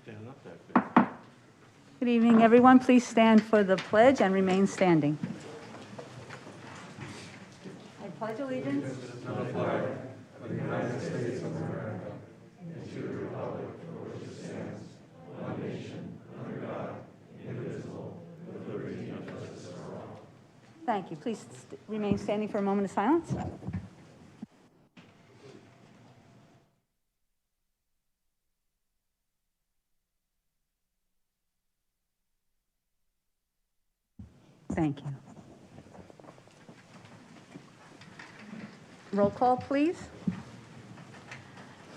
Stand up that quick. Good evening, everyone. Please stand for the pledge and remain standing. I pledge allegiance Thank you. Please remain standing for a moment of silence. Thank you. Roll call, please.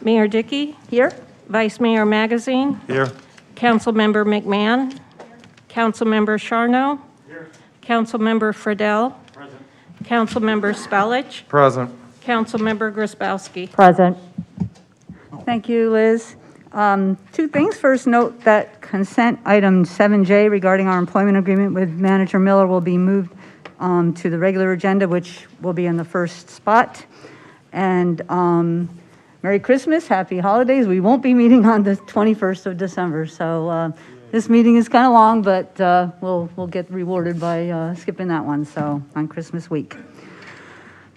Mayor Dickey, Here. Vice Mayor Magazine, Here. Councilmember McMahon, Councilmember Charno, Councilmember Friedel, Councilmember Spellich, Present. Councilmember Grisbowski. Present. Thank you, Liz. Two things. First, note that consent item 7J regarding our employment agreement with Manager Miller will be moved to the regular agenda, which will be in the first spot. And Merry Christmas, Happy Holidays. We won't be meeting on the 21st of December, so this meeting is kind of long, but we'll get rewarded by skipping that one, so on Christmas week.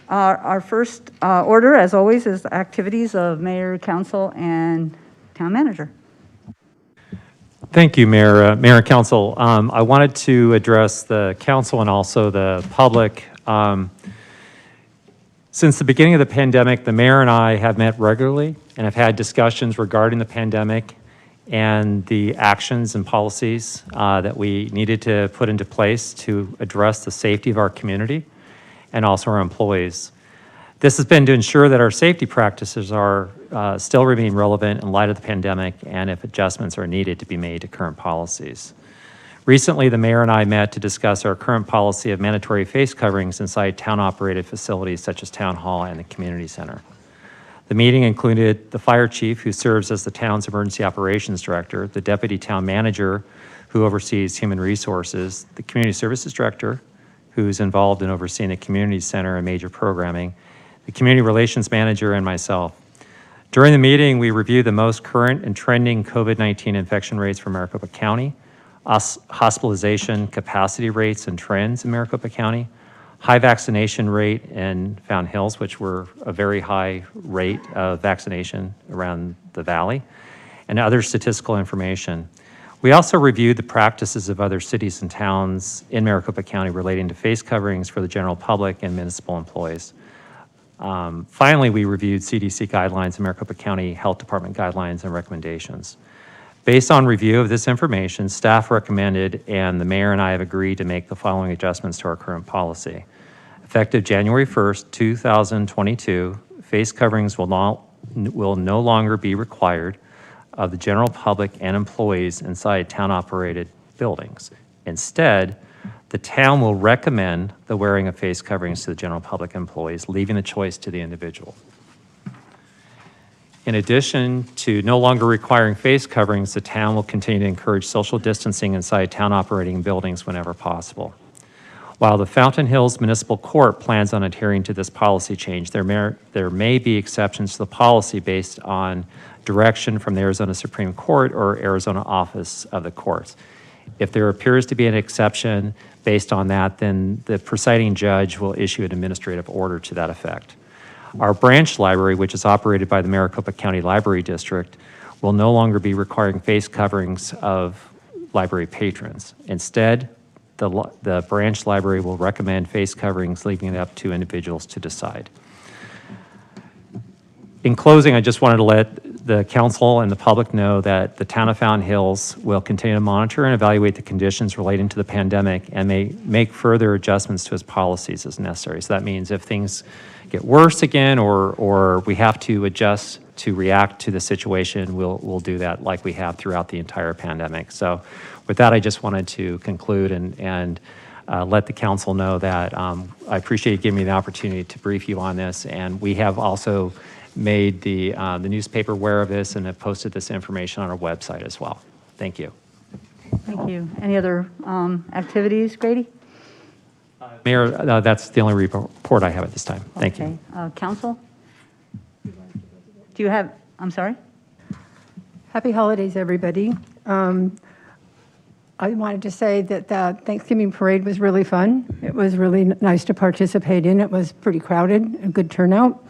Our first order, as always, is the activities of Mayor, Council, and Town Manager. Thank you, Mayor and Council. I wanted to address the council and also the public. Since the beginning of the pandemic, the mayor and I have met regularly and have had discussions regarding the pandemic and the actions and policies that we needed to put into place to address the safety of our community and also our employees. This has been to ensure that our safety practices are still remain relevant in light of the pandemic and if adjustments are needed to be made to current policies. Recently, the mayor and I met to discuss our current policy of mandatory face coverings inside town-operated facilities such as Town Hall and the Community Center. The meeting included the fire chief, who serves as the town's emergency operations director, the deputy town manager, who oversees human resources, the community services director, who's involved in overseeing the community center and major programming, the community relations manager, and myself. During the meeting, we reviewed the most current and trending COVID-19 infection rates for Maricopa County, hospitalization capacity rates and trends in Maricopa County, high vaccination rate in Fountain Hills, which were a very high rate of vaccination around the valley, and other statistical information. We also reviewed the practices of other cities and towns in Maricopa County relating to face coverings for the general public and municipal employees. Finally, we reviewed CDC guidelines and Maricopa County Health Department guidelines and recommendations. Based on review of this information, staff recommended and the mayor and I have agreed to make the following adjustments to our current policy. Effective January 1st, 2022, face coverings will no longer be required of the general public and employees inside town-operated buildings. Instead, the town will recommend the wearing of face coverings to the general public employees, leaving the choice to the individual. In addition to no longer requiring face coverings, the town will continue to encourage social distancing inside town operating buildings whenever possible. While the Fountain Hills Municipal Court plans on adhering to this policy change, there may be exceptions to the policy based on direction from the Arizona Supreme Court or Arizona Office of the Courts. If there appears to be an exception based on that, then the presiding judge will issue an administrative order to that effect. Our branch library, which is operated by the Maricopa County Library District, will no longer be requiring face coverings of library patrons. Instead, the branch library will recommend face coverings, leaving it up to individuals to decide. In closing, I just wanted to let the council and the public know that the town of Fountain Hills will continue to monitor and evaluate the conditions relating to the pandemic and may make further adjustments to its policies as necessary. So that means if things get worse again or we have to adjust to react to the situation, we'll do that like we have throughout the entire pandemic. So with that, I just wanted to conclude and let the council know that I appreciate you giving me the opportunity to brief you on this. And we have also made the newspaper aware of this and have posted this information on our website as well. Thank you. Thank you. Any other activities, Grady? Mayor, that's the only report I have at this time. Thank you. Council? Do you have, I'm sorry? Happy holidays, everybody. I wanted to say that the Thanksgiving parade was really fun. It was really nice to participate in. It was pretty crowded, a good turnout.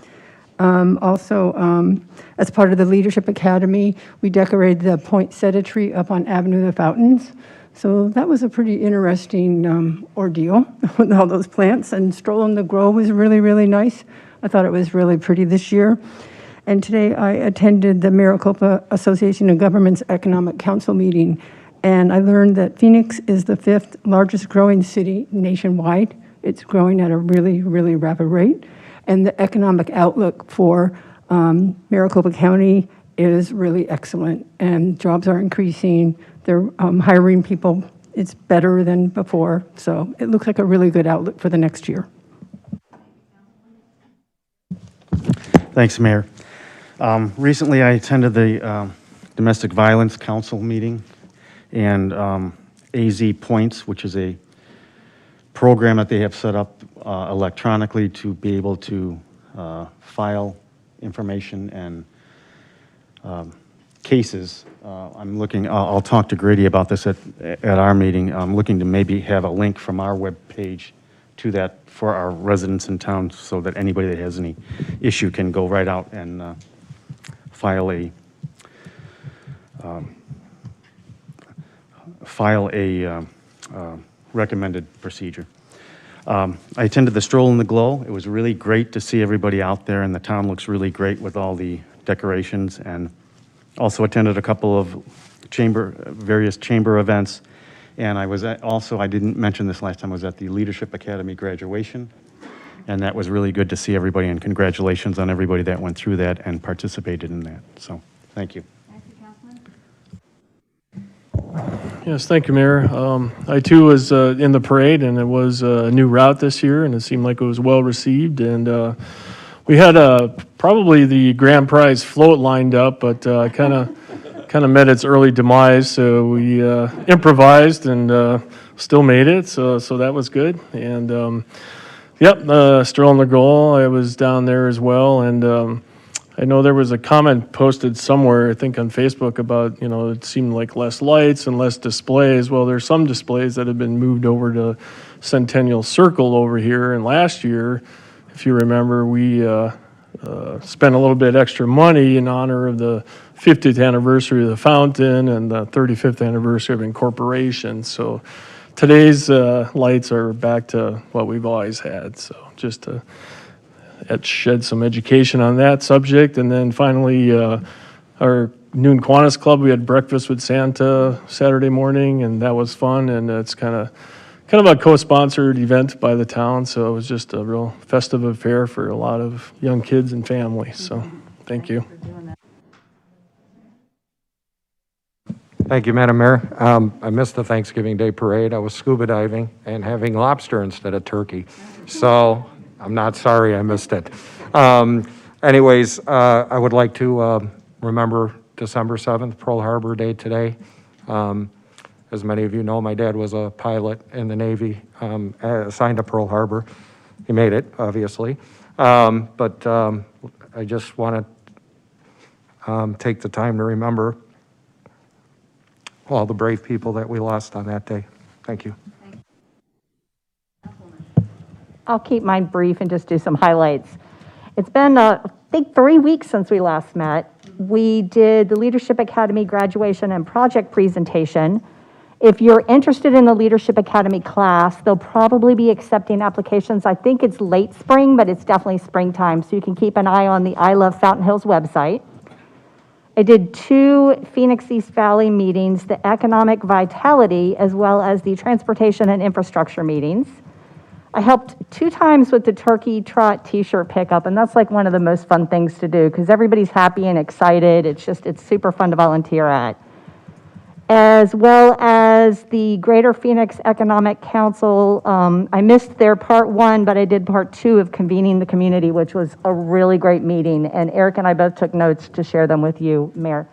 Also, as part of the Leadership Academy, we decorated the poinsettia tree up on Avenue of the Fountains. So that was a pretty interesting ordeal with all those plants. And Stroll in the Grove was really, really nice. I thought it was really pretty this year. And today I attended the Maricopa Association of Governments Economic Council meeting, and I learned that Phoenix is the 5th largest growing city nationwide. It's growing at a really, really rapid rate, and the economic outlook for Maricopa County is really excellent, and jobs are increasing. They're hiring people. It's better than before, so it looks like a really good outlook for the next year. Thanks, Mayor. Recently, I attended the Domestic Violence Council meeting, and AZ Points, which is a program that they have set up electronically to be able to file information and cases. I'm looking, I'll talk to Grady about this at our meeting. I'm looking to maybe have a link from our webpage to that for our residents in town so that anybody that has any issue can go right out and file a recommended procedure. I attended the Stroll in the Glow. It was really great to see everybody out there, and the town looks really great with all the decorations, and also attended a couple of various chamber events. And I was also, I didn't mention this last time, I was at the Leadership Academy graduation, and that was really good to see everybody, and congratulations on everybody that went through that and participated in that. So, thank you. Thank you, Councilman. Yes, thank you, Mayor. I too was in the parade, and it was a new route this year, and it seemed like it was well received. And we had probably the grand prize float lined up, but kind of met its early demise. So we improvised and still made it. So that was good. And yep, Stroll in the Goal. I was down there as well, and I know there was a comment posted somewhere, I think on Facebook, about, it seemed like less lights and less displays. Well, there's some displays that have been moved over to Centennial Circle over here. And last year, if you remember, we spent a little bit extra money in honor of the 50th anniversary of the fountain and the 35th anniversary of incorporation. So today's lights are back to what we've always had. So just to shed some education on that subject. And then finally, our Noon Kiwanis Club, we had breakfast with Santa Saturday morning, and that was fun. And it's kind of a co-sponsored event by the town, so it was just a real festive affair for a lot of young kids and families. So thank you. Thank you, Madam Mayor. I missed the Thanksgiving Day parade. I was scuba diving and having lobster instead of turkey. So I'm not sorry I missed it. Anyways, I would like to remember December 7th, Pearl Harbor Day today. As many of you know, my dad was a pilot in the Navy, assigned to Pearl Harbor. He made it, obviously. But I just want to take the time to remember all the brave people that we lost on that day. Thank you. I'll keep mine brief and just do some highlights. It's been, I think, 3 weeks since we last met. We did the Leadership Academy graduation and project presentation. If you're interested in the Leadership Academy class, they'll probably be accepting applications. I think it's late spring, but it's definitely springtime, so you can keep an eye on the I Love Fountain Hills website. I did 2 Phoenix East Valley meetings, the Economic Vitality, as well as the Transportation and Infrastructure meetings. I helped 2 times with the Turkey Trot t-shirt pickup, and that's like one of the most fun things to do because everybody's happy and excited. It's super fun to volunteer at. As well as the Greater Phoenix Economic Council. I missed their part 1, but I did part 2 of convening the community, which was a really great meeting. And Eric and I both took notes to share them with you, Mayor.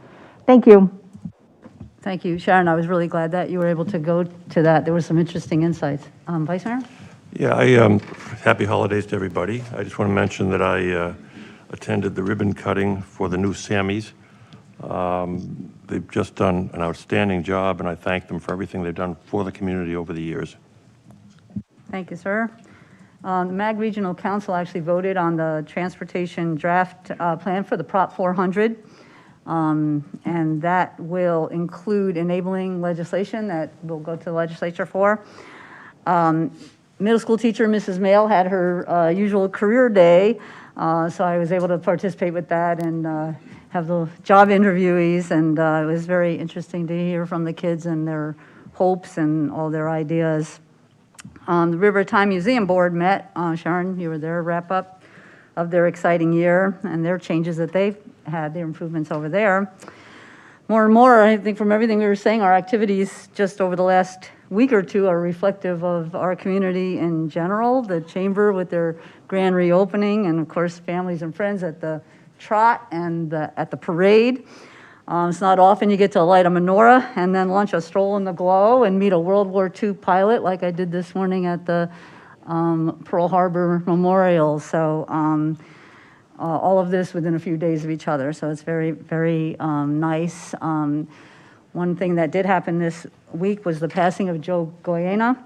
Thank you. Thank you, Sharon. I was really glad that you were able to go to that. There were some interesting insights. Vice Mayor? Yeah, happy holidays to everybody. I just want to mention that I attended the ribbon cutting for the new Sammys They've just done an outstanding job, and I thank them for everything they've done for the community over the years. Thank you, sir. The MAG Regional Council actually voted on the transportation draft plan for the Prop 400, and that will include enabling legislation that will go to the legislature for. Middle school teacher Mrs. Mail had her usual career day, so I was able to participate with that and have the job interviewees, and it was very interesting to hear from the kids and their hopes and all their ideas. The Rivertime Museum Board met, Sharon, you were there, wrap up of their exciting year and their changes that they've had, their improvements over there. More and more, I think from everything we were saying, our activities just over the last week or two are reflective of our community in general. The Chamber with their grand reopening, and of course, families and friends at the trot and at the parade. It's not often you get to light a menorah and then launch a stroll in the glow and meet a World War II pilot like I did this morning at the Pearl Harbor Memorial. So all of this within a few days of each other. So it's very, very nice. One thing that did happen this week was the passing of Joe Goyena.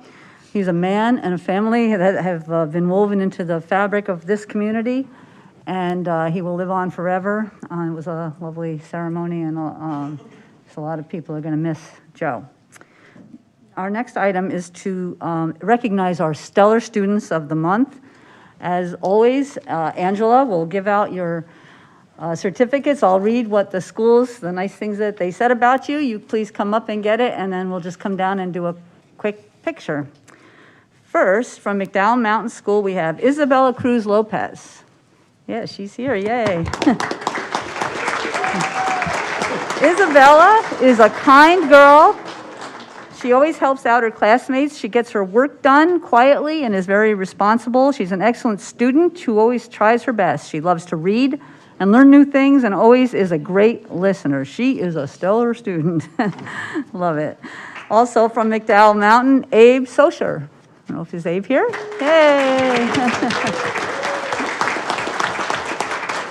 He's a man and a family that have been woven into the fabric of this community, and he will live on forever. It was a lovely ceremony, and so a lot of people are going to miss Joe. Our next item is to recognize our stellar students of the month. As always, Angela will give out your certificates. I'll read what the schools, the nice things that they said about you. You please come up and get it, and then we'll just come down and do a quick picture. First, from McDowell Mountain School, we have Isabella Cruz Lopez. Yeah, she's here, yay. Isabella is a kind girl. She always helps out her classmates. She gets her work done quietly and is very responsible. She's an excellent student who always tries her best. She loves to read and learn new things and always is a great listener. She is a stellar student. Love it. Also from McDowell Mountain, Abe Socher. I don't know if is Abe here? Yay!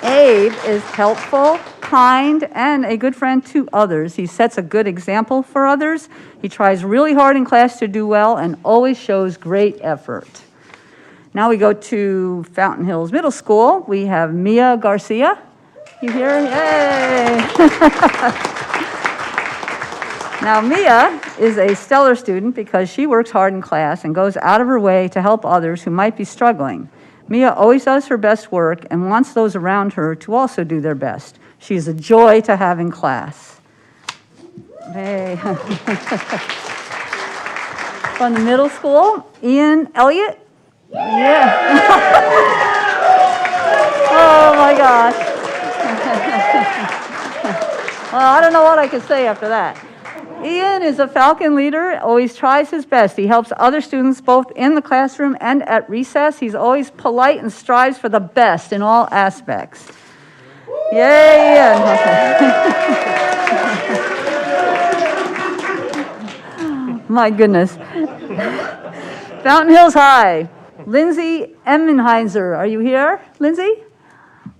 Abe is helpful, kind, and a good friend to others. He sets a good example for others. He tries really hard in class to do well and always shows great effort. Now we go to Fountain Hills Middle School. We have Mia Garcia. You here? Yay! Now, Mia is a stellar student because she works hard in class and goes out of her way to help others who might be struggling. Mia always does her best work and wants those around her to also do their best. She is a joy to have in class. Hey. From the middle school, Ian Elliott. Yeah. Oh my gosh. Well, I don't know what I could say after that. Ian is a Falcon leader, always tries his best. He helps other students both in the classroom and at recess. He's always polite and strives for the best in all aspects. Yay, Ian. My goodness. Fountain Hills High. Lindsay Emmenheiser, are you here, Lindsay?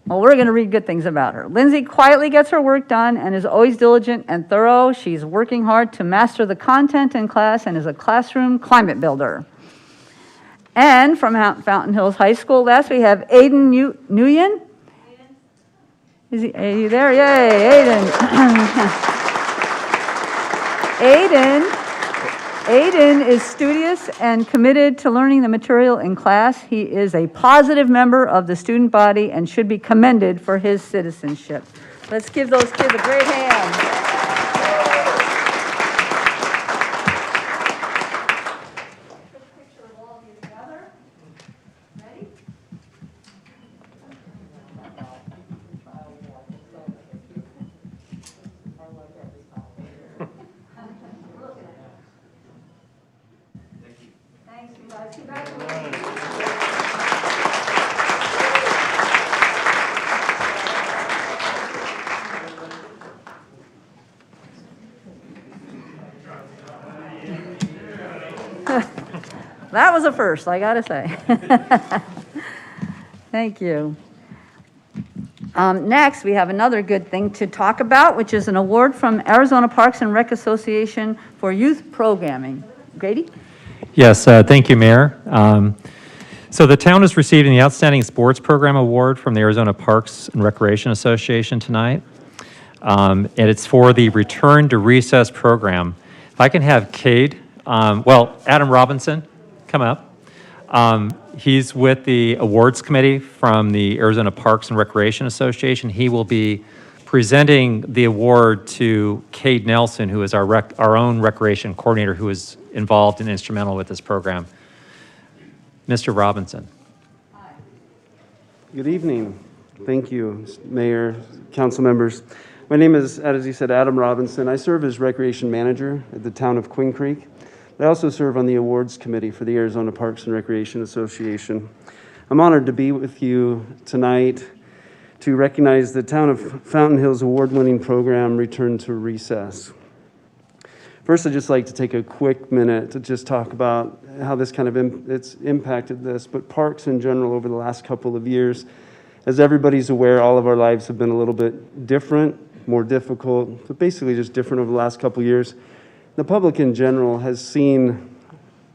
Well, we're going to read good things about her. Lindsay quietly gets her work done and is always diligent and thorough. She's working hard to master the content in class and is a classroom climate builder. And from Fountain Hills High School, last we have Aiden Nguyen. Are you there? Yay, Aiden. Aiden is studious and committed to learning the material in class. He is a positive member of the student body and should be commended for his citizenship. Let's give those kids a great hand. That was a first, I gotta say. Thank you. Next, we have another good thing to talk about, which is an award from Arizona Parks and Rec Association for youth programming. Grady? Yes, thank you, Mayor. So the town is receiving the Outstanding Sports Program Award from the Arizona Parks and Recreation Association tonight. And it's for the Return to Recess program. If I can have Cade, Adam Robinson, come up. He's with the awards committee from the Arizona Parks and Recreation Association. He will be presenting the award to Cade Nelson, who is our own recreation coordinator, who is involved and instrumental with this program. Mr. Robinson. Good evening. Thank you, Mayor, council members. My name is, as you said, Adam Robinson. I serve as recreation manager at the town of Queen Creek. I also serve on the awards committee for the Arizona Parks and Recreation Association. I'm honored to be with you tonight to recognize the town of Fountain Hills award-winning program, Return to Recess. First, I'd just like to take a quick minute to just talk about how this kind of it's impacted this, but parks in general over the last couple of years. As everybody's aware, all of our lives have been a little bit different, more difficult, but basically just different over the last couple of years. The public in general has seen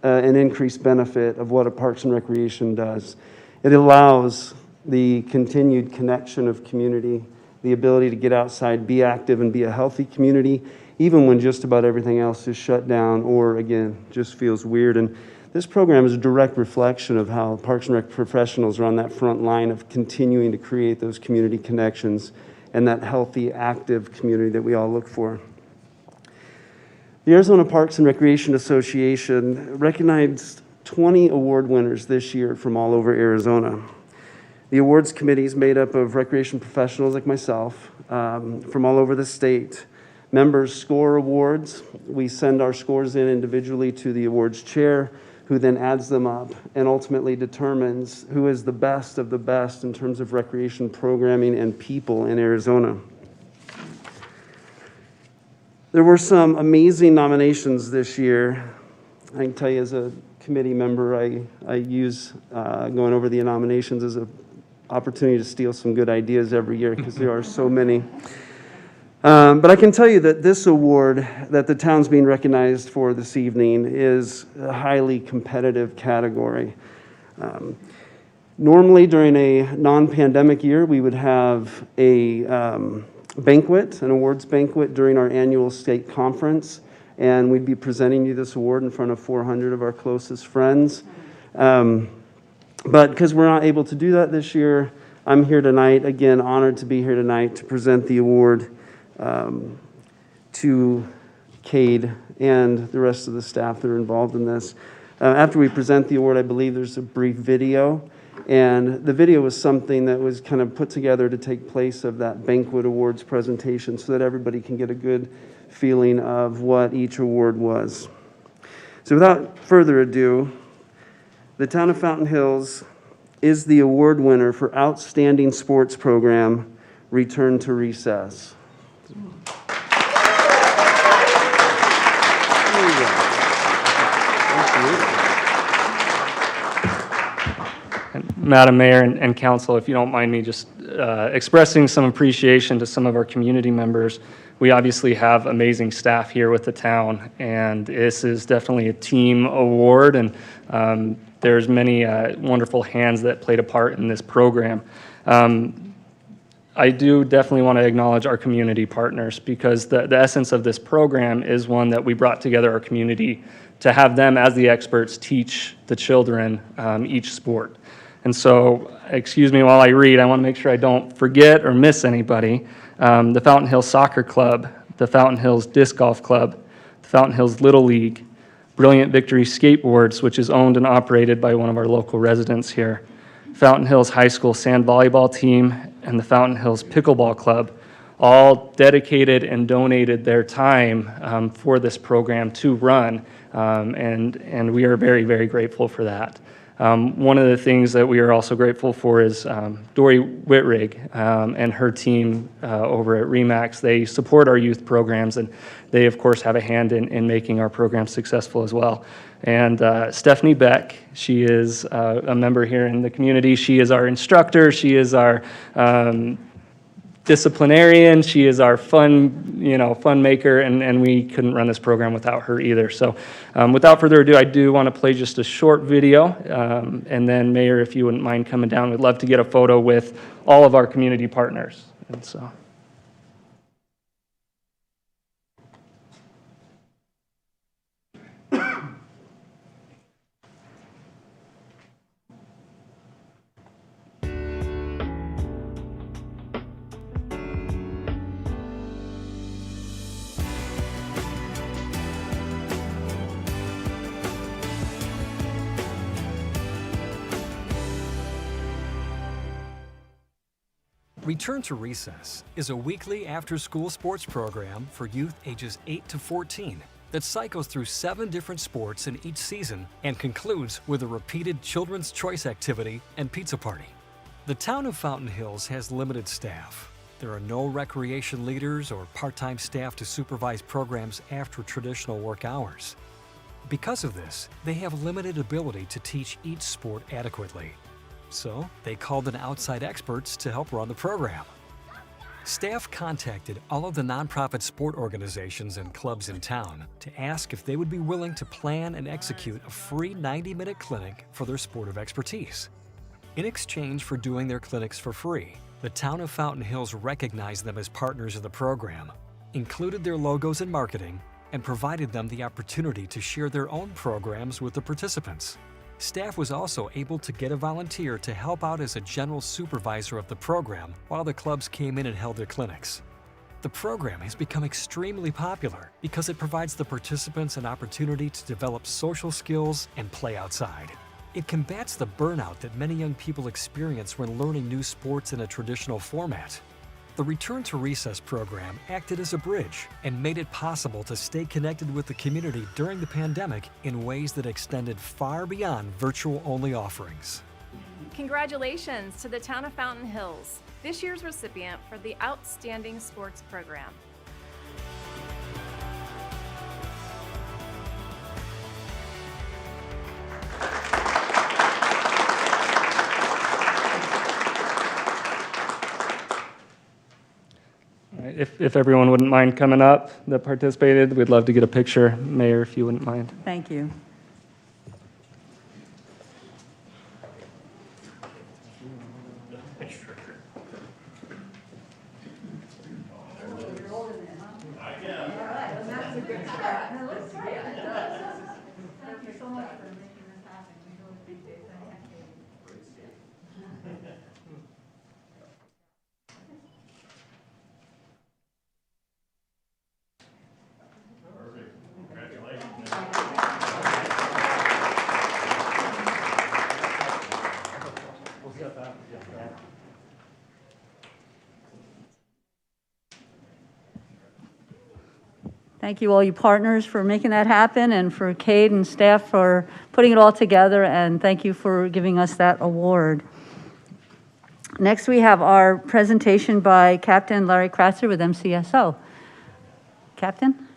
an increased benefit of what a Parks and Recreation does. It allows the continued connection of community, the ability to get outside, be active, and be a healthy community, even when just about everything else is shut down or, again, just feels weird. And this program is a direct reflection of how Parks and Rec professionals are on that front line of continuing to create those community connections and that healthy, active community that we all look for. The Arizona Parks and Recreation Association recognized 20 award winners this year from all over Arizona. The awards committee is made up of recreation professionals like myself from all over the state. Members score awards. We send our scores in individually to the awards chair, who then adds them up and ultimately determines who is the best of the best in terms of recreation programming and people in Arizona. There were some amazing nominations this year. I can tell you as a committee member, I use going over the nominations as an opportunity to steal some good ideas every year because there are so many. But I can tell you that this award that the town's being recognized for this evening is a highly competitive category. Normally during a non-pandemic year, we would have a banquet, an awards banquet during our annual state conference, and we'd be presenting you this award in front of 400 of our closest friends. But because we're not able to do that this year, I'm here tonight, again, honored to be here tonight to present the award to Cade and the rest of the staff that are involved in this. After we present the award, I believe there's a brief video. And the video was something that was kind of put together to take place of that banquet awards presentation so that everybody can get a good feeling of what each award was. So without further ado, the town of Fountain Hills is the award winner for Outstanding Sports Program, Return to Recess. Madam Mayor and Council, if you don't mind me just expressing some appreciation to some of our community members. We obviously have amazing staff here with the town, and this is definitely a team award, and there's many wonderful hands that played a part in this program. I do definitely want to acknowledge our community partners because the essence of this program is one that we brought together our community to have them as the experts teach the children each sport. And so, excuse me while I read, I want to make sure I don't forget or miss anybody. The Fountain Hills Soccer Club, the Fountain Hills Disc Golf Club, the Fountain Hills Little League, Brilliant Victory Skateboards, which is owned and operated by one of our local residents here, Fountain Hills High School Sand Volleyball Team, and the Fountain Hills Pickleball Club, all dedicated and donated their time for this program to run, and we are very, very grateful for that. One of the things that we are also grateful for is Dory Whitrig and her team over at REMAX. They support our youth programs, and they, of course, have a hand in making our program successful as well. And Stephanie Beck, she is a member here in the community. She is our instructor. She is our disciplinarian. She is our fun maker, and we couldn't run this program without her either. So without further ado, I do want to play just a short video. And then Mayor, if you wouldn't mind coming down, we'd love to get a photo with all of our community partners. And so. Return to Recess is a weekly after-school sports program for youth ages 8 to 14 that cycles through 7 different sports in each season and concludes with a repeated children's choice activity and pizza party. The town of Fountain Hills has limited staff. There are no recreation leaders or part-time staff to supervise programs after traditional work hours. Because of this, they have limited ability to teach each sport adequately. So they called in outside experts to help run the program. Staff contacted all of the nonprofit sport organizations and clubs in town to ask if they would be willing to plan and execute a free 90-minute clinic for their sport of expertise. In exchange for doing their clinics for free, the town of Fountain Hills recognized them as partners of the program, included their logos in marketing, and provided them the opportunity to share their own programs with the participants. Staff was also able to get a volunteer to help out as a general supervisor of the program while the clubs came in and held their clinics. The program has become extremely popular because it provides the participants an opportunity to develop social skills and play outside. It combats the burnout that many young people experience when learning new sports in a traditional format. The Return to Recess program acted as a bridge and made it possible to stay connected with the community during the pandemic in ways that extended far beyond virtual-only offerings. Congratulations to the town of Fountain Hills, this year's recipient for the Outstanding Sports Program. If everyone wouldn't mind coming up that participated, we'd love to get a picture. Mayor, if you wouldn't mind. Thank you. Thank you, all you partners, for making that happen, and for Cade and staff for putting it all together, and thank you for giving us that award. Next, we have our presentation by Captain Larry Kratzer with MCSO. Captain?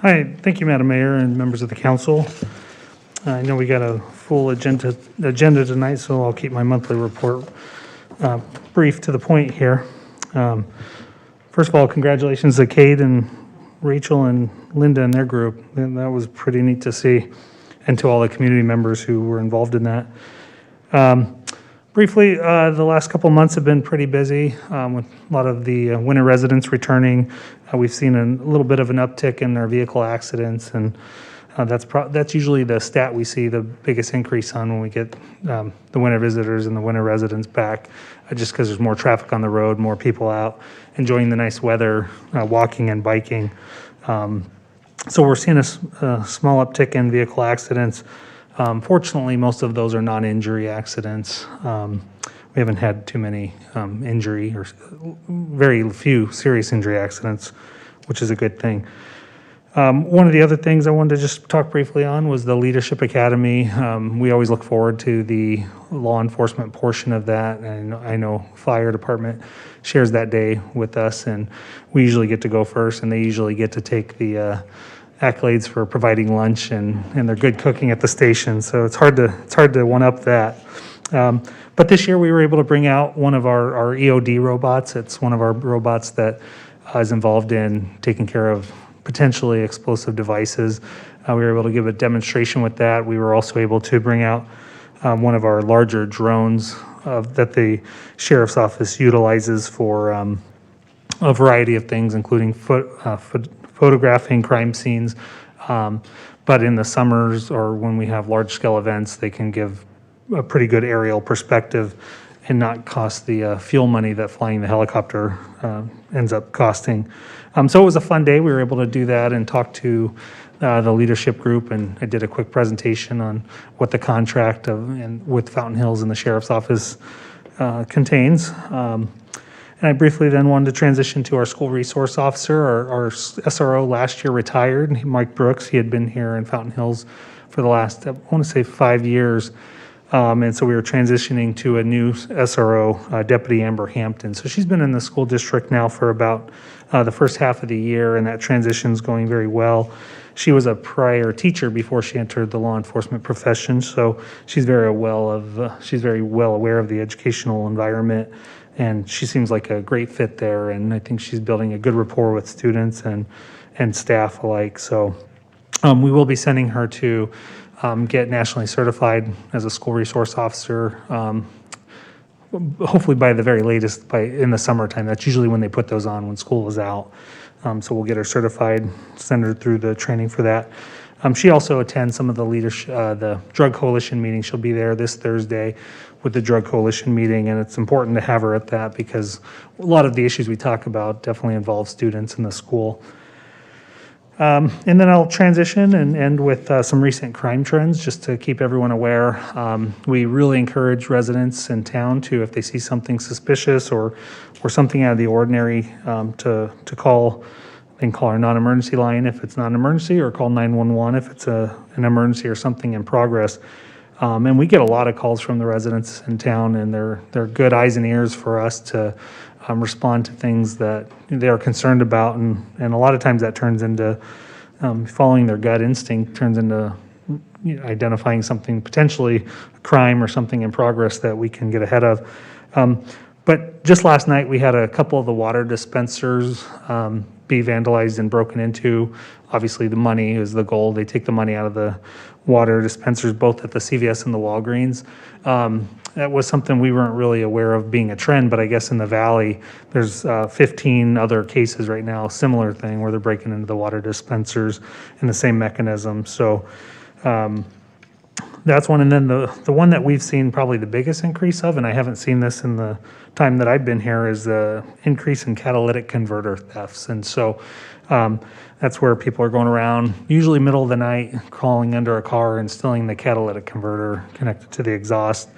Hi, thank you, Madam Mayor and members of the council. I know we got a full agenda tonight, so I'll keep my monthly report brief to the point here. First of all, congratulations to Cade and Rachel and Linda and their group. That was pretty neat to see, and to all the community members who were involved in that. Briefly, the last couple months have been pretty busy with a lot of the winter residents returning. We've seen a little bit of an uptick in their vehicle accidents, and that's usually the stat we see the biggest increase on when we get the winter visitors and the winter residents back, just because there's more traffic on the road, more people out enjoying the nice weather, walking and biking. So we're seeing a small uptick in vehicle accidents. Fortunately, most of those are non-injury accidents. We haven't had too many injury or very few serious injury accidents, which is a good thing. One of the other things I wanted to just talk briefly on was the Leadership Academy. We always look forward to the law enforcement portion of that, and I know fire department shares that day with us, and we usually get to go first, and they usually get to take the accolades for providing lunch and their good cooking at the station. So it's hard to one up that. But this year we were able to bring out one of our EOD robots. It's one of our robots that is involved in taking care of potentially explosive devices. We were able to give a demonstration with that. We were also able to bring out one of our larger drones that the sheriff's office utilizes for a variety of things, including photographing crime scenes. But in the summers or when we have large-scale events, they can give a pretty good aerial perspective and not cost the fuel money that flying the helicopter ends up costing. So it was a fun day. We were able to do that and talk to the leadership group, and I did a quick presentation on what the contract with Fountain Hills and the Sheriff's Office contains. And I briefly then wanted to transition to our school resource officer. Our SRO last year retired, Mike Brooks. He had been here in Fountain Hills for the last, I want to say, 5 years. And so we were transitioning to a new SRO, Deputy Amber Hampton. So she's been in the school district now for about the first half of the year, and that transition's going very well. She was a prior teacher before she entered the law enforcement profession, so she's very well aware of the educational environment, and she seems like a great fit there. And I think she's building a good rapport with students and staff alike. So we will be sending her to get nationally certified as a school resource officer, hopefully by the very latest in the summertime. That's usually when they put those on, when school is out. So we'll get her certified, send her through the training for that. She also attends some of the leadership, the Drug Coalition meeting. She'll be there this Thursday with the Drug Coalition meeting, and it's important to have her at that because a lot of the issues we talk about definitely involve students in the school. And then I'll transition and end with some recent crime trends just to keep everyone aware. We really encourage residents in town to, if they see something suspicious or something out of the ordinary, to call. They can call our non-emergency line if it's not an emergency, or call 911 if it's an emergency or something in progress. And we get a lot of calls from the residents in town, and they're good eyes and ears for us to respond to things that they are concerned about, and a lot of times that turns into following their gut instinct, turns into identifying something, potentially a crime or something in progress that we can get ahead of. But just last night we had a couple of the water dispensers be vandalized and broken into. Obviously the money is the goal. They take the money out of the water dispensers, both at the CVS and the Walgreens. That was something we weren't really aware of being a trend, but I guess in the Valley, there's 15 other cases right now, similar thing, where they're breaking into the water dispensers in the same mechanism. So that's one. And then the one that we've seen probably the biggest increase of, and I haven't seen this in the time that I've been here, is the increase in catalytic converter thefts. And so that's where people are going around, usually middle of the night, crawling under a car and stealing the catalytic converter connected to the exhaust.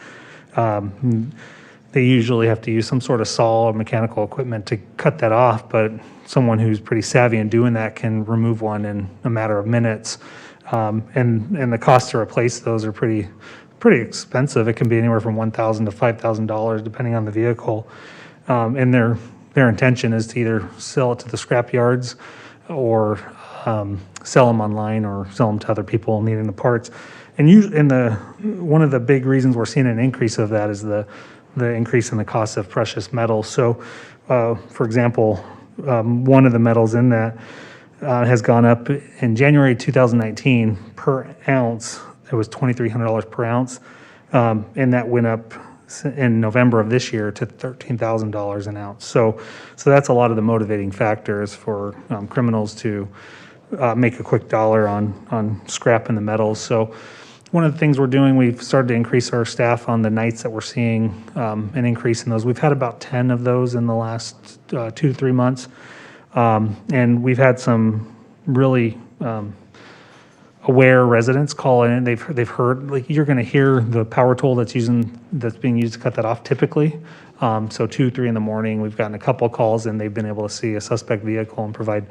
They usually have to use some sort of saw or mechanical equipment to cut that off, but someone who's pretty savvy in doing that can remove one in a matter of minutes. And the cost to replace those are pretty expensive. It can be anywhere from $1,000 to $5,000 depending on the vehicle. And their intention is to either sell it to the scrap yards or sell them online or sell them to other people needing the parts. And one of the big reasons we're seeing an increase of that is the increase in the cost of precious metals. So, for example, one of the metals in that has gone up in January 2019 per ounce. It was $2,300 per ounce, and that went up in November of this year to $13,000 an ounce. So that's a lot of the motivating factors for criminals to make a quick dollar on scrapping the metals. So one of the things we're doing, we've started to increase our staff on the nights that we're seeing an increase in those. We've had about 10 of those in the last 2 to 3 months. And we've had some really aware residents call in. They've heard, like, you're going to hear the power tool that's being used to cut that off typically. So 2, 3 in the morning, we've gotten a couple calls, and they've been able to see a suspect vehicle and provide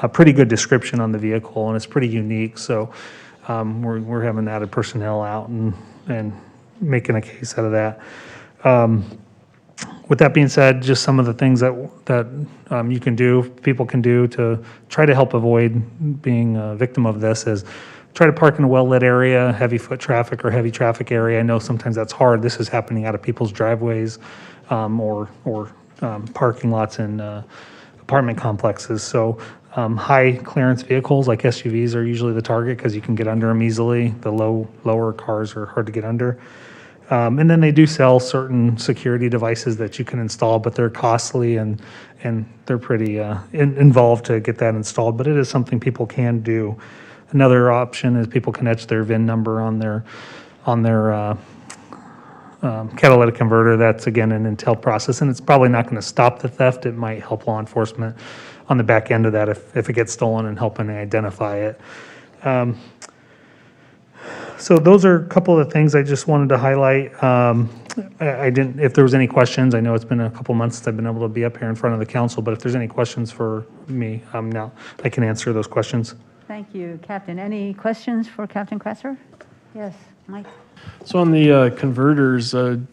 a pretty good description on the vehicle, and it's pretty unique. So we're having added personnel out and making a case out of that. With that being said, just some of the things that you can do, people can do to try to help avoid being a victim of this is try to park in a well-lit area, heavy foot traffic or heavy traffic area. I know sometimes that's hard. This is happening out of people's driveways or parking lots in apartment complexes. So high clearance vehicles like SUVs are usually the target because you can get under them easily. The lower cars are hard to get under. And then they do sell certain security devices that you can install, but they're costly and they're pretty involved to get that installed. But it is something people can do. Another option is people can etch their VIN number on their catalytic converter. That's again an Intel process, and it's probably not going to stop the theft. It might help law enforcement on the back end of that if it gets stolen and helping identify it. So those are a couple of the things I just wanted to highlight. I didn't, if there was any questions, I know it's been a couple months since I've been able to be up here in front of the council, but if there's any questions for me, now I can answer those questions. Thank you, Captain. Any questions for Captain Kratzer? Yes, Mike? So on the converters, do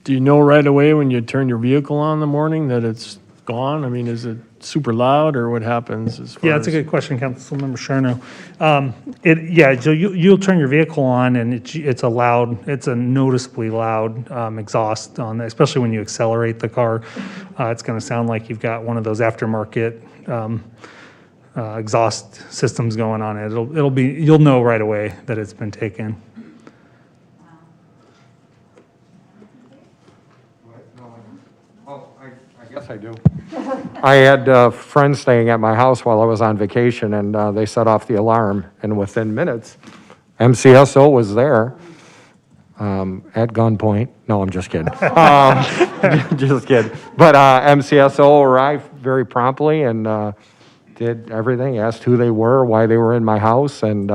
you know right away when you turn your vehicle on in the morning that it's gone? I mean, is it super loud or what happens as far Yeah, that's a good question, Councilmember Sharno. So you'll turn your vehicle on and it's a noticeably loud exhaust on, especially when you accelerate the car. It's going to sound like you've got one of those aftermarket exhaust systems going on it. You'll know right away that it's been taken. Yes, I do. I had friends staying at my house while I was on vacation, and they set off the alarm, and within minutes, MCSO was there at gunpoint. No, I'm just kidding. Just kidding. But MCSO arrived very promptly and did everything, asked who they were, why they were in my house, and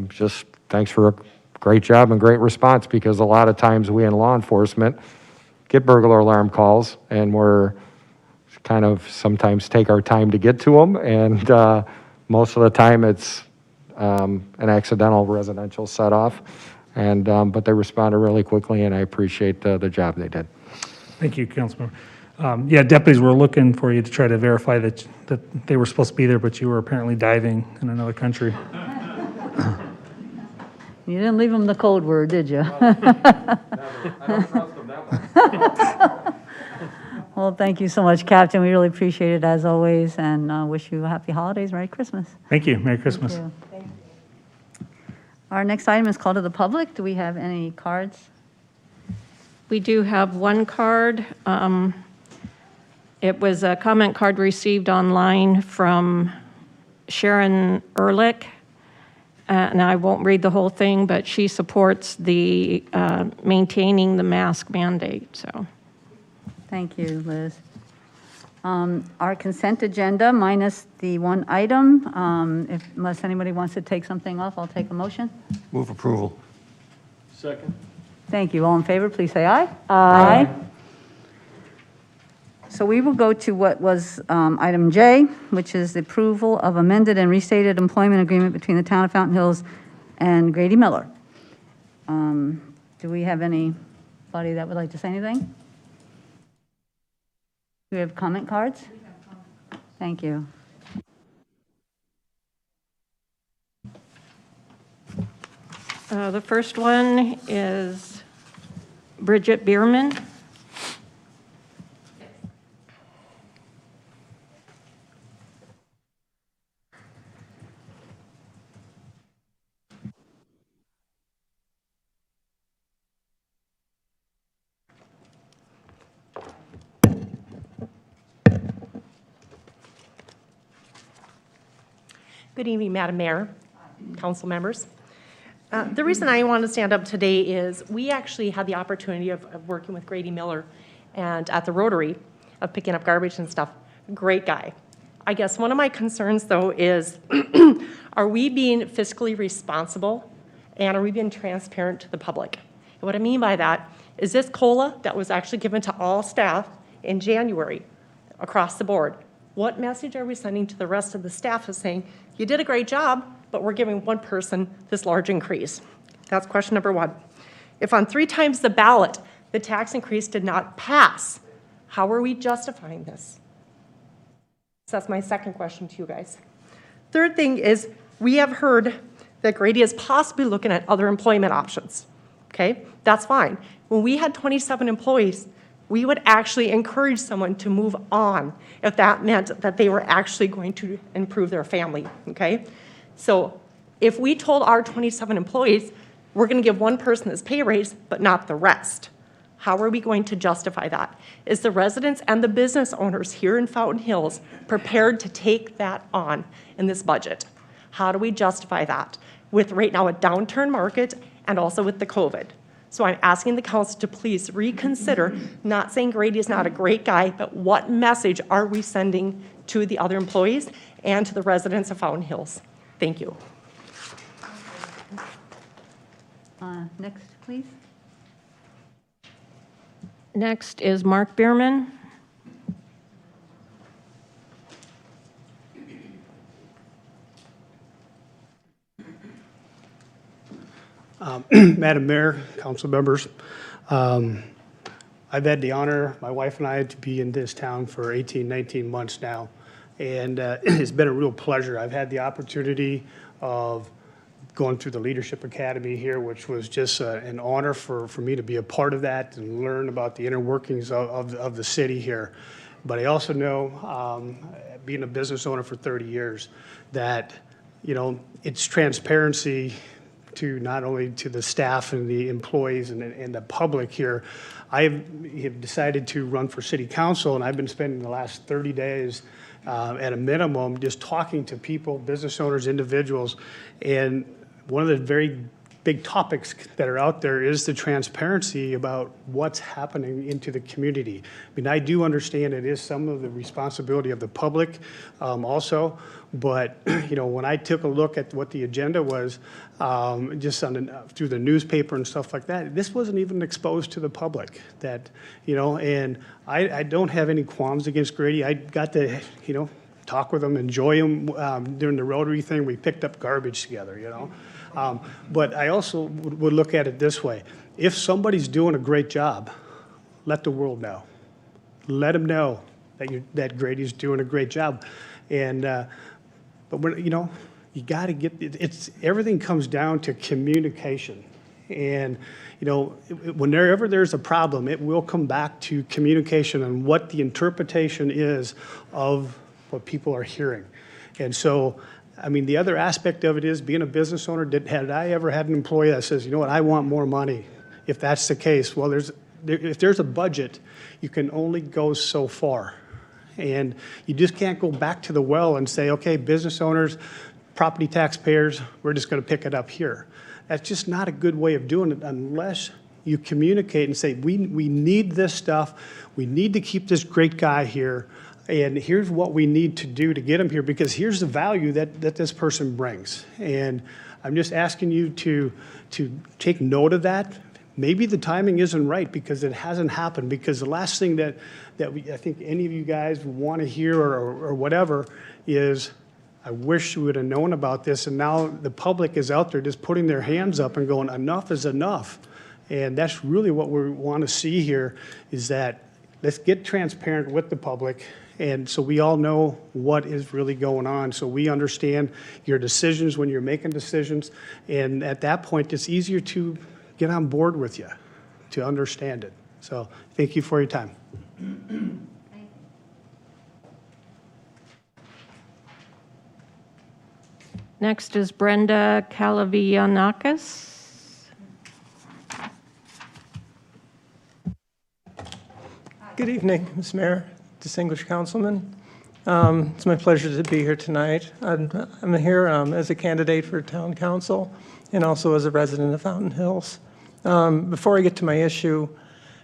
just thanks for a great job and great response, because a lot of times we in law enforcement get burglar alarm calls, and we're kind of sometimes take our time to get to them, and most of the time it's an accidental residential set off, and but they responded really quickly, and I appreciate the job they did. Thank you, Councilmember. Deputies were looking for you to try to verify that they were supposed to be there, but you were apparently diving in another country. You didn't leave them the code word, did you? I don't trust them that much. Well, thank you so much, Captain. We really appreciate it as always, and wish you happy holidays, Merry Christmas. Thank you. Merry Christmas. Thank you. Our next item is call to the public. Do we have any cards? We do have one card. It was a comment card received online from Sharon Ehrlich. And I won't read the whole thing, but she supports the maintaining the mask mandate, so. Thank you, Liz. Our consent agenda minus the one item. Unless anybody wants to take something off, I'll take a motion. Move approval. Second. Thank you. All in favor, please say aye. Aye. So we will go to what was item J, which is the approval of amended and restated employment agreement between the town of Fountain Hills and Grady Miller. Do we have anybody that would like to say anything? Do we have comment cards? Thank you. The first one is Bridget Bierman. Good evening, Madam Mayor, council members. The reason I want to stand up today is we actually had the opportunity of working with Grady Miller and at the Rotary of picking up garbage and stuff. Great guy. I guess one of my concerns, though, is are we being fiscally responsible and are we being transparent to the public? And what I mean by that is this COLA that was actually given to all staff in January across the board, what message are we sending to the rest of the staff of saying, you did a great job, but we're giving one person this large increase? That's question number one. If on 3 times the ballot, The tax increase did not pass. How are we justifying this? So that's my second question to you guys. Third thing is, we have heard that Grady is possibly looking at other employment options. Okay, that's fine. When we had 27 employees, we would actually encourage someone to move on if that meant that they were actually going to improve their family, okay? So if we told our 27 employees, we're gonna give one person this pay raise, but not the rest, how are we going to justify that? Is the residents and the business owners here in Fountain Hills prepared to take that on in this budget? How do we justify that with right now a downturn market and also with the COVID? So I'm asking the council to please reconsider, not saying Grady is not a great guy, but what message are we sending to the other employees and to the residents of Fountain Hills? Thank you. Next, please. Next is Mark Bierman. Madam Mayor, council members, I've had the honor, my wife and I, to be in this town for 18, 19 months now, and it's been a real pleasure. I've had the opportunity of going through the Leadership Academy here, which was just an honor for me to be a part of that and learn about the inner workings of the city here. But I also know, being a business owner for 30 years, that, you know, it's transparency to not only to the staff and the employees and the public here. I have decided to run for city council, and I've been spending the last 30 days at a minimum just talking to people, business owners, individuals, and one of the very big topics that are out there is the transparency about what's happening into the community. I mean, I do understand it is some of the responsibility of the public also, but you know, when I took a look at what the agenda was, just on through the newspaper and stuff like that, this wasn't even exposed to the public. That, you know, and I don't have any qualms against Grady. I got to, you know, talk with him, enjoy him during the Rotary thing. We picked up garbage together, you know. But I also would look at it this way. If somebody's doing a great job, let the world know. Let them know that Grady's doing a great job. And, but we're, you know, you got to get, everything comes down to communication. And, you know, whenever there's a problem, it will come back to communication and what the interpretation is of what people are hearing. And so, I mean, the other aspect of it is being a business owner, had I ever had an employee that says, you know what, I want more money? If that's the case, well, if there's a budget, you can only go so far. And you just can't go back to the well and say, okay, business owners, property taxpayers, we're just going to pick it up here. That's just not a good way of doing it unless you communicate and say, we need this stuff. We need to keep this great guy here. And here's what we need to do to get him here, because here's the value that this person brings. And I'm just asking you to take note of that. Maybe the timing isn't right because it hasn't happened, because the last thing that I think any of you guys want to hear or whatever is, I wish we would have known about this, and now the public is out there just putting their hands up and going, enough is enough. And that's really what we want to see here, is that let's get transparent with the public, and so we all know what is really going on, so we understand your decisions when you're making decisions, and at that point, it's easier to get on board with you, to understand it. So thank you for your time. Next is Brenda Kalavianakis. Good evening, Ms. Mayor, distinguished councilman. It's my pleasure to be here tonight. I'm here as a candidate for town council and also as a resident of Fountain Hills. Before I get to my issue,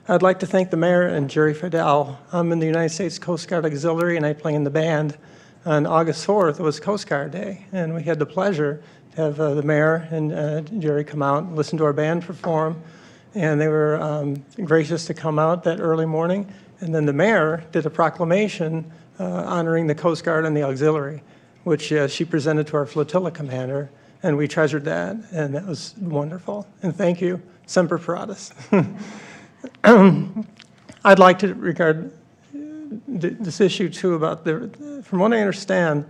I'd like to thank the mayor and Jerry Fidel. I'm in the United States Coast Guard Auxiliary and I play in the band. On August 4th, it was Coast Guard Day, and we had the pleasure to have the mayor and Jerry come out and listen to our band perform. And they were gracious to come out that early morning. And then the mayor did a proclamation honoring the Coast Guard and the auxiliary, which she presented to our flotilla commander, and we treasured that, and that was wonderful. And thank you, Semper Paratus. I'd like to regard this issue too about from what I understand,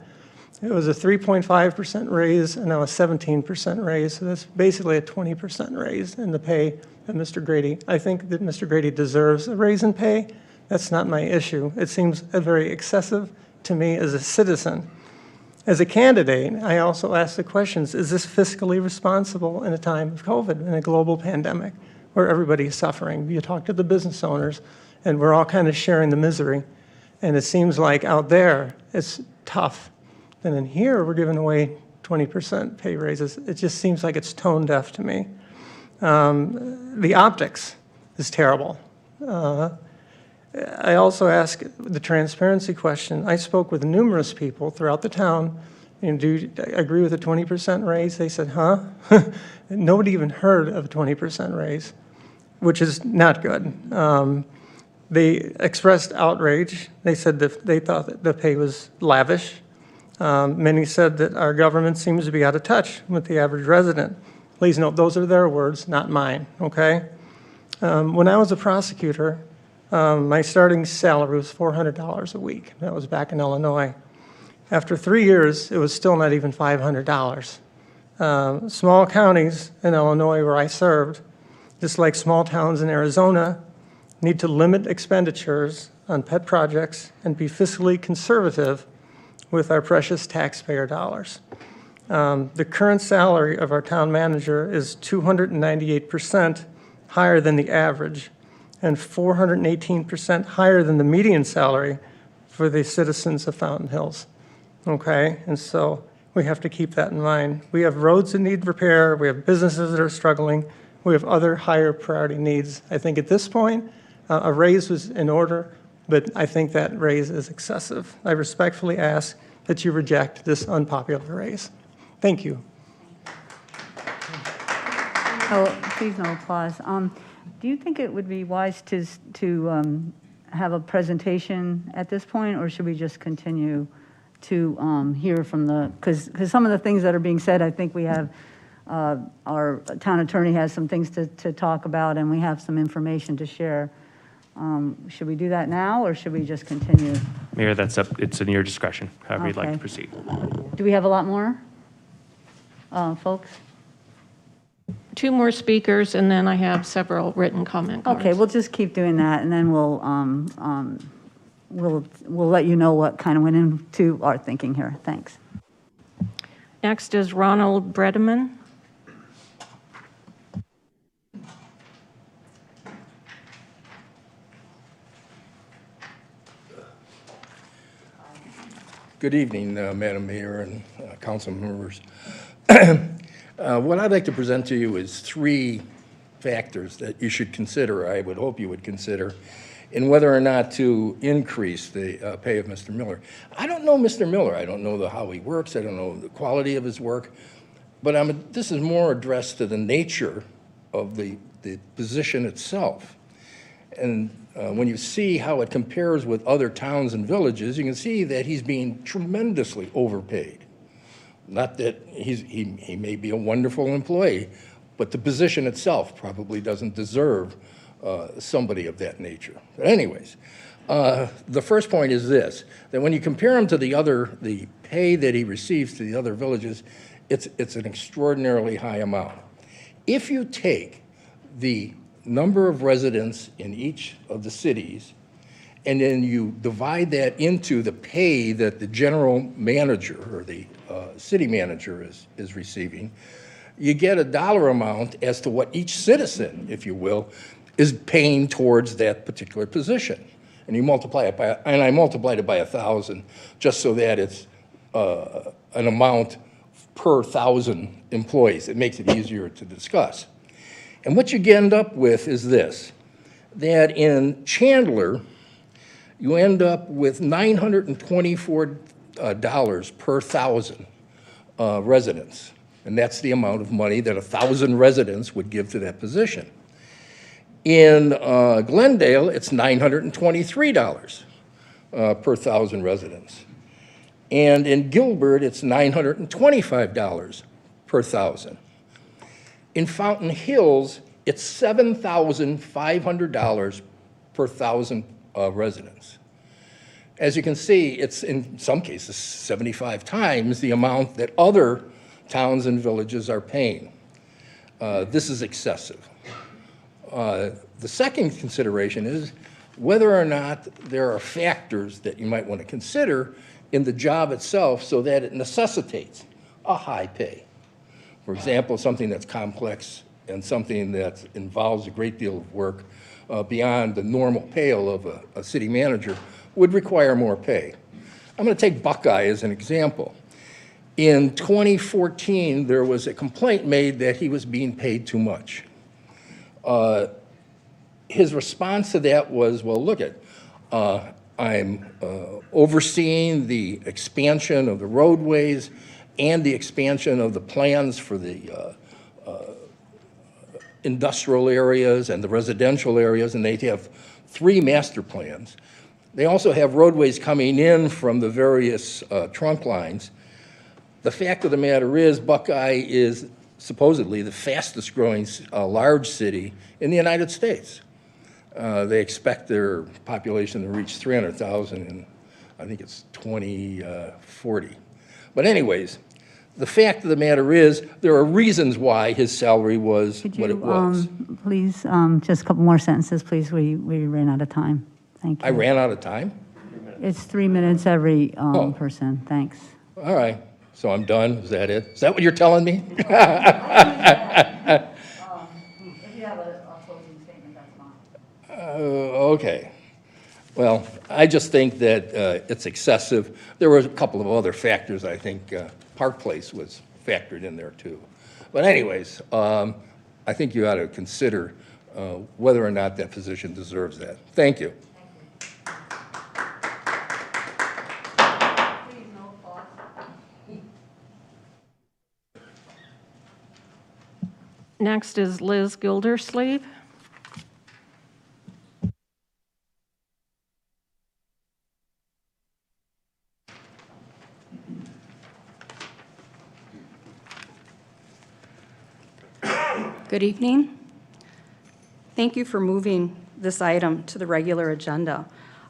it was a 3.5% raise and now a 17% raise. So that's basically a 20% raise in the pay of Mr. Grady. I think that Mr. Grady deserves a raise in pay. That's not my issue. It seems very excessive to me as a citizen. As a candidate, I also ask the questions, is this fiscally responsible in a time of COVID, in a global pandemic where everybody is suffering? You talk to the business owners and we're all kind of sharing the misery. And it seems like out there it's tough. And in here, we're giving away 20% pay raises. It just seems like it's tone deaf to me. The optics is terrible. I also ask the transparency question. I spoke with numerous people throughout the town. And do you agree with a 20% raise? They said, huh? Nobody even heard of a 20% raise, which is not good. They expressed outrage. They said that they thought that the pay was lavish. Many said that our government seems to be out of touch with the average resident. Please note, those are their words, not mine, okay? When I was a prosecutor, my starting salary was $400 a week. That was back in Illinois. After 3 years, it was still not even $500. Small counties in Illinois where I served, just like small towns in Arizona, need to limit expenditures on pet projects and be fiscally conservative with our precious taxpayer dollars. The current salary of our town manager is 298% higher than the average and 418% higher than the median salary for the citizens of Fountain Hills. Okay, and so we have to keep that in mind. We have roads that need repair, we have businesses that are struggling, we have other higher priority needs. I think at this point, a raise was in order, but I think that raise is excessive. I respectfully ask that you reject this unpopular raise. Thank you. Oh, please no applause. Do you think it would be wise to have a presentation at this point, or should we just continue to hear from because some of the things that are being said, I think we have, our town attorney has some things to talk about, and we have some information to share. Should we do that now, or should we just continue? Mayor, it's in your discretion, however you'd like to Okay. proceed. Do we have a lot more, folks? 2 more speakers, and then I have several written comment cards. Okay, we'll just keep doing that, and then we'll let you know what kind of went into our thinking here. Thanks. Next is Ronald Bredeman. Good evening, Madam Mayor and council members. What I'd like to present to you is 3 factors that you should consider, I would hope you would consider, in whether or not to increase the pay of Mr. Miller. I don't know Mr. Miller. I don't know how he works. I don't know the quality of his work. But this is more addressed to the nature of the position itself. And when you see how it compares with other towns and villages, you can see that he's being tremendously overpaid. Not that he may be a wonderful employee, but the position itself probably doesn't deserve somebody of that nature. But anyways, the first point is this, that when you compare him to the pay that he receives to the other villages, it's an extraordinarily high amount. If you take the number of residents in each of the cities, and then you divide that into the pay that the general manager or the city manager is receiving, you get a dollar amount as to what each citizen, if you will, is paying towards that particular position. And you multiply it by, and I multiplied it by 1,000, just so that it's an amount per 1,000 employees. It makes it easier to discuss. And what you end up with is this, that in Chandler, you end up with $924 per 1,000 residents. And that's the amount of money that 1,000 residents would give to that position. In Glendale, it's $923 per 1,000 residents. And in Gilbert, it's $925 per 1,000. In Fountain Hills, It's $7,500 per 1,000 residents. As you can see, it's in some cases 75 times the amount that other towns and villages are paying. This is excessive. The second consideration is whether or not there are factors that you might want to consider in the job itself so that it necessitates a high pay. For example, something that's complex and something that involves a great deal of work beyond the normal pale of a city manager would require more pay. I'm going to take Buckeye as an example. In 2014, there was a complaint made that he was being paid too much. His response to that was, well, look I'm overseeing the expansion of the roadways and the expansion of the plans for the industrial areas and the residential areas, and they have 3 master plans. They also have roadways coming in from the various trunk lines. The fact of the matter is Buckeye is supposedly the fastest growing large city in the United States. They expect their population to reach 300,000 in, I think it's 2040. But anyways, the fact of the matter is there are reasons why his salary was what it was. Please, just a couple more sentences, please. We ran out of time. Thank you. I ran out of time? It's 3 minutes every person. Thanks. All right, so I'm done. Is that it? Is that what you're telling me? If you have a closing statement, that's fine. Okay. Well, I just think that it's excessive. There were a couple of other factors. I think Park Place was factored in there too. But anyways, I think you ought to consider whether or not that position deserves that. Thank you. Next is Liz Gildersleeve. Good evening. Thank you for moving this item to the regular agenda.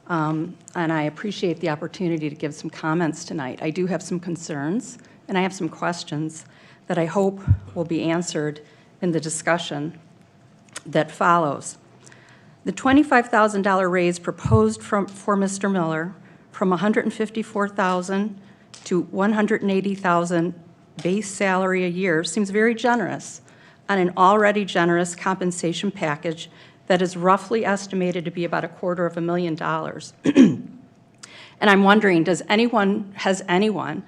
And I appreciate the opportunity to give some comments tonight. I do have some concerns and I have some questions that I hope will be answered in the discussion that follows. The $25,000 raise proposed for Mr. Miller from $154,000 to $180,000 base salary a year seems very generous on an already generous compensation package that is roughly estimated to be about $250,000. And I'm wondering, has anyone,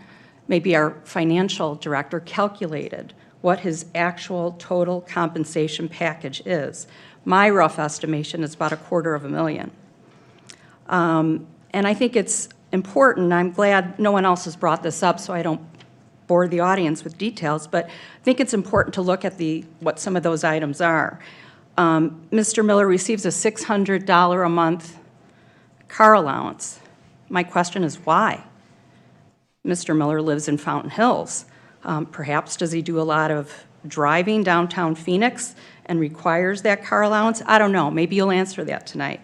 maybe our financial director, calculated what his actual total compensation package is? My rough estimation is about $250,000. And I think it's important, I'm glad no one else has brought this up so I don't bore the audience with details, but I think it's important to look at what some of those items are. Mr. Miller receives a $600 a month car allowance. My question is why? Mr. Miller lives in Fountain Hills. Perhaps does he do a lot of driving downtown Phoenix and requires that car allowance? I don't know. Maybe you'll answer that tonight.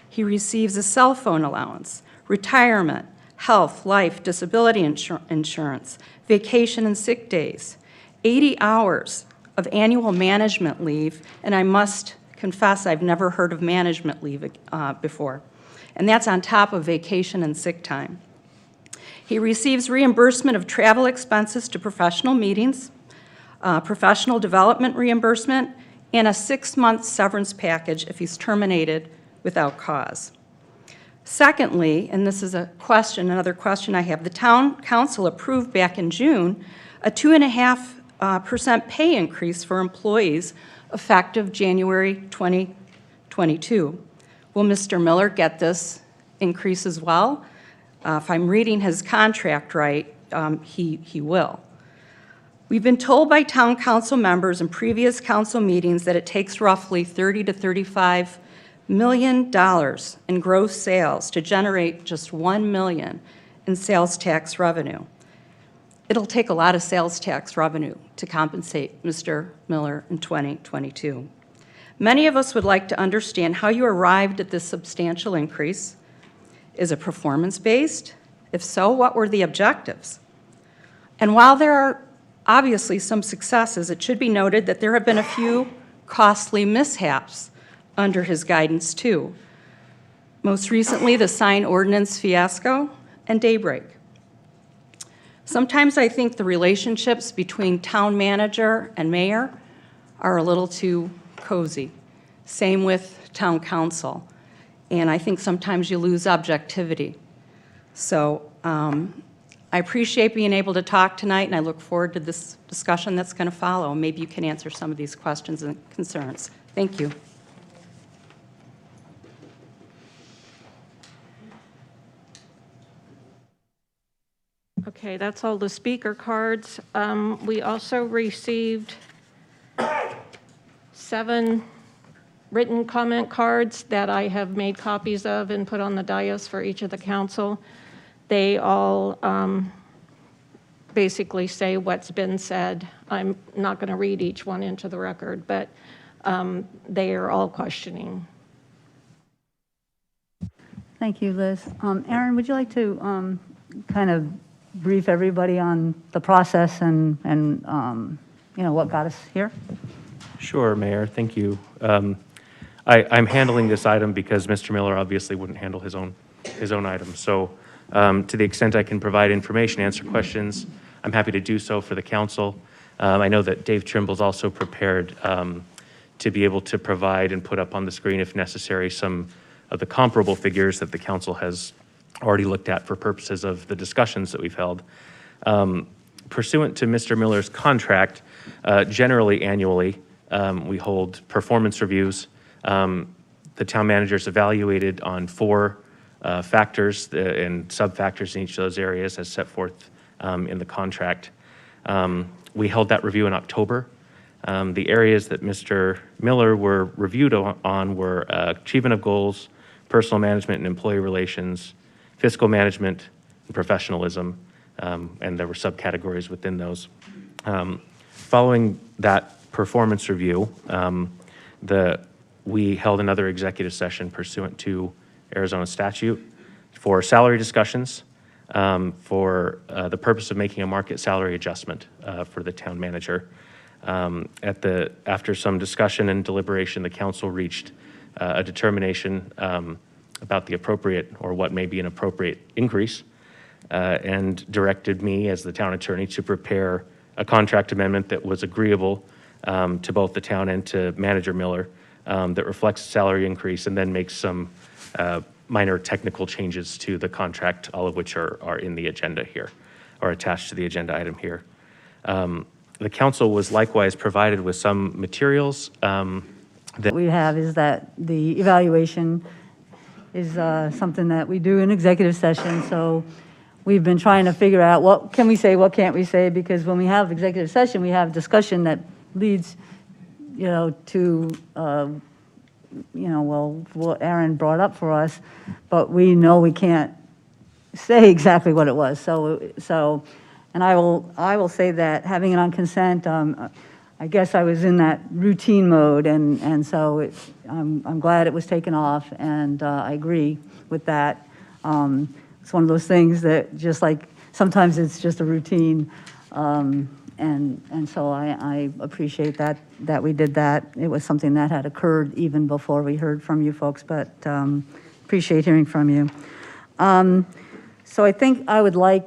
He receives a cell phone allowance, retirement, health, life, disability insurance, vacation and sick days, 80 hours of annual management leave, and I must confess I've never heard of management leave before. And that's on top of vacation and sick time. He receives reimbursement of travel expenses to professional meetings, professional development reimbursement, and a 6-month severance package if he's terminated without cause. Secondly, and this is another question I have, the town council approved back in June a 2.5% pay increase for employees effective January 2022. Will Mr. Miller get this increase as well? If I'm reading his contract right, he will. We've been told by town council members in previous council meetings that it takes roughly $30 to $35 million in gross sales to generate just $1 million in sales tax revenue. It'll take a lot of sales tax revenue to compensate Mr. Miller in 2022. Many of us would like to understand how you arrived at this substantial increase. Is it performance-based? If so, what were the objectives? And while there are obviously some successes, it should be noted that there have been a few costly mishaps under his guidance too. Most recently, the sign ordinance fiasco and Daybreak. Sometimes I think the relationships between town manager and mayor are a little too cozy. Same with town council. And I think sometimes you lose objectivity. So I appreciate being able to talk tonight, and I look forward to this discussion that's going to follow. Maybe you can answer some of these questions and concerns. Thank you. Okay, that's all the speaker cards. We also received 7 written comment cards that I have made copies of and put on the dais for each of the council. They all basically say what's been said. I'm not going to read each one into the record, but they are all questioning. Thank you, Liz. Aaron, would you like to kind of brief everybody on the process and you know, what got us here? Sure, Mayor, thank you. I'm handling this item because Mr. Miller obviously wouldn't handle his own item. So to the extent I can provide information, answer questions, I'm happy to do so for the council. I know that Dave Trimble's also prepared to be able to provide and put up on the screen, if necessary, some of the comparable figures that the council has already looked at for purposes of the discussions that we've held. Pursuant to Mr. Miller's contract, generally annually, we hold performance reviews. The town manager is evaluated on 4 factors and sub-factors in each of those areas as set forth in the contract. We held that review in October. The areas that Mr. Miller were reviewed on were achievement of goals, personal management and employee relations, fiscal management, and professionalism, and there were subcategories within those. Following that performance review, we held another executive session pursuant to Arizona statute for salary discussions for the purpose of making a market salary adjustment for the town manager. After some discussion and deliberation, the council reached a determination about the appropriate or what may be an appropriate increase and directed me as the town attorney to prepare a contract amendment that was agreeable to both the town and to Manager Miller that reflects the salary increase and then makes some minor technical changes to the contract, all of which are in the agenda here or attached to the agenda item here. The council was likewise provided with some materials What we have is that the evaluation is something that we do in executive session, so we've been trying to figure out what can we say, what can't we say, because when we have executive session, we have discussion that leads, you know, to, you know, well, what Aaron brought up for us, but we know we can't say exactly what it was. So, and I will say that having it on consent, I guess I was in that routine mode, and so I'm glad it was taken off, and I agree with that. It's one of those things that just like, sometimes it's just a routine, and so I appreciate that we did that. It was something that had occurred even before we heard from you folks, but appreciate hearing from you. So I think I would like,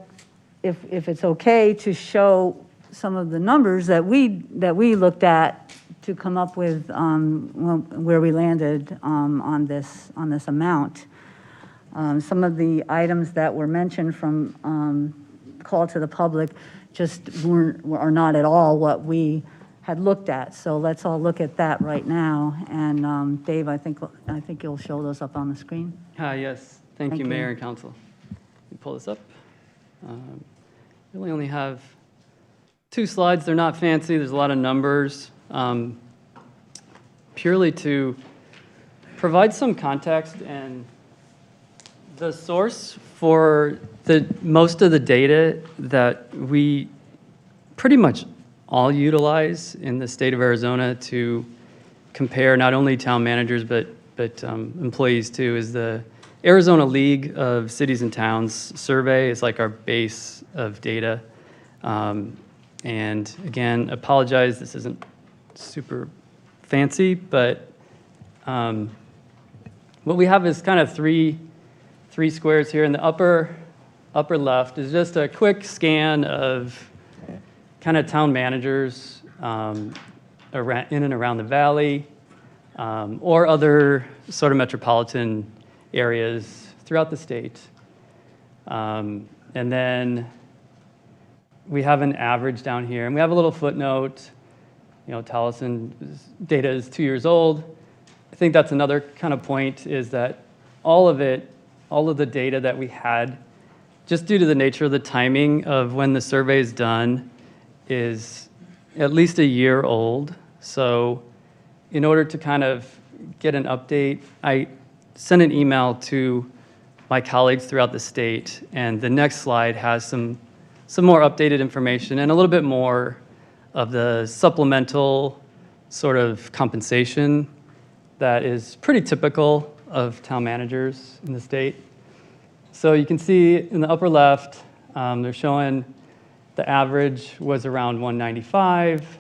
if it's okay, to show some of the numbers that we looked at to come up with where we landed on this amount. Some of the items that were mentioned from call to the public just are not at all what we had looked at. So let's all look at that right now. And Dave, I think you'll show those up on the screen. Yes, thank you, Mayor and Council. Let me pull this up. Really only have 2 slides. They're not fancy. There's a lot of numbers. Purely to provide some context, and the source for most of the data that we pretty much all utilize in the state of Arizona to compare not only town managers, but employees too, is the Arizona League of Cities and Towns survey is like our base of data. And again, apologize, this isn't super fancy, but what we have is kind of three squares here. In the upper left is just a quick scan of kind of town managers in and around the valley, or other sort of metropolitan areas throughout the state. And then we have an average down here, and we have a little footnote. Taliesin's data is 2 years old. I think that's another kind of point, is that all of the data that we had, just due to the nature of the timing of when the survey is done, is at least a year old. So in order to kind of get an update, I sent an email to my colleagues throughout the state, and the next slide has some more updated information and a little bit more of the supplemental sort of compensation that is pretty typical of town managers in the state. So you can see in the upper left, they're showing the average was around 195.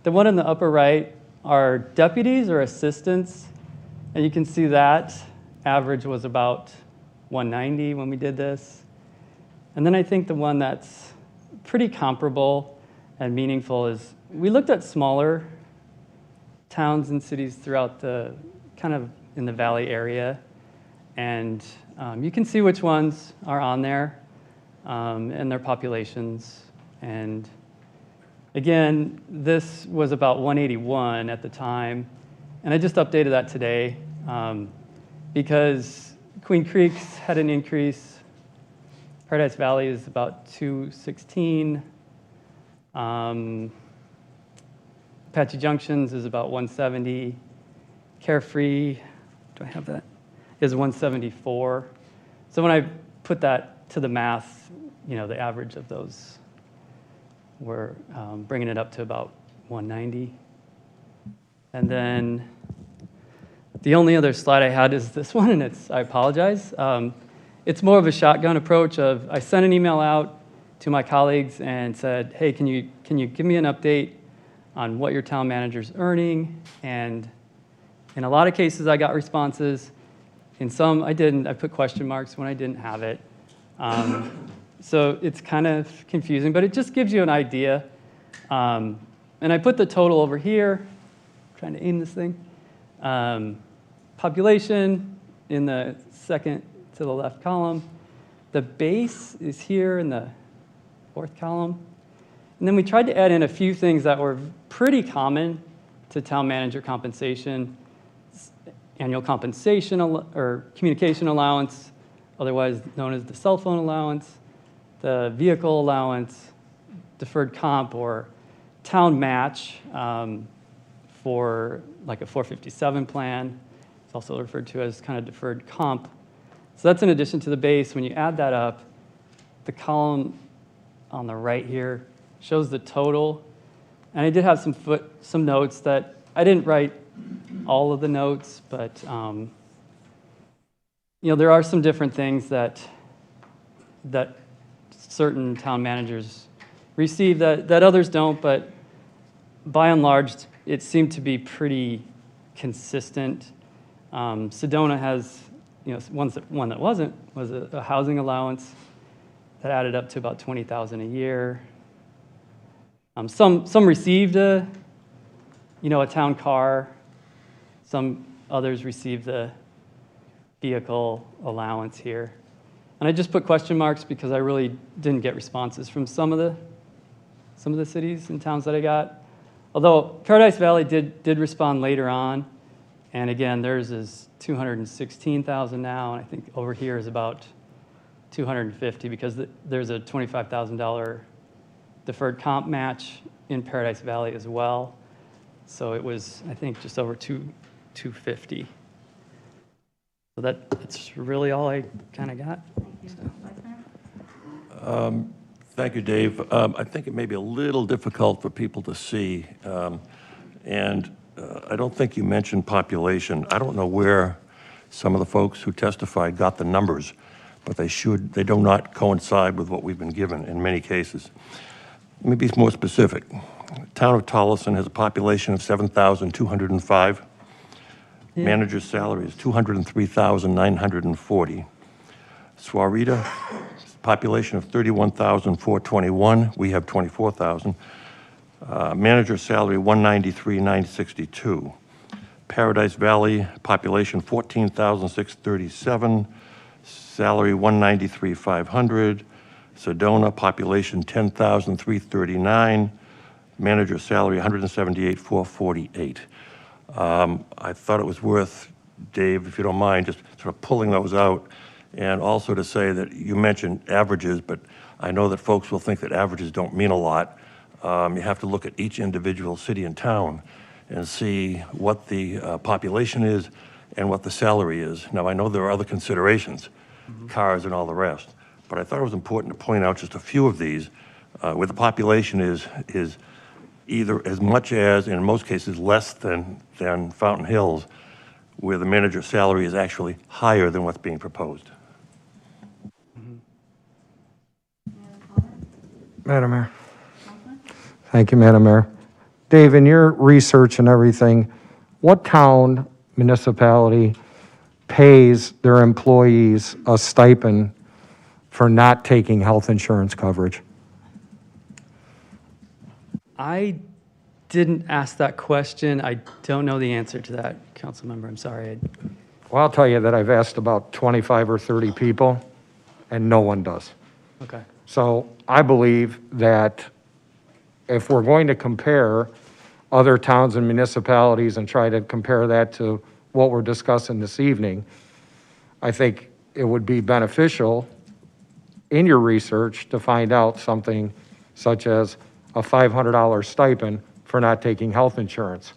The one in the upper right are deputies or assistants, and you can see that average was about 190 when we did this. And then I think the one that's pretty comparable and meaningful is we looked at smaller towns and cities throughout the kind of in the valley area, and you can see which ones are on there and their populations. And again, this was about 181 at the time, and I just updated that today because Queen Creek's had an increase. Paradise Valley is about 216. Apache Junctions is about 170. Carefree, do I have that? Is 174. So when I put that to the math, the average of those, we're bringing it up to about 190. And then the only other slide I had is this one, and I apologize. It's more of a shotgun approach of, I sent an email out to my colleagues and said, hey, can you give me an update on what your town manager's earning? And in a lot of cases, I got responses. In some, I didn't. I put question marks when I didn't have it. So it's kind of confusing, but it just gives you an idea. And I put the total over here, trying to aim this thing. Population in the second to the left column. The base is here in the fourth column. And then we tried to add in a few things that were pretty common to town manager compensation. Annual compensation or communication allowance, otherwise known as the cell phone allowance, the vehicle allowance, deferred comp or town match for like a 457 plan. It's also referred to as kind of deferred comp. So that's in addition to the base. When you add that up, the column on the right here shows the total. And I did have some notes that I didn't write all of the notes, but there are some different things that certain town managers receive that others don't, but by and large, it seemed to be pretty consistent. Sedona has, one that wasn't, was a housing allowance that added up to about $20,000 a year. Some received a town car. Some others received the vehicle allowance here. And I just put question marks because I really didn't get responses from some of the cities and towns that I got. Although Paradise Valley did respond later on. And again, theirs is $216,000 now, and I think over here is about $250 because there's a $25,000 deferred comp match in Paradise Valley as well. So it was, I think, just over $250. So that's really all I kind of got. Thank you, Dave. I think it may be a little difficult for people to see. And I don't think you mentioned population. I don't know where some of the folks who testified got the numbers, but they do not coincide with what we've been given in many cases. Let me be more specific. The town of Tolleson has a population of 7,205. Manager's salary is $203,940. Swarita, population of 31,421. We have 24,000. Manager's salary $193,962. Paradise Valley, population 14,637. Salary $193,500. Sedona, population 10,339. Manager's salary $178,448. I thought it was worth, Dave, if you don't mind, just sort of pulling those out, and also to say that you mentioned averages, but I know that folks will think that averages don't mean a lot. You have to look at each individual city and town and see what the population is and what the salary is. Now, I know there are other considerations, cars and all the rest, but I thought it was important to point out just a few of these, where the population is either as much as, and in most cases, less than Fountain Hills, where the manager's salary is actually higher than what's being proposed. Madam Mayor. Thank you, Madam Mayor. Dave, in your research and everything, what town, municipality pays their employees a stipend for not taking health insurance coverage? I didn't ask that question. I don't know the answer to that, council member. I'm sorry. Well, I'll tell you that I've asked about 25 or 30 people, and no one does. Okay. So I believe that if we're going to compare other towns and municipalities and try to compare that to what we're discussing this evening, I think it would be beneficial in your research to find out something such as a $500 stipend for not taking health insurance.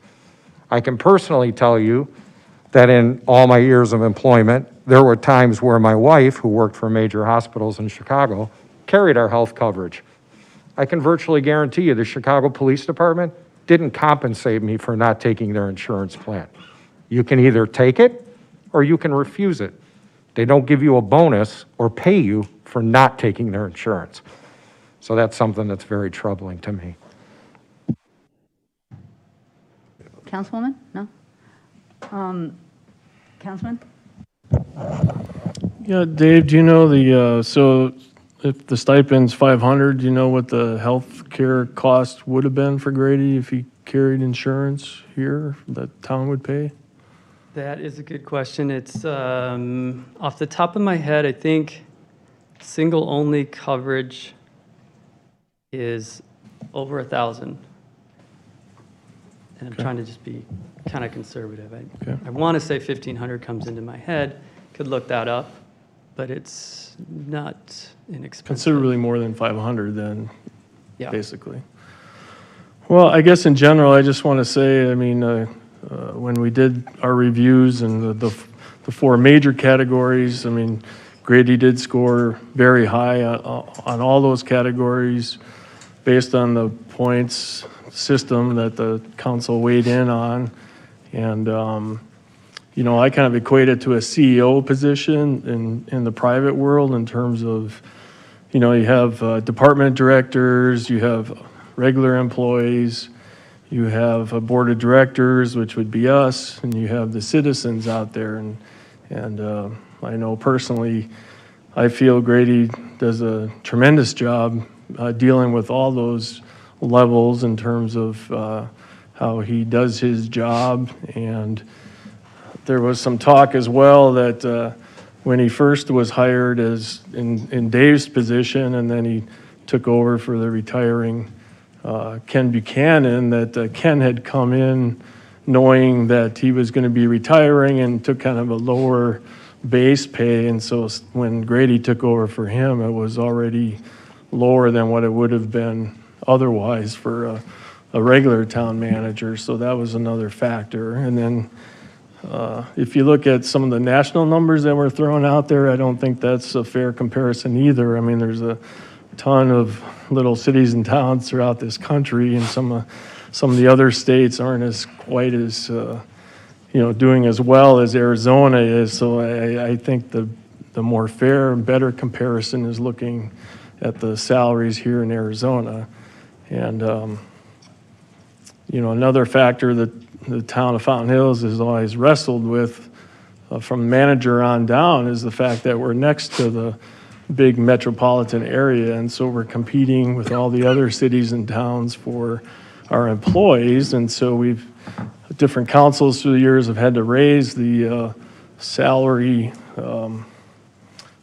I can personally tell you that in all my years of employment, there were times where my wife, who worked for major hospitals in Chicago, carried our health coverage. I can virtually guarantee you the Chicago Police Department didn't compensate me for not taking their insurance plan. You can either take it or you can refuse it. They don't give you a bonus or pay you for not taking their insurance. So that's something that's very troubling to me. Councilwoman? No? Councilman? Yeah, Dave, do you know so if the stipend's 500, do you know what the health care cost would have been for Grady if he carried insurance here that town would pay? That is a good question. It's off the top of my head, I think single-only coverage is over 1,000. And I'm trying to just be kind of conservative. I want to say 1,500 comes into my head. Could look that up, but it's not inexpensive. Considerably more than 500 then, Yeah. basically. Well, I guess in general, I just want to say, I mean, when we did our reviews and the four major categories, I mean, Grady did score very high on all those categories based on the points system that the council weighed in on. And, you know, I kind of equate it to a CEO position in the private world in terms of, you know, you have department directors, you have regular employees, you have a board of directors, which would be us, and you have the citizens out there. And I know personally, I feel Grady does a tremendous job dealing with all those levels in terms of how he does his job. And there was some talk as well that when he first was hired as in Dave's position, and then he took over for the retiring Ken Buchanan, that Ken had come in knowing that he was going to be retiring and took kind of a lower base pay. And so when Grady took over for him, it was already lower than what it would have been otherwise for a regular town manager. So that was another factor. And then if you look at some of the national numbers that were thrown out there, I don't think that's a fair comparison either. I mean, there's a ton of little cities and towns throughout this country, and some some of the other states aren't as quite as, doing as well as Arizona is. So I think the more fair and better comparison is looking at the salaries here in Arizona. And, another factor that the town of Fountain Hills has always wrestled with from manager on down is the fact that we're next to the big metropolitan area. And so we're competing with all the other cities and towns for our employees. And so different councils through the years have had to raise the salary, the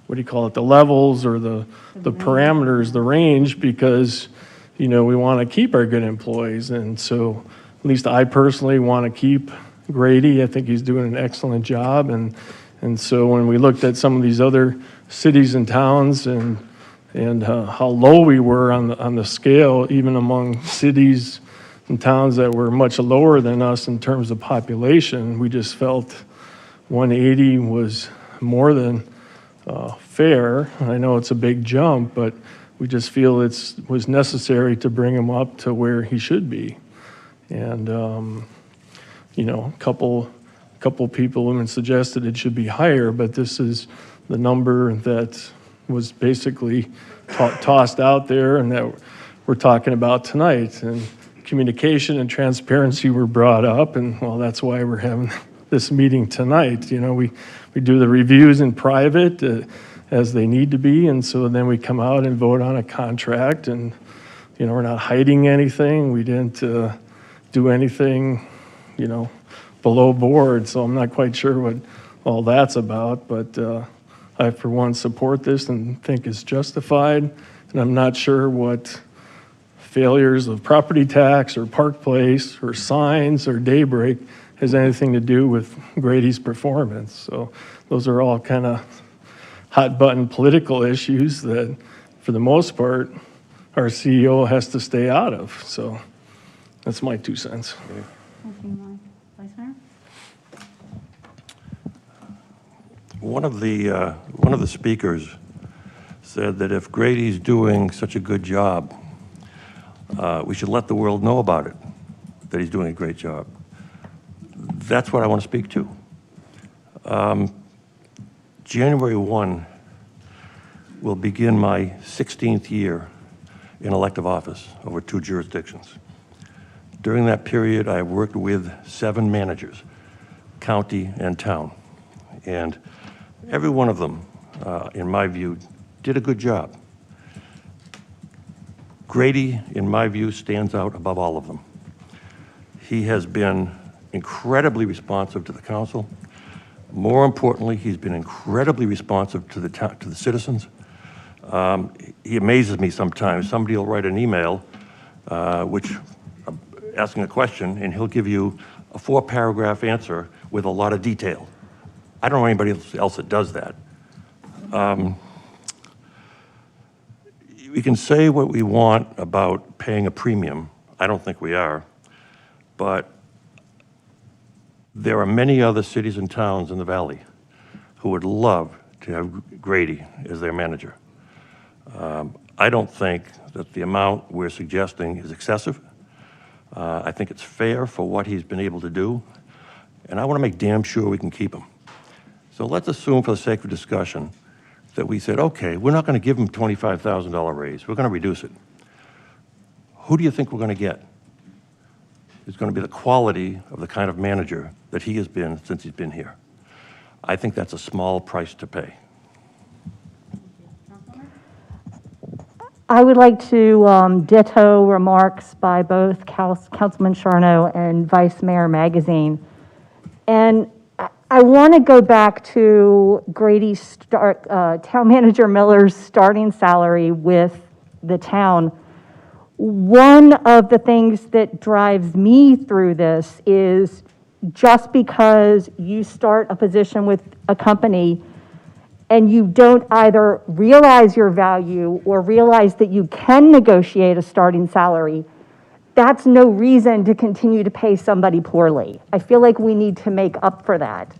levels or the parameters, the range, because, we want to keep our good employees. And so at least I personally want to keep Grady. I think he's doing an excellent job. And so when we looked at some of these other cities and towns and how low we were on the scale, even among cities and towns that were much lower than us in terms of population, we just felt 180 was more than fair. I know it's a big jump, but we just feel it was necessary to bring him up to where he should be. And, a couple people even suggested it should be higher, but this is the number that was basically tossed out there and that we're talking about tonight. And communication and transparency were brought up, and well, that's why we're having this meeting tonight. We do the reviews in private as they need to be, and so then we come out and vote on a contract, and we're not hiding anything. We didn't do anything, below board, so I'm not quite sure what all that's about, but I, for one, support this and think it's justified, and I'm not sure what failures of property tax or Park Place or signs or Daybreak has anything to do with Grady's performance. So those are all kind of hot button political issues that, for the most part, our CEO has to stay out of. So that's my 2 cents. Vice Mayor? One of the speakers said that if Grady's doing such a good job, we should let the world know about it, that he's doing a great job. That's what I want to speak to. January 1 will begin my 16th year in elective office over 2 jurisdictions. During that period, I worked with 7 managers, county and town. And every one of them, in my view, did a good job. Grady, in my view, stands out above all of them. He has been incredibly responsive to the council. More importantly, he's been incredibly responsive to the citizens. He amazes me sometimes. Somebody will write an email, asking a question, and he'll give you a 4-paragraph answer with a lot of detail. I don't know anybody else that does that. We can say what we want about paying a premium. I don't think we are. But there are many other cities and towns in the valley who would love to have Grady as their manager. I don't think that the amount we're suggesting is excessive. I think it's fair for what he's been able to do, and I want to make damn sure we can keep him. So let's assume, for the sake of discussion, that we said, okay, we're not going to give him $25,000 raise. We're going to reduce it. Who do you think we're going to get? It's going to be the quality of the kind of manager that he has been since he's been here. I think that's a small price to pay. I would like to ditto remarks by both Councilman Charno and Vice Mayor Magazine. And I want to go back to Grady's Town Manager Miller's starting salary with the town. One of the things that drives me through this is just because you start a position with a company and you don't either realize your value or realize that you can negotiate a starting salary, that's no reason to continue to pay somebody poorly. I feel like we need to make up for that.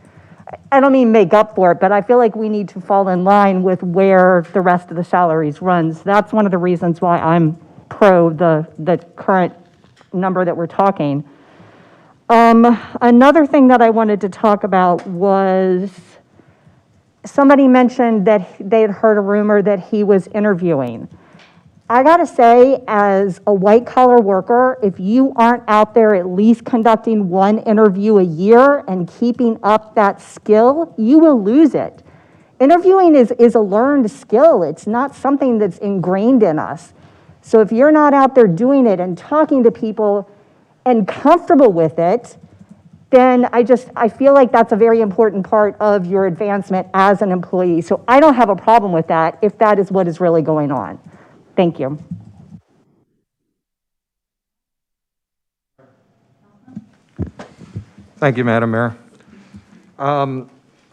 I don't mean make up for it, but I feel like we need to fall in line with where the rest of the salaries runs. That's one of the reasons why I'm pro the current number that we're talking. Another thing that I wanted to talk about was somebody mentioned that they had heard a rumor that he was interviewing. I gotta say, as a white collar worker, if you aren't out there at least conducting one interview a year and keeping up that skill, you will lose it. Interviewing is a learned skill. It's not something that's ingrained in us. So if you're not out there doing it and talking to people and comfortable with it, then I feel like that's a very important part of your advancement as an employee. So I don't have a problem with that if that is what is really going on. Thank you. Thank you, Madam Mayor.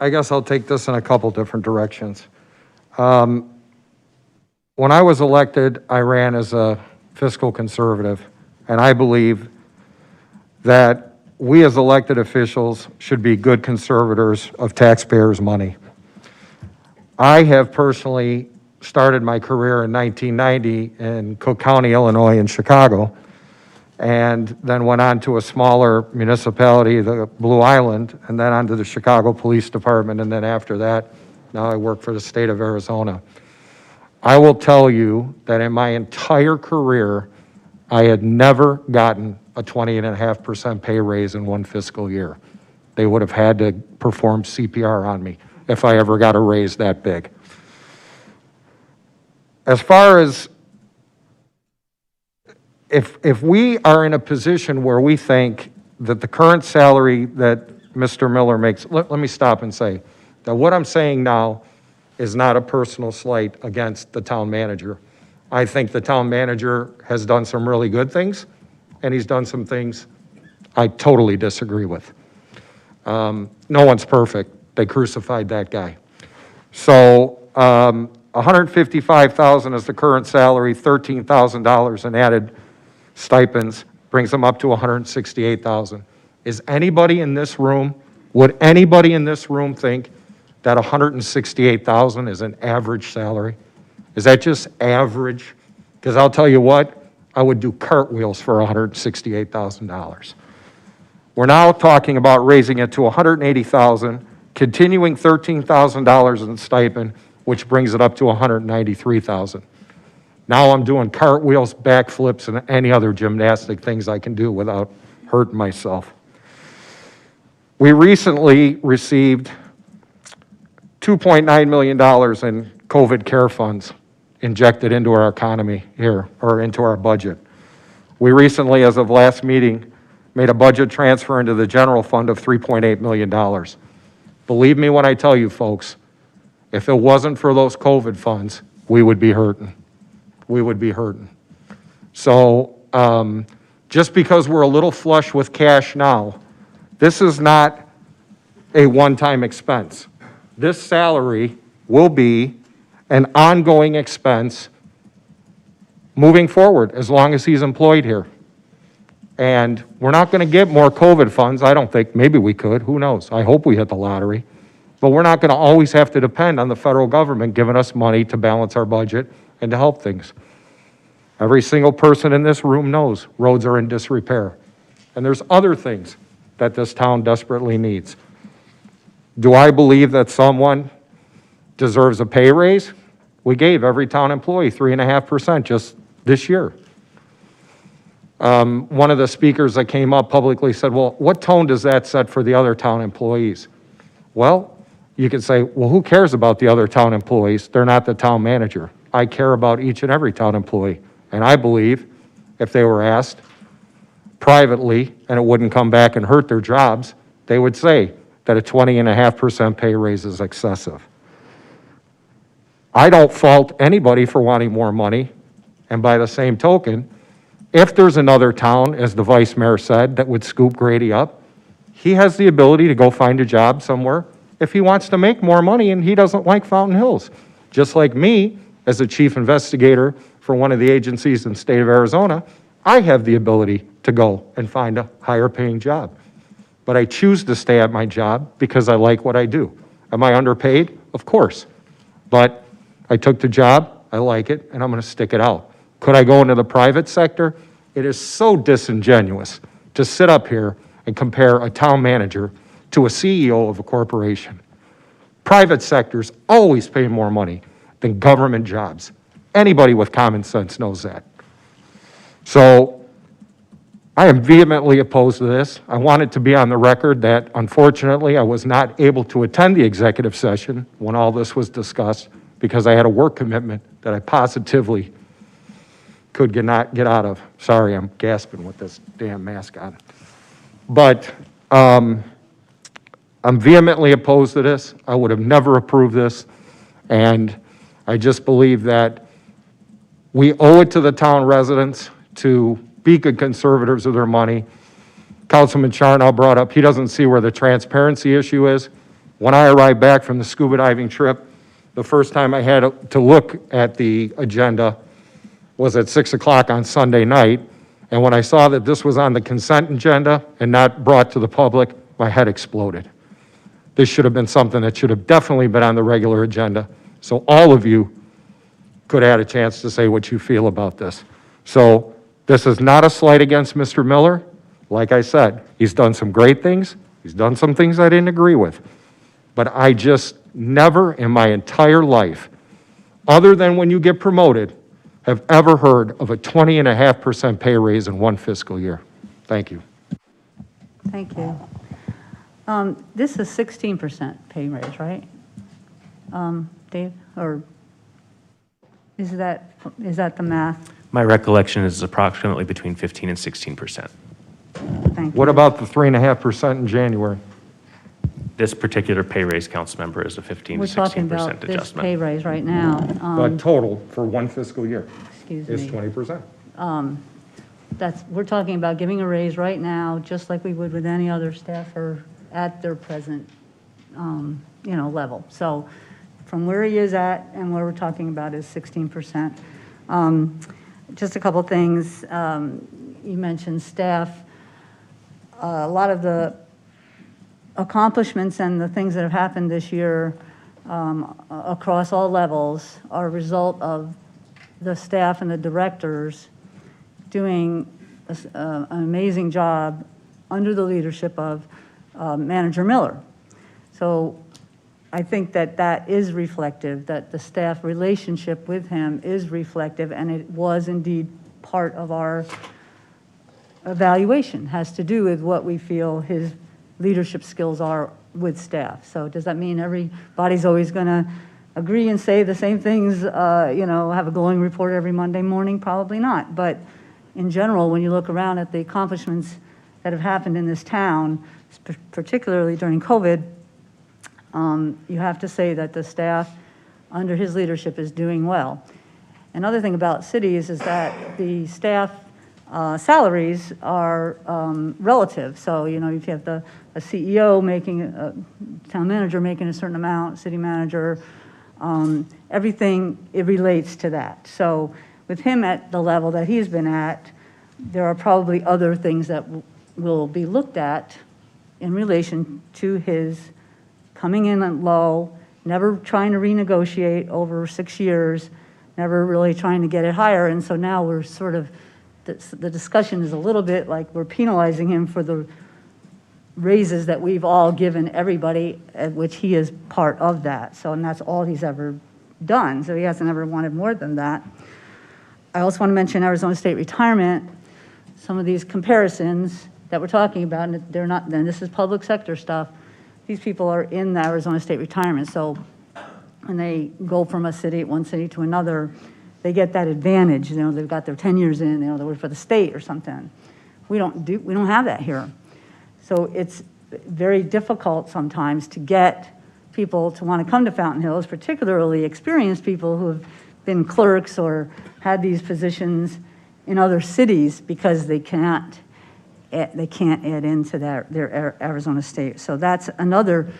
I guess I'll take this in a couple different directions. When I was elected, I ran as a fiscal conservative, and I believe that we as elected officials should be good conservators of taxpayers' money. I have personally started my career in 1990 in Cook County, Illinois, in Chicago, and then went on to a smaller municipality, the Blue Island, and then on to the Chicago Police Department, and then after that, now I work for the state of Arizona. I will tell you that in my entire career, I had never gotten a 20.5% pay raise in one fiscal year. They would have had to perform CPR on me if I ever got a raise that big. As far as if we are in a position where we think that the current salary that Mr. Miller makes, let me stop and say that what I'm saying now is not a personal slight against the town manager. I think the town manager has done some really good things, and he's done some things I totally disagree with. No one's perfect. They crucified that guy. So $155,000 is the current salary, $13,000 in added stipends brings them up to $168,000. Is anybody in this room, would anybody in this room think that $168,000 is an average salary? Is that just average? Because I'll tell you what, I would do cartwheels for $168,000. We're now talking about raising it to $180,000, continuing $13,000 in stipend, which brings it up to $193,000. Now I'm doing cartwheels, backflips, and any other gymnastic things I can do without hurting myself. We recently received $2.9 million in COVID care funds injected into our economy here, or into our budget. We recently, as of last meeting, made a budget transfer into the general fund of $3.8 million. Believe me when I tell you, folks, if it wasn't for those COVID funds, we would be hurting. We would be hurting. So just because we're a little flush with cash now, this is not a one-time expense. This salary will be an ongoing expense moving forward as long as he's employed here. And we're not going to get more COVID funds, I don't think. Maybe we could, who knows? I hope we hit the lottery. But we're not going to always have to depend on the federal government giving us money to balance our budget and to help things. Every single person in this room knows roads are in disrepair. And there's other things that this town desperately needs. Do I believe that someone deserves a pay raise? We gave every town employee 3.5% just this year. One of the speakers that came up publicly said, well, what tone does that set for the other town employees? Well, you could say, well, who cares about the other town employees? They're not the town manager. I care about each and every town employee. And I believe if they were asked privately and it wouldn't come back and hurt their jobs, they would say that a 20.5% pay raise is excessive. I don't fault anybody for wanting more money. And by the same token, if there's another town, as the vice mayor said, that would scoop Grady up, he has the ability to go find a job somewhere if he wants to make more money and he doesn't like Fountain Hills. Just like me, as a chief investigator for one of the agencies in the state of Arizona, I have the ability to go and find a higher paying job. But I choose to stay at my job because I like what I do. Am I underpaid? Of course. But I took the job, I like it, and I'm going to stick it out. Could I go into the private sector? it is so disingenuous to sit up here and compare a town manager to a CEO of a corporation. Private sectors always pay more money than government jobs. Anybody with common sense knows that. So I am vehemently opposed to this. I want it to be on the record that unfortunately I was not able to attend the executive session when all this was discussed because I had a work commitment that I positively could not get out of. Sorry, I'm gasping with this damn mask on. But I'm vehemently opposed to this. I would have never approved this. And I just believe that we owe it to the town residents to be good conservators of their money. Councilman Charnow brought up, he doesn't see where the transparency issue is. When I arrived back from the scuba diving trip, the first time I had to look at the agenda was at 6 o'clock on Sunday night. And when I saw that this was on the consent agenda and not brought to the public, my head exploded. This should have been something that should have definitely been on the regular agenda, so all of you could have had a chance to say what you feel about this. So this is not a slight against Mr. Miller. Like I said, he's done some great things. He's done some things I didn't agree with. But I just never in my entire life, other than when you get promoted, have ever heard of a 20.5% pay raise in one fiscal year. Thank you. Thank you. This is 16% pay raise, right? Dave, or is that the math? My recollection is approximately between 15 and 16%. Thank you. What about the 3.5% in January? This particular pay raise, council member, is a 15 We're to talking 16% about this adjustment. pay raise right now. But total for one fiscal year Excuse is me. 20%. We're talking about giving a raise right now, just like we would with any other staffer at their present, level. So from where he is at and where we're talking about is 16%. Just a couple things. You mentioned staff. A lot of the accomplishments and the things that have happened this year across all levels are a result of the staff and the directors doing an amazing job under the leadership of Manager Miller. So I think that is reflective, that the staff relationship with him is reflective, and it was indeed part of our evaluation, has to do with what we feel his leadership skills are with staff. So does that mean everybody's always going to agree and say the same things, have a glowing report every Monday morning? Probably not. But in general, when you look around at the accomplishments that have happened in this town, particularly during COVID, you have to say that the staff under his leadership is doing well. Another thing about cities is that the staff salaries are relative. So, if you have a CEO making, a town manager making a certain amount, city manager, everything, it relates to that. So with him at the level that he's been at, there are probably other things that will be looked at in relation to his coming in at low, never trying to renegotiate over 6 years, never really trying to get it higher. And so now we're sort of, the discussion is a little bit like we're penalizing him for the raises that we've all given everybody, which he is part of that. So, and that's all he's ever done. So he hasn't ever wanted more than that. I also want to mention Arizona State Retirement. Some of these comparisons that we're talking about, and they're not, then this is public sector stuff. These people are in the Arizona State Retirement. So when they go from one city to another, they get that advantage. They've got their 10 years in, they work for the state or something. We don't have that here. So it's very difficult sometimes to get people to want to come to Fountain Hills, particularly experienced people who have been clerks or had these positions in other cities, because they can't add into their Arizona State. So that's another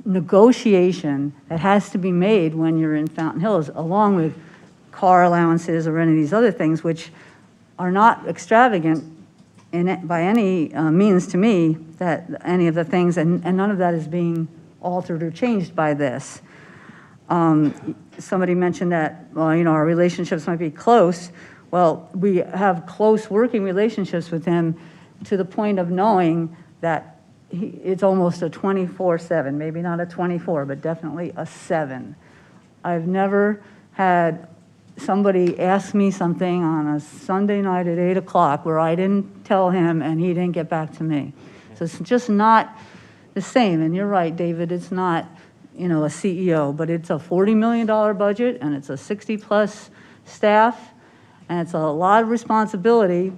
negotiation that has to be made when you're in Fountain Hills, along with car allowances or any of these other things, which are not extravagant by any means to me, that any of the things, and none of that is being altered or changed by this. Somebody mentioned that, our relationships might be close. Well, we have close working relationships with him to the point of knowing that it's almost a 24/7, maybe not a 24, but definitely a 7. I've never had somebody ask me something on a Sunday night at 8 o'clock where I didn't tell him and he didn't get back to me. So it's just not the same. And you're right, David, it's not, a CEO, but it's a $40 million budget and it's a 60-plus staff, and it's a lot of responsibility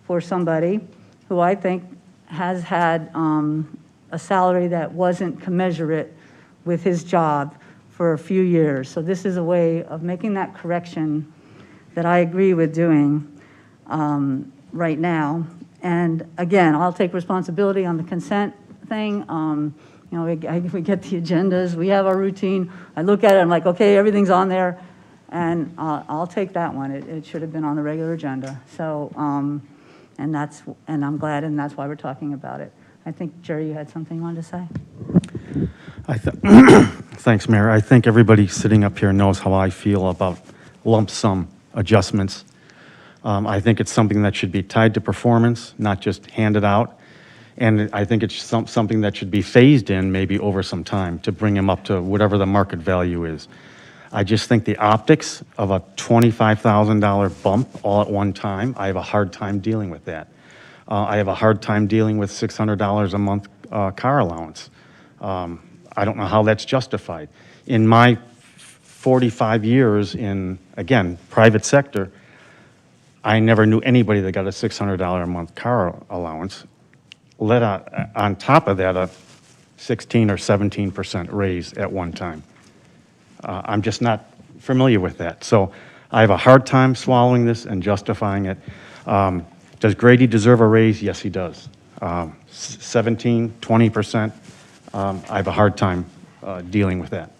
for somebody who I think has had a salary that wasn't commensurate with his job for a few years. So this is a way of making that correction that I agree with doing right now. And again, I'll take responsibility on the consent thing. We get the agendas, we have our routine. I look at it, I'm like, okay, everything's on there, and I'll take that one. It should have been on the regular agenda. So, and I'm glad, and that's why we're talking about it. I think, Jerry, you had something you wanted to say? Thanks, Mayor. I think everybody sitting up here knows how I feel about lump sum adjustments. I think it's something that should be tied to performance, not just handed out. And I think it's something that should be phased in maybe over some time to bring them up to whatever the market value is. I just think the optics of a $25,000 bump all at one time, I have a hard time dealing with that. I have a hard time dealing with $600 a month car allowance. I don't know how that's justified. In my 45 years in, again, private sector, I never knew anybody that got a $600 a month car allowance, let on top of that a 16 or 17% raise at one time. I'm just not familiar with that. So I have a hard time swallowing this and justifying it. Does Grady deserve a raise? Yes, he does. 17, 20%. I have a hard time dealing with that.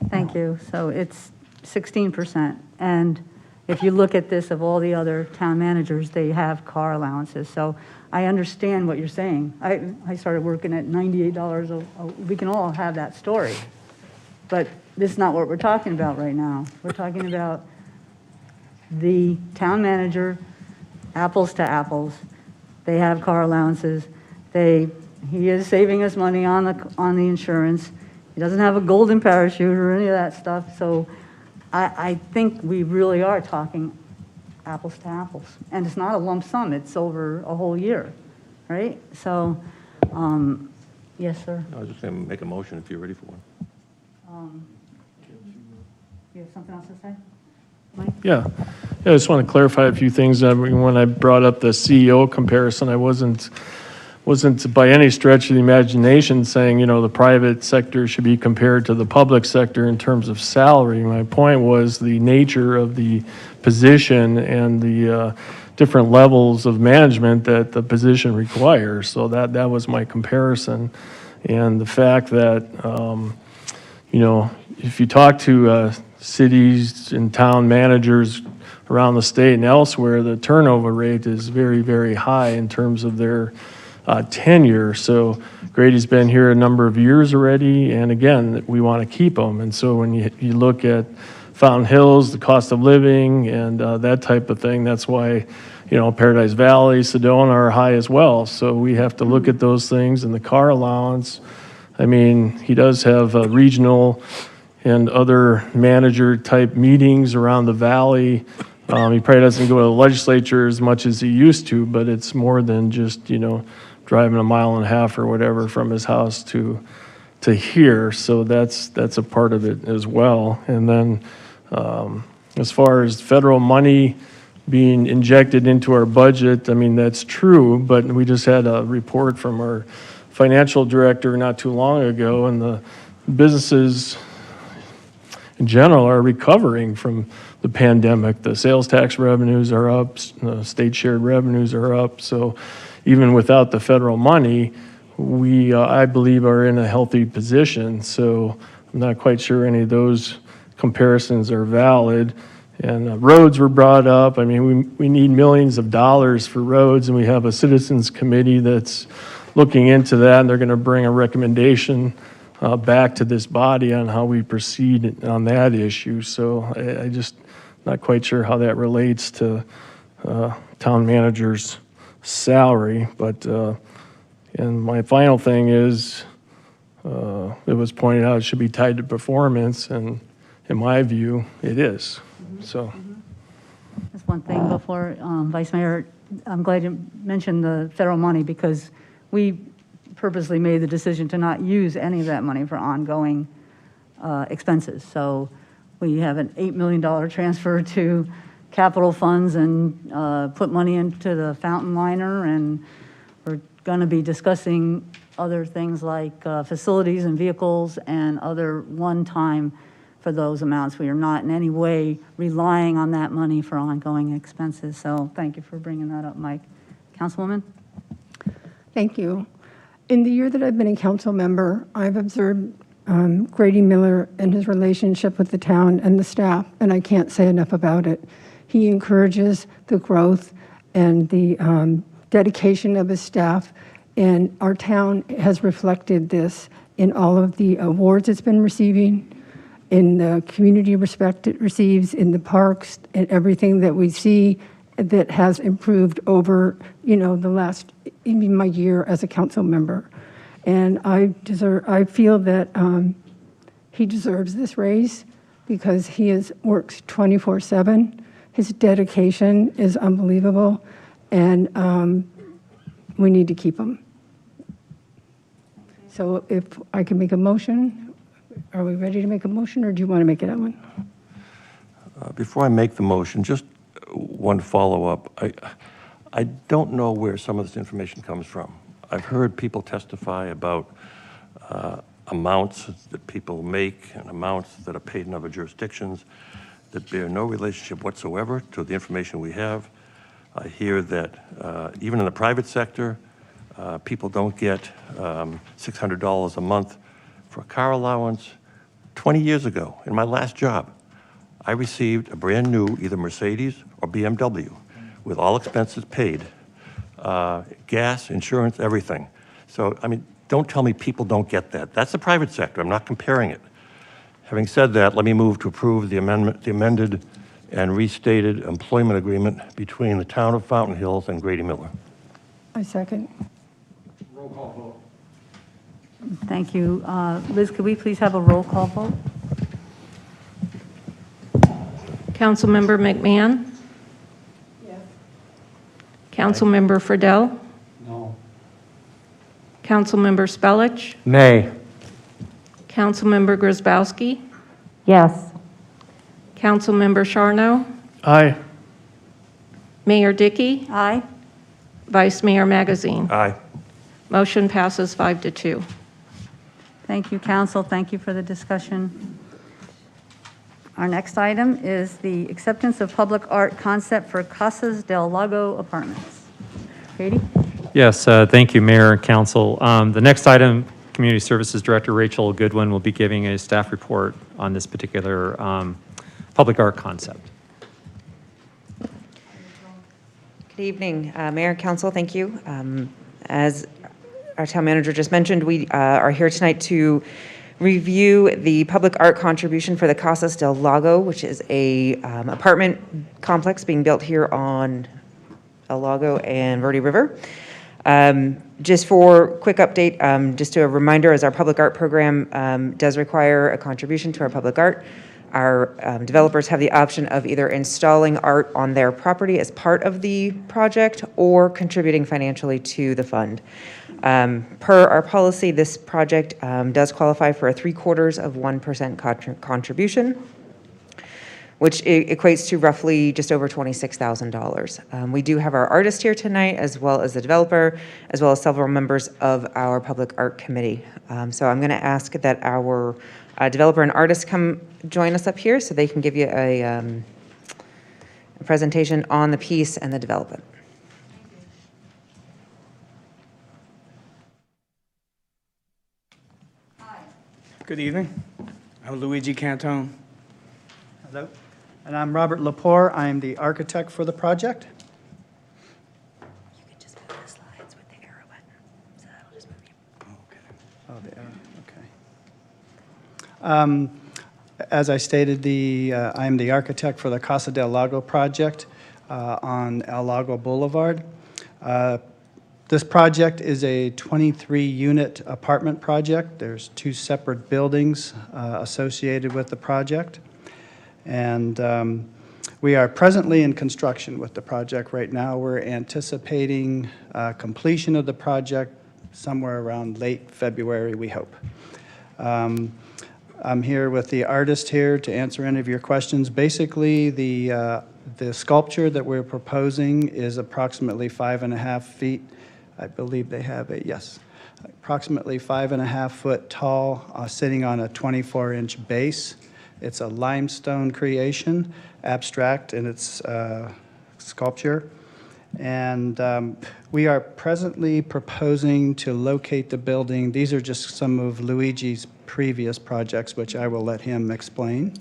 Thank you. So it's 16%. And if you look at this, of all the other town managers, they have car allowances. So I understand what you're saying. I started working at $98 we can all have that story. But this is not what we're talking about right now. We're talking about the town manager, apples to apples. They have car allowances. He is saving us money on the insurance. He doesn't have a golden parachute or any of that stuff. So I think we really are talking apples to apples. And it's not a lump sum. It's over a whole year, right? So, yes, sir. I was just going to make a motion if you're ready for one. You have something else to say? Yeah, I just want to clarify a few things. When I brought up the CEO comparison, I wasn't by any stretch of the imagination saying, the private sector should be compared to the public sector in terms of salary. My point was the nature of the position and the different levels of management that the position requires. So that was my comparison. And the fact that, if you talk to cities and town managers around the state and elsewhere, the turnover rate is very, very high in terms of their tenure. So Grady's been here a number of years already, and again, we want to keep him. And so when you look at Fountain Hills, the cost of living, and that type of thing, that's why, Paradise Valley, Sedona are high as well. So we have to look at those things, and the car allowance. I mean, he does have regional and other manager-type meetings around the valley. He probably doesn't go to the legislature as much as he used to, but it's more than just, driving a mile and a half or whatever from his house to here. So that's a part of it as well. And then as far as federal money being injected into our budget, I mean, that's true, but we just had a report from our financial director not too long ago, and the businesses in general are recovering from the pandemic. The sales tax revenues are up, state shared revenues are up. So even without the federal money, we, I believe, are in a healthy position. So I'm not quite sure any of those comparisons are valid. And roads were brought up. I mean, we need millions of dollars for roads, and we have a citizens committee that's looking into that, and they're going to bring a recommendation back to this body on how we proceed on that issue. So I just not quite sure how that relates to town manager's salary, but, and my final thing is, it was pointed out it should be tied to performance, and in my view, it is. So, Just one thing before, Vice Mayor, I'm glad you mentioned the federal money because we purposely made the decision to not use any of that money for ongoing expenses. So we have an $8 million transfer to capital funds and put money into the fountain liner, and we're going to be discussing other things like facilities and vehicles and other one-time for those amounts. We are not in any way relying on that money for ongoing expenses. So thank you for bringing that up, Mike. Councilwoman? Thank you. In the year that I've been a council member, I've observed Grady Miller and his relationship with the town and the staff, and I can't say enough about it. He encourages the growth and the dedication of his staff, and our town has reflected this in all of the awards it's been receiving, in the community respect it receives, in the parks, and everything that we see that has improved over, the last, even my year as a council member. And I feel that he deserves this raise because he works 24/7. His dedication is unbelievable, and we need to keep him. So if I can make a motion, are we ready to make a motion, or do you want to make it, Ellen? Before I make the motion, just one follow-up. I don't know where some of this information comes from. I've heard people testify about amounts that people make and amounts that are paid in other jurisdictions that bear no relationship whatsoever to the information we have. I hear that even in the private sector, people don't get $600 a month for a car allowance. 20 years ago, in my last job, I received a brand new either Mercedes or BMW with all expenses paid, gas, insurance, everything. So, I mean, don't tell me people don't get that. That's the private sector. I'm not comparing it. Having said that, let me move to approve the amended and restated employment agreement between the town of Fountain Hills and Grady Miller. I second. roll call vote. Thank you. Liz, could we please have a roll call vote? Councilmember McMahon? Yes. Councilmember Friedel? No. Councilmember Spellich? Nay. Councilmember Grzybowski? Yes. Councilmember Charno? Aye. Mayor Dickey? Aye. Vice Mayor Magazine? Aye. Motion passes 5-2. Thank you, council. Thank you for the discussion. Our next item is the acceptance of public art concept for Casas del Lago Apartments. Katie? Yes, thank you, Mayor and Council. The next item, Community Services Director Rachel Goodwin will be giving a staff report on this particular public art concept. Good evening, Mayor and Council. Thank you. As our town manager just mentioned, we are here tonight to review the public art contribution for the Casas del Lago, which is a apartment complex being built here on El Lago and Verde River. Just for quick update, just a reminder, as our public art program does require a contribution to our public art, our developers have the option of either installing art on their property as part of the project or contributing financially to the fund. Per our policy, this project does qualify for a 0.75% contribution, which equates to roughly just over $26,000. We do have our artist here tonight, as well as the developer, as well as several members of our public art committee. So I'm going to ask that our developer and artist come join us up here so they can give you a presentation on the piece and the development. Good evening. I'm Luigi Cantone. Hello. And I'm Robert Lepore. I am the architect for the project. You could just move the slides with the arrow button. So that'll just move you. Okay. Oh, the arrow. Okay. As I stated, I am the architect for the Casa del Lago project on El Lago Boulevard. This project is a 23-unit apartment project. There's 2 separate buildings associated with the project. And we are presently in construction with the project right now. We're anticipating completion of the project somewhere around late February, we hope. I'm here with the artist here to answer any of your questions. Basically, the sculpture that we're proposing is approximately 5.5 feet. I believe they have approximately 5.5 foot tall, sitting on a 24-inch base. It's a limestone creation, abstract in its sculpture. And we are presently proposing to locate the building. These are just some of Luigi's previous projects, which I will let him explain.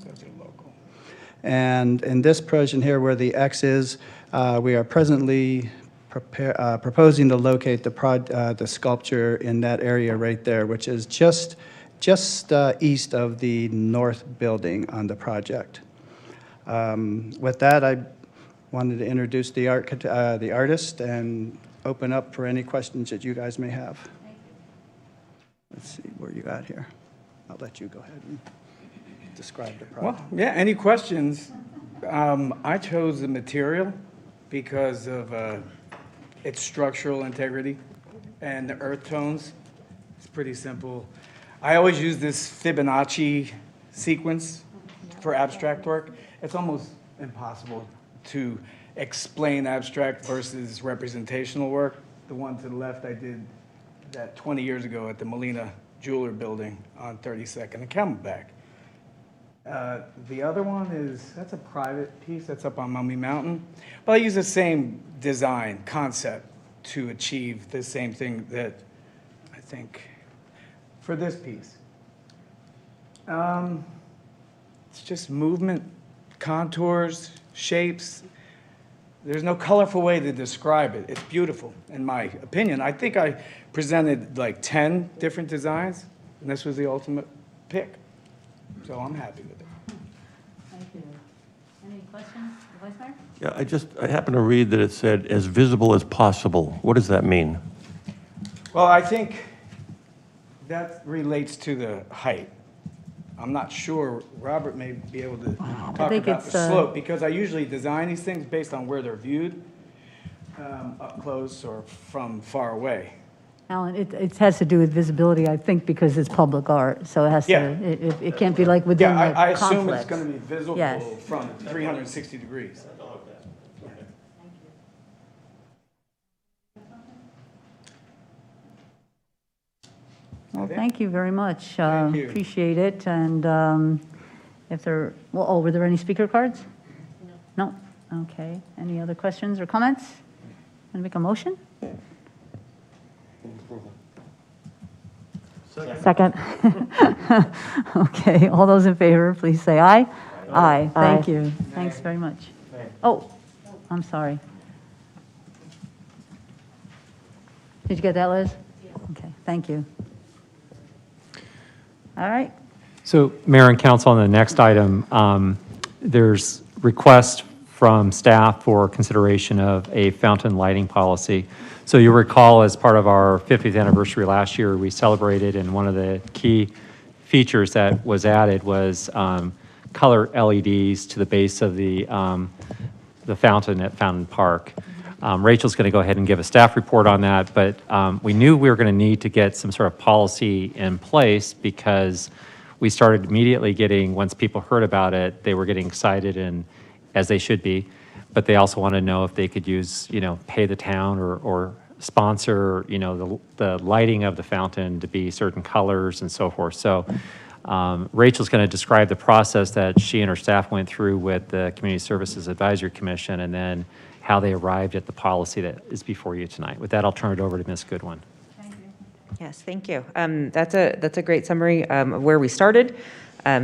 And in this project here, where the X is, we are presently proposing to locate the sculpture in that area right there, which is just east of the north building on the project. With that, I wanted to introduce the artist and open up for any questions that you guys may have. Let's see where you got here. I'll let you go ahead and describe the project. Well, yeah, any questions? I chose the material because of its structural integrity and the earth tones. It's pretty simple. I always use this Fibonacci sequence for abstract work. It's almost impossible to explain abstract versus representational work. The one to the left, I did that 20 years ago at the Molina Jeweler building on 32nd and Camelback. The other one that's a private piece that's up on Mummy Mountain. But I use the same design concept to achieve the same thing that I think for this piece. It's just movement, contours, shapes. There's no colorful way to describe it. It's beautiful, in my opinion. I think I presented like 10 different designs, and this was the ultimate pick. So I'm happy with it. Thank you. Any questions, Vice Mayor? Yeah, I happened to read that it said as visible as possible. What does that mean? Well, I think that relates to the height. I'm not sure, Robert may be able to talk think about it's, the slope, because I usually design these things based on where they're viewed, up close or from far away. Alan, it has to do with visibility, I think, because it's public art, so it has to, Yeah. it can't be like within the Yeah, I complex. assume it's going to be visible Yes. from 360 degrees. Well, thank you very much. Thank you. Appreciate it, and if there, were there any speaker cards? No. No? Okay. Any other questions or comments? Want to make a motion? Second. Okay, all those in favor, please say aye. Aye, thank Aye. you. Thanks very much. Oh, I'm sorry. Did you get that, Liz? Okay, thank you. All right, So Mayor and Council, on the next item, there's request from staff for consideration of a fountain lighting policy. So you'll recall, as part of our 50th anniversary last year, we celebrated, and one of the key features that was added was color LEDs to the base of the fountain at Fountain Park. Rachel's going to go ahead and give a staff report on that, but we knew we were going to need to get some sort of policy in place, because we started immediately getting, once people heard about it, they were getting excited, and as they should be, but they also want to know if they could use, pay the town or sponsor, the lighting of the fountain to be certain colors and so forth. So Rachel's going to describe the process that she and her staff went through with the Community Services Advisory Commission, and then how they arrived at the policy that is before you tonight. With that, I'll turn it over to Ms. Goodwin. Yes, thank you. That's a great summary of where we started.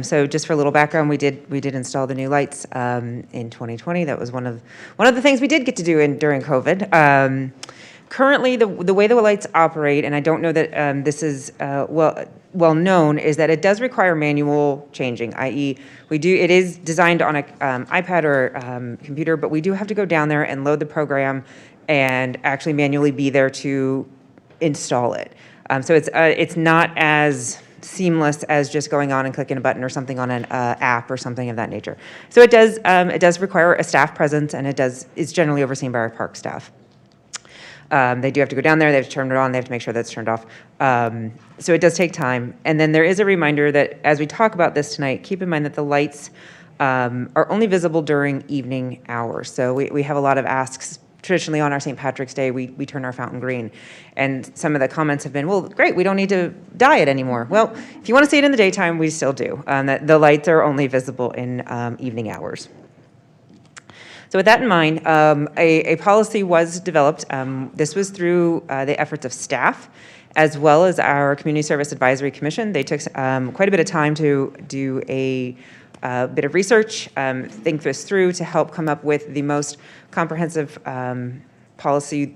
So just for a little background, we did install the new lights in 2020. That was one of the things we did get to do during COVID. Currently, the way the lights operate, and I don't know that this is well known, is that it does require manual changing, i.e. it is designed on a iPad or computer, but we do have to go down there and load the program and actually manually be there to install it. So it's not as seamless as just going on and clicking a button or something on an app or something of that nature. So it does require a staff presence, and it's generally overseen by our park staff. They do have to go down there, they have to turn it on, they have to make sure that's turned off. So it does take time. And then there is a reminder that as we talk about this tonight, keep in mind that the lights are only visible during evening hours. So we have a lot of asks. Traditionally on our St. Patrick's Day, we turn our fountain green. And some of the comments have been, well, great, we don't need to dye it anymore. Well, if you want to see it in the daytime, we still do. The lights are only visible in evening hours. So with that in mind, a policy was developed. This was through the efforts of staff, as well as our Community Service Advisory Commission. They took quite a bit of time to do a bit of research, think this through to help come up with the most comprehensive policy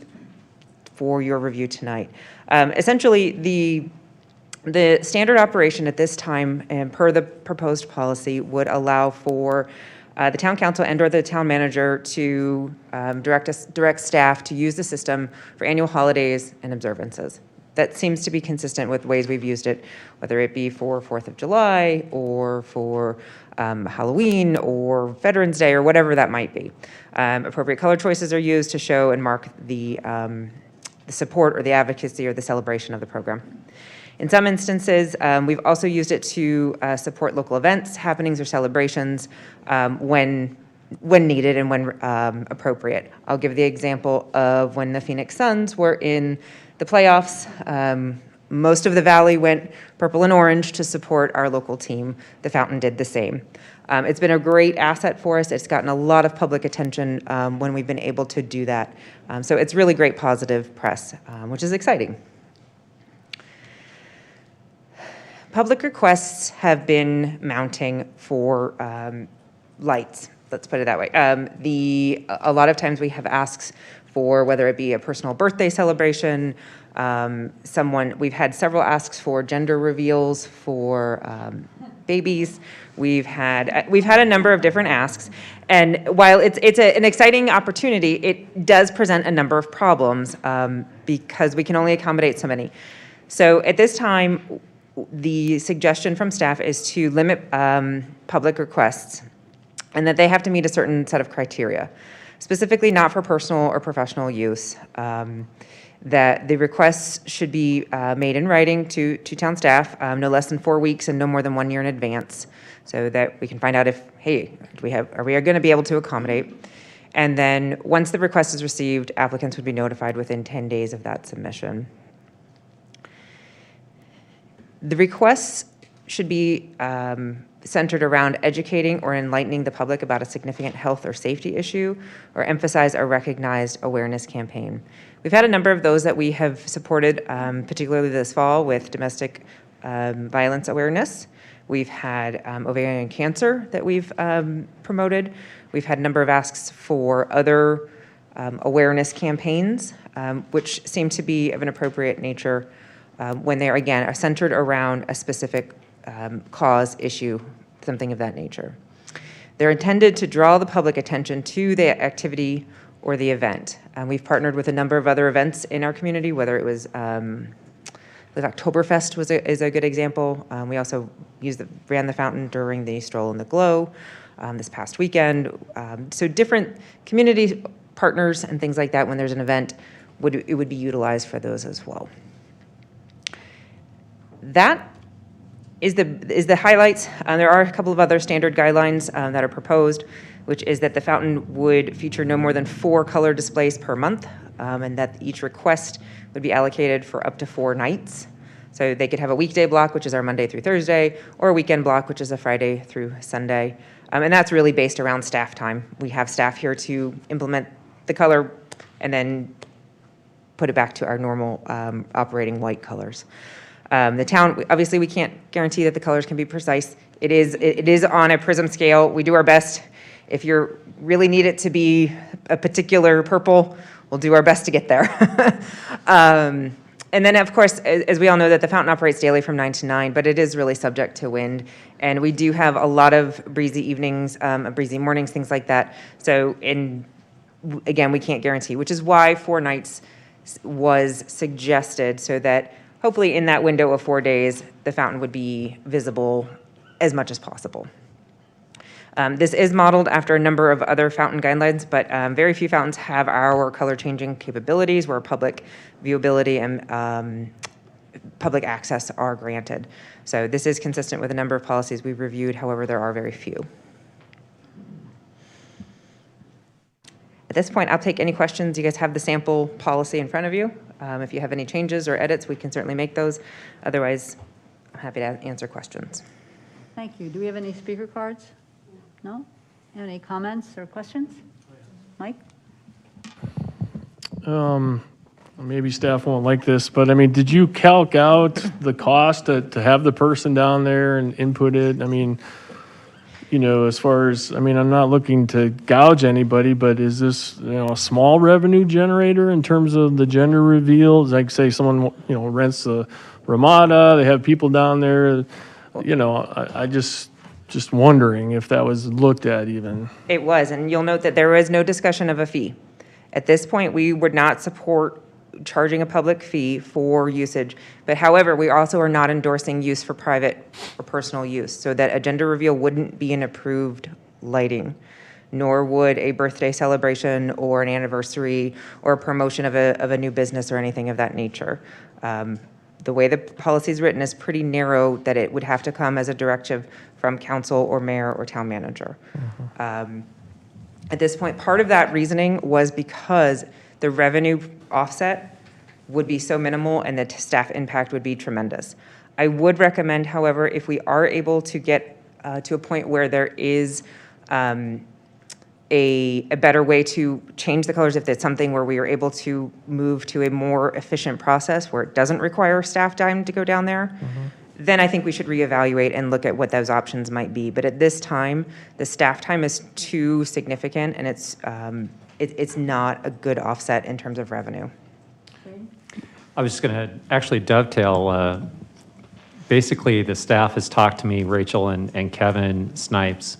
for your review tonight. Essentially, the standard operation at this time, and per the proposed policy, would allow for the town council and/or the town manager to direct staff to use the system for annual holidays and observances. That seems to be consistent with ways we've used it, whether it be for 4th of July or for Halloween or Veterans Day or whatever that might be. Appropriate color choices are used to show and mark the support or the advocacy or the celebration of the program. In some instances, we've also used it to support local events, happenings, or celebrations when needed and when appropriate. I'll give the example of when the Phoenix Suns were in the playoffs. Most of the Valley went purple and orange to support our local team. The Fountain did the same. It's been a great asset for us. It's gotten a lot of public attention when we've been able to do that. So it's really great positive press, which is exciting. Public requests have been mounting for lights, let's put it that way. A lot of times we have asks for whether it be a personal birthday celebration, we've had several asks for gender reveals for babies. We've had a number of different asks, and while it's an exciting opportunity, it does present a number of problems because we can only accommodate so many. So at this time, the suggestion from staff is to limit public requests and that they have to meet a certain set of criteria, specifically not for personal or professional use, that the requests should be made in writing to town staff, no less than 4 weeks and no more than 1 year in advance, so that we can find out if, hey, are we going to be able to accommodate? And then once the request is received, applicants would be notified within 10 days of that submission. The requests should be centered around educating or enlightening the public about a significant health or safety issue, or emphasize a recognized awareness campaign. We've had a number of those that we have supported, particularly this fall, with domestic violence awareness. We've had ovarian cancer that we've promoted. We've had a number of asks for other awareness campaigns, which seem to be of an appropriate nature when they are centered around a specific cause, issue, something of that nature. They're intended to draw the public attention to the activity or the event. We've partnered with a number of other events in our community, whether it was the Oktoberfest is a good example. We also ran the fountain during the Stroll in the Glow this past weekend. So different community partners and things like that, when there's an event, it would be utilized for those as well. That is the highlights. There are a couple of other standard guidelines that are proposed, which is that the fountain would feature no more than 4 color displays per month, and that each request would be allocated for up to 4 nights. So they could have a weekday block, which is our Monday through Thursday, or a weekend block, which is a Friday through Sunday. And that's really based around staff time. We have staff here to implement the color and then put it back to our normal operating white colors. The town, obviously, we can't guarantee that the colors can be precise. It is on a prism scale. We do our best. If you really need it to be a particular purple we'll do our best to get there. And then, of course, as we all know, that the fountain operates daily from 9 to 9, but it is really subject to wind. And we do have a lot of breezy evenings, breezy mornings, things like that. So, again, we can't guarantee, which is why 4 nights was suggested, so that hopefully in that window of 4 days, the fountain would be visible as much as possible. This is modeled after a number of other fountain guidelines, but very few fountains have our color changing capabilities where public viewability and public access are granted. So this is consistent with a number of policies we've reviewed. However, there are very few. At this point, I'll take any questions. You guys have the sample policy in front of you. If you have any changes or edits, we can certainly make those. Otherwise, I'm happy to answer questions. Thank you. Do we have any speaker cards? No? Any comments or questions? Mike? Maybe staff won't like this, but I mean, did you calc out the cost to have the person down there and input it? I mean, you know, as far as, I mean, I'm not looking to gouge anybody, but is this, you know, a small revenue generator in terms of the gender reveal? Like, say someone, you know, rents a Ramada, they have people down there, you know, I just wondering if that was looked at even. It was, and you'll note that there was no discussion of a fee. At this point, we would not support charging a public fee for usage, but however, we also are not endorsing use for private or personal use, so that a gender reveal wouldn't be an approved lighting, nor would a birthday celebration or an anniversary or a promotion of a new business or anything of that nature. The way the policy is written is pretty narrow, that it would have to come as a directive from council or mayor or town manager. At this point, part of that reasoning was because the revenue offset would be so minimal and the staff impact would be tremendous. I would recommend, however, if we are able to get to a point where there is a better way to change the colors, if there's something where we are able to move to a more efficient process where it doesn't require staff time to go down there, then I think we should reevaluate and look at what those options might be. But at this time, the staff time is too significant, and it's not a good offset in terms of revenue. I was just going to actually dovetail. Basically, the staff has talked to me, Rachel and Kevin Snipes,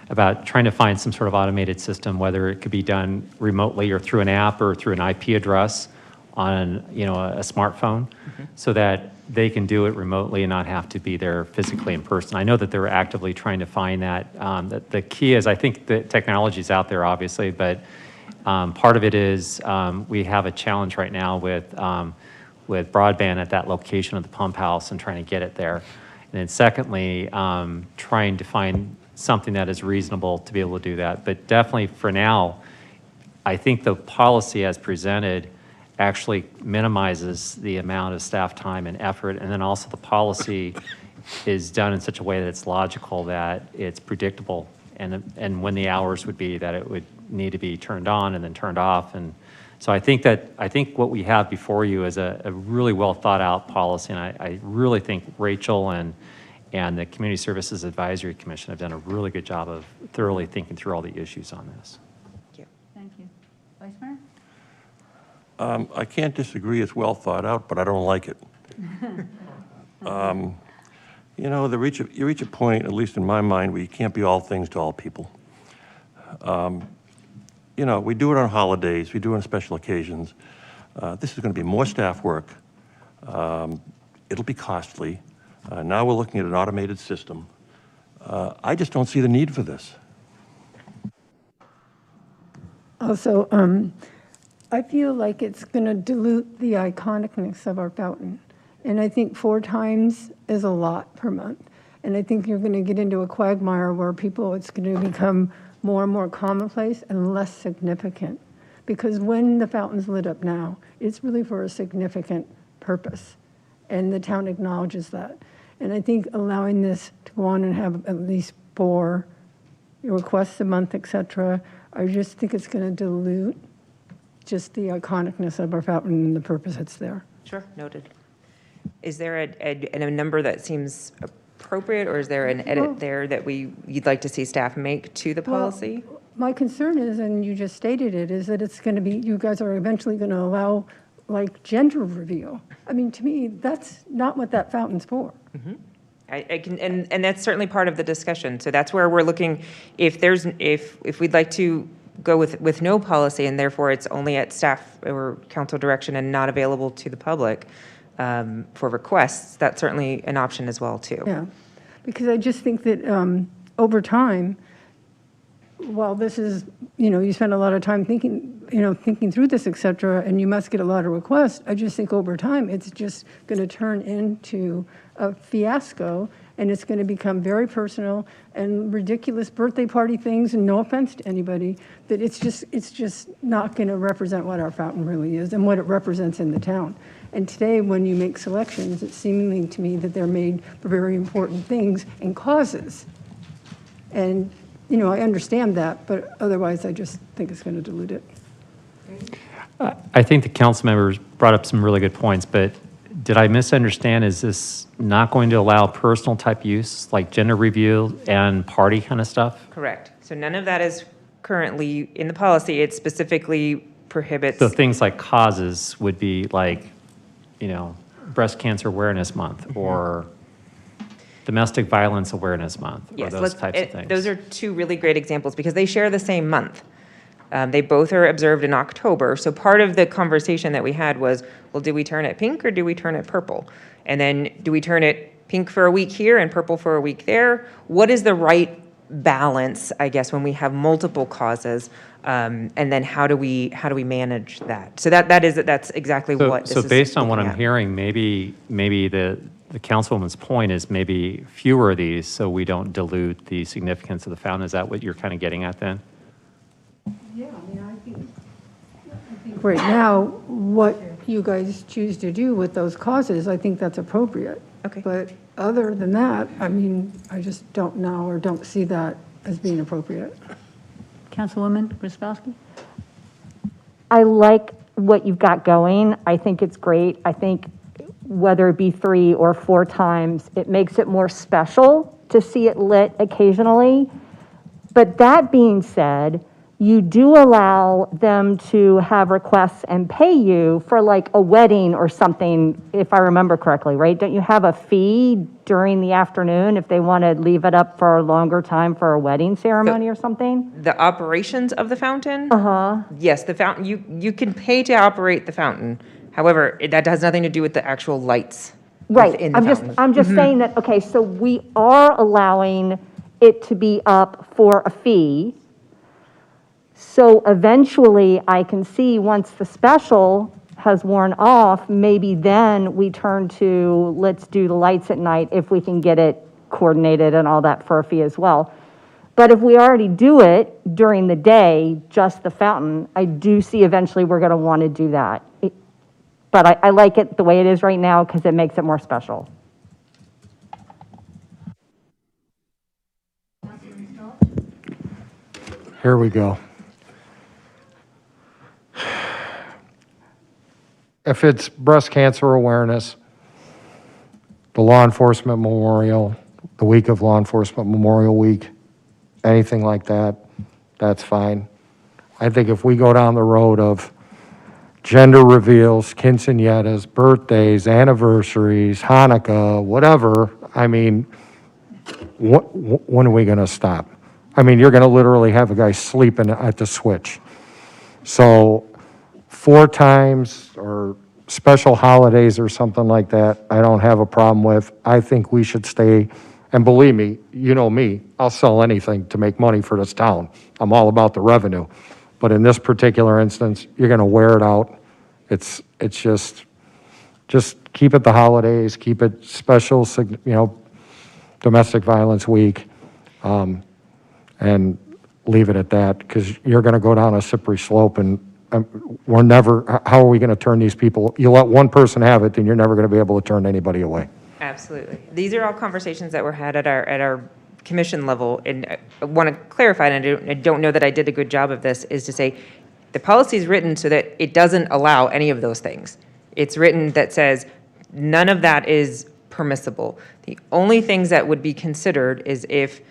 about trying to find some sort of automated system, whether it could be done remotely or through an app or through an IP address on, you know, a smartphone, so that they can do it remotely and not have to be there physically in person. I know that they're actively trying to find that. The key is, I think the technology is out there, obviously, but part of it is we have a challenge right now with broadband at that location of the pump house and trying to get it there. And then secondly, trying to find something that is reasonable to be able to do that. But definitely for now, I think the policy as presented actually minimizes the amount of staff time and effort, and then also the policy is done in such a way that it's logical, that it's predictable, and when the hours would be that it would need to be turned on and then turned off. And so I think what we have before you is a really well thought out policy, and I really think Rachel and the Community Services Advisory Commission have done a really good job of thoroughly thinking through all the issues on this. Thank you. Thank you. Vice Mayor? I can't disagree, it's well thought out, but I don't like it. You know, you reach a point, at least in my mind, where you can't be all things to all people. You know, we do it on holidays, we do it on special occasions. This is going to be more staff work. It'll be costly. Now we're looking at an automated system. I just don't see the need for this. Also, I feel like it's going to dilute the iconicness of our fountain. And I think 4 times is a lot per month. And I think you're going to get into a quagmire where it's going to become more and more commonplace and less significant. Because when the fountain's lit up now, it's really for a significant purpose. And the town acknowledges that. And I think allowing this to go on and have at least 4 requests a month, et cetera, I just think it's going to dilute just the iconicness of our fountain and the purpose it's there. Sure, noted. Is there a number that seems appropriate, or is there an edit there that you'd like to see staff make to the policy? my concern is, and you just stated it, is that it's going to be, you guys are eventually going to allow like gender reveal. I mean, to me, that's not what that fountain's for. I can, and that's certainly part of the discussion. So that's where we're looking, if we'd like to go with no policy and therefore it's only at staff or council direction and not available to the public for requests, that's certainly an option as well too. Yeah, because I just think that over time, while this is, you spend a lot of time thinking through this, et cetera, and you must get a lot of requests, I just think over time, it's just going to turn into a fiasco, and it's going to become very personal and ridiculous birthday party things, and no offense to anybody, that it's just not going to represent what our fountain really is and what it represents in the town. And today, when you make selections, it's seemingly to me that they're made for very important things and causes. And, I understand that, but otherwise, I just think it's going to dilute it. I think the council members brought up some really good points, but did I misunderstand? Is this not going to allow personal type use, like gender reveal and party kind of stuff? Correct. So none of that is currently in the policy. It specifically prohibits. So things like causes would be like, Breast Cancer Awareness Month or Domestic Violence Awareness Month, or those types of things. Those are two really great examples because they share the same month. They both are observed in October. So part of the conversation that we had was, well, do we turn it pink or do we turn it purple? And then do we turn it pink for a week here and purple for a week there? What is the right balance, I guess, when we have multiple causes? And then how do we manage that? So that's exactly what this is. So based on what looking I'm at. hearing, maybe the councilwoman's point is maybe fewer of these so we don't dilute the significance of the fountain. Is that what you're kind of getting at then? Yeah, I think right now, what you guys choose to do with those causes, I think that's appropriate. Okay. But other than that, I just don't know or don't see that as being appropriate. Councilwoman Grabowski? I like what you've got going. I think it's great. I think whether it be 3 or 4 times, it makes it more special to see it lit occasionally. But that being said, you do allow them to have requests and pay you for like a wedding or something, if I remember correctly, right? Don't you have a fee during the afternoon if they want to leave it up for a longer time for a wedding ceremony or something? The operations of the fountain? Yes, the fountain, you can pay to operate the fountain. However, that has nothing to do with the actual lights. Right, within the I'm just fountain. saying that, okay, so we are allowing it to be up for a fee. So eventually, I can see once the special has worn off, maybe then we turn to, let's do the lights at night if we can get it coordinated and all that for a fee as well. But if we already do it during the day, just the fountain, I do see eventually we're going to want to do that. But I like it the way it is right now because it makes it more special. Here we go. If it's breast cancer awareness, the Law Enforcement Memorial, the week of Law Enforcement Memorial Week, anything like that, that's fine. I think if we go down the road of gender reveals, quinceañeras, birthdays, anniversaries, Hanukkah, whatever, when are we going to stop? You're going to literally have a guy sleeping at the switch. So 4 times or special holidays or something like that, I don't have a problem with. I think we should stay, and believe me, you know me, I'll sell anything to make money for this town. I'm all about the revenue. But in this particular instance, you're going to wear it out. It's just keep it the holidays, keep it special, Domestic Violence Week, and leave it at that, because you're going to go down a slippery slope, and how are we going to turn these people? You let one person have it, then you're never going to be able to turn anybody away. Absolutely. These are all conversations that were had at our commission level, and I want to clarify, and I don't know that I did a good job of this, is to say the policy is written so that it doesn't allow any of those things. It's written that says none of that is permissible. The only things that would be considered is if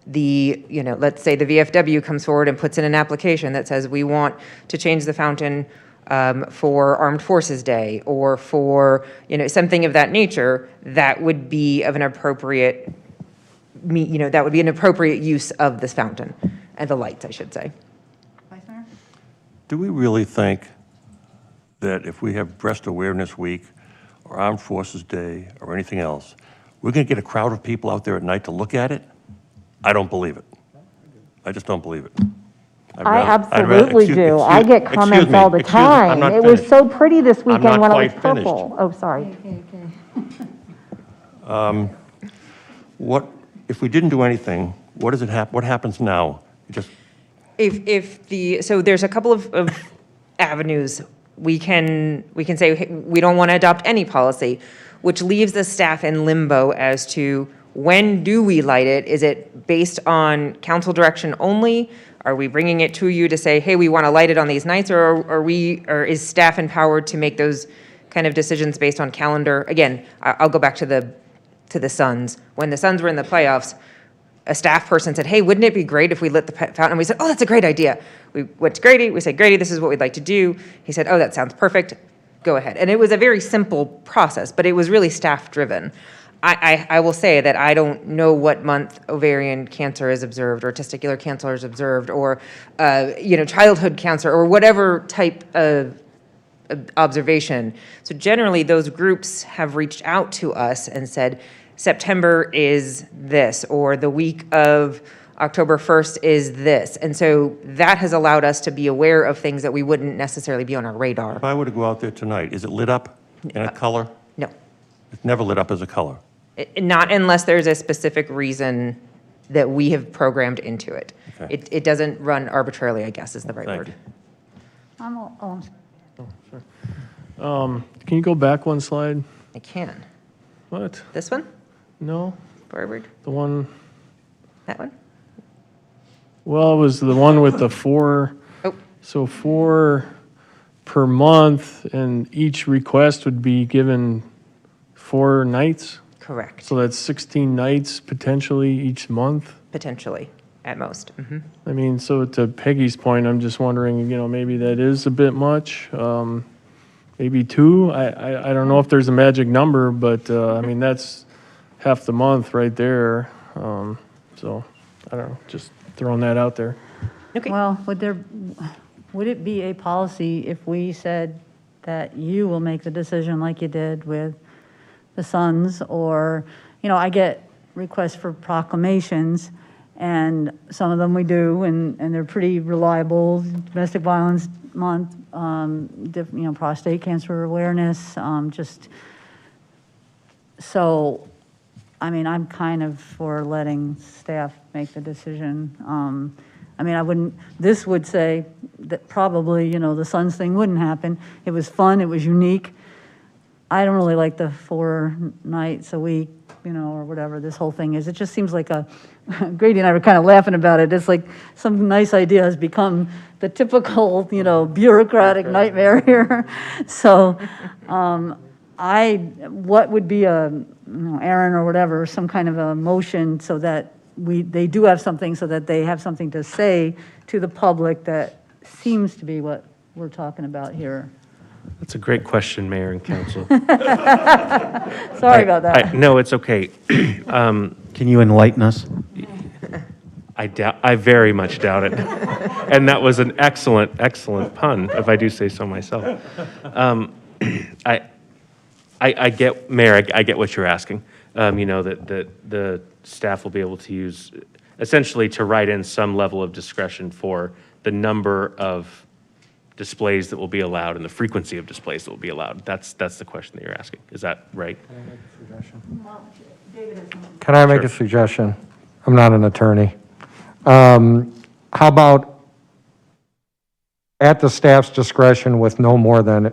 let's say the VFW comes forward and puts in an application that says we want to change the fountain for Armed Forces Day or for, something of that nature, that would be of an appropriate, that would be an appropriate use of this fountain and the lights, I should say. Do we really think that if we have Breast Awareness Week or Armed Forces Day or anything else, we're going to get a crowd of people out there at night to look at it? I don't believe it. I just don't believe it. I absolutely do. I get comments all the time. It was so pretty this weekend when it was purple. Oh, sorry. What, if we didn't do anything, what happens now? Just So there's a couple of avenues. We can say hey, we don't want to adopt any policy, which leaves the staff in limbo as to when do we light it? Is it based on council direction only? Are we bringing it to you to say, hey, we want to light it on these nights, or is staff empowered to make those kind of decisions based on calendar? Again, I'll go back to the Suns. When the Suns were in the playoffs, a staff person said, hey, wouldn't it be great if we lit the fountain? And we said, oh, that's a great idea. We went to Grady. We said, Grady, this is what we'd like to do. He said, oh, that sounds perfect. Go ahead. And it was a very simple process, but it was really staff-driven. I will say that I don't know what month ovarian cancer is observed or testicular cancer is observed or, childhood cancer or whatever type of observation. So generally, those groups have reached out to us and said, September is this, or the week of October 1st is this. And so that has allowed us to be aware of things that we wouldn't necessarily be on our radar. if I were to go out there tonight, is it lit up in a color? No. It's never lit up as a color. Not unless there's a specific reason that we have programmed into it. Okay. It doesn't run arbitrarily, I guess is the right word. Can you go back one slide? I can. What? This one? No, Forward? the one, That one? well, it was the one with the 4. Oh. So 4 per month, and each request would be given 4 nights? Correct. So that's 16 nights potentially each month? Potentially, at most. Mhm. I mean, so to Peggy's point, I'm just wondering, maybe that is a bit much. Maybe 2. I don't know if there's a magic number, but I mean, that's half the month right there. So I don't know, just throwing that out there. Okay. Well, would it be a policy if we said that you will make the decision like you did with the Suns? Or, I get requests for proclamations, and some of them we do, and they're pretty reliable. Domestic Violence Month, prostate cancer awareness, so, I mean, I'm kind of for letting staff make the decision. This would say that probably, the Suns thing wouldn't happen. It was fun, it was unique. I don't really like the 4 nights a week, or whatever this whole thing is. It just seems like Grady and I were kind of laughing about it. It's like some nice idea has become the typical, bureaucratic nightmare here. So, what would be Aaron or whatever, some kind of a motion so that they do have something, so that they have something to say to the public that seems to be what we're talking about here. That's a great question, Mayor and Council. Sorry about that. No, it's okay. Can you enlighten us? I very much doubt it. And that was an excellent pun, if I do say so myself. I get, Mayor, I get what you're asking. That the staff will be able to use, essentially to write in some level of discretion for the number of displays that will be allowed and the frequency of displays that will be allowed. That's the question that you're asking. Is that right? Can I make a suggestion? I'm not an attorney. How about at the staff's discretion with no more than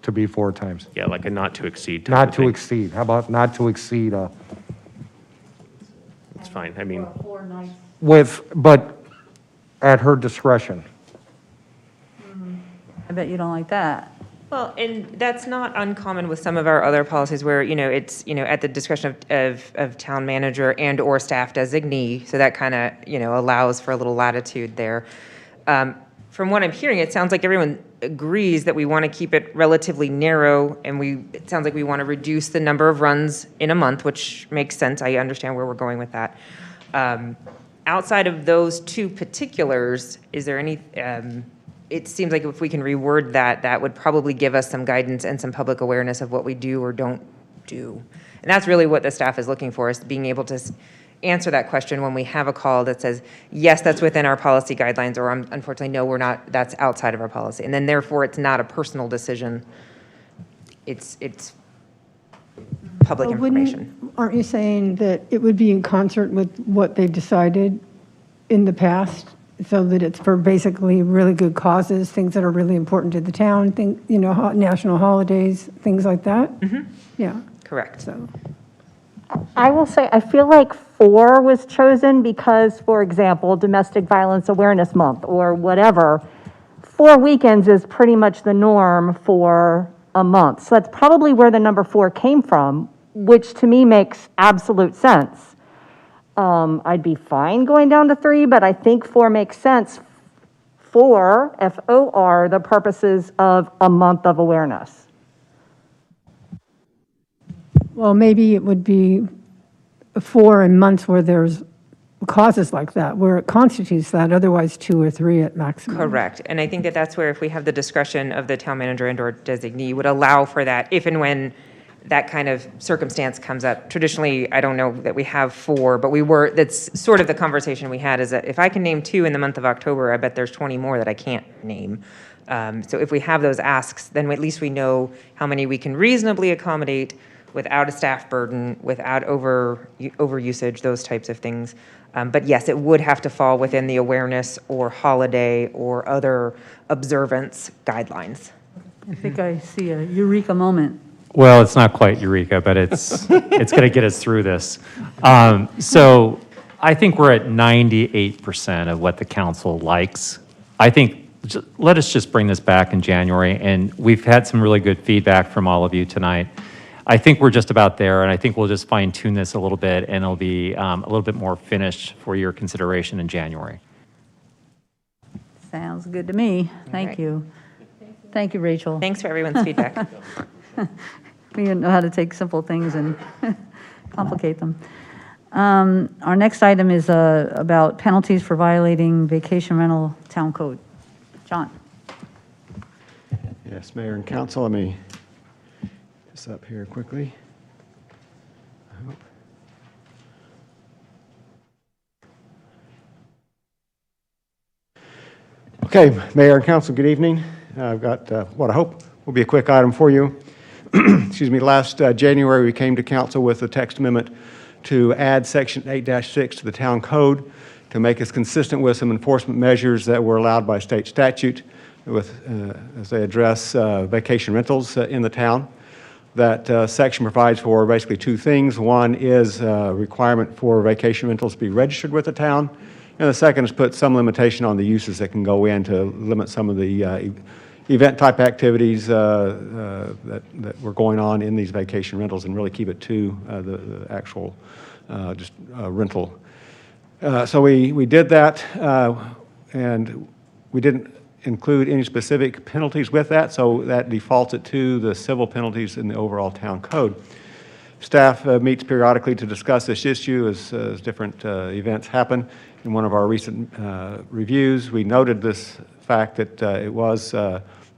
to be 4 times? Yeah, like a not to exceed. Not to exceed. How about not to exceed It's fine. I mean, but at her discretion? I bet you don't like that. Well, and that's not uncommon with some of our other policies where, it's, at the discretion of town manager and or staff designee. So that kind of, allows for a little latitude there. From what I'm hearing, it sounds like everyone agrees that we want to keep it relatively narrow, and it sounds like we want to reduce the number of runs in a month, which makes sense. I understand where we're going with that. Outside of those two particulars, is there any, it seems like if we can reword that, that would probably give us some guidance and some public awareness of what we do or don't do. And that's really what the staff is looking for, is being able to answer that question when we have a call that says, yes, that's within our policy guidelines, or unfortunately, no, we're not, that's outside of our policy. And then therefore, it's not a personal decision. It's public information. Aren't you saying that it would be in concert with what they've decided in the past, so that it's for basically really good causes, things that are really important to the town, national holidays, things like that? Yeah. Correct. So. I will say, I feel like 4 was chosen because, for example, Domestic Violence Awareness Month or whatever, 4 weekends is pretty much the norm for a month. So that's probably where the number 4 came from, which to me makes absolute sense. I'd be fine going down to 3, but I think 4 makes sense for, F-O-R, the purposes of a month of awareness. Well, maybe it would be 4 in months where there's causes like that, where it constitutes that, otherwise 2 or 3 at maximum. Correct. And I think that that's where if we have the discretion of the town manager and or designee would allow for that if and when that kind of circumstance comes up. Traditionally, I don't know that we have 4, but that's sort of the conversation we had, is that if I can name 2 in the month of October, I bet there's 20 more that I can't name. So if we have those asks, then at least we know how many we can reasonably accommodate without a staff burden, without overusage, those types of things. But yes, it would have to fall within the awareness or holiday or other observance guidelines. I think I see a eureka moment. Well, it's not quite eureka, but it's going to get us through this. So I think we're at 98% of what the council likes. I think, let us just bring this back in January, and we've had some really good feedback from all of you tonight. I think we're just about there, and I think we'll just fine tune this a little bit, and it'll be a little bit more finished for your consideration in January. Sounds good to me. Thank you. Thank you, Rachel. Thanks for everyone's feedback. We know how to take simple things and complicate them. Our next item is about penalties for violating vacation rental town code. John. Yes, Mayor and Council, let me get this up here quickly. I hope. Okay, Mayor and Council, good evening. I've got what I hope will be a quick item for you. Excuse me, last January we came to Council with a text amendment to add Section 8-6 to the Town Code to make us consistent with some enforcement measures that were allowed by state statute as they address vacation rentals in the town. That section provides for basically 2 things. One is a requirement for vacation rentals to be registered with the town, and the second is put some limitation on the uses that can go in to limit some of the event-type activities that were going on in these vacation rentals and really keep it to the actual rental. So we did that, and we didn't include any specific penalties with that, so that defaults it to the civil penalties in the overall town code. Staff meets periodically to discuss this issue as different events happen. In one of our recent reviews, we noted this fact that it was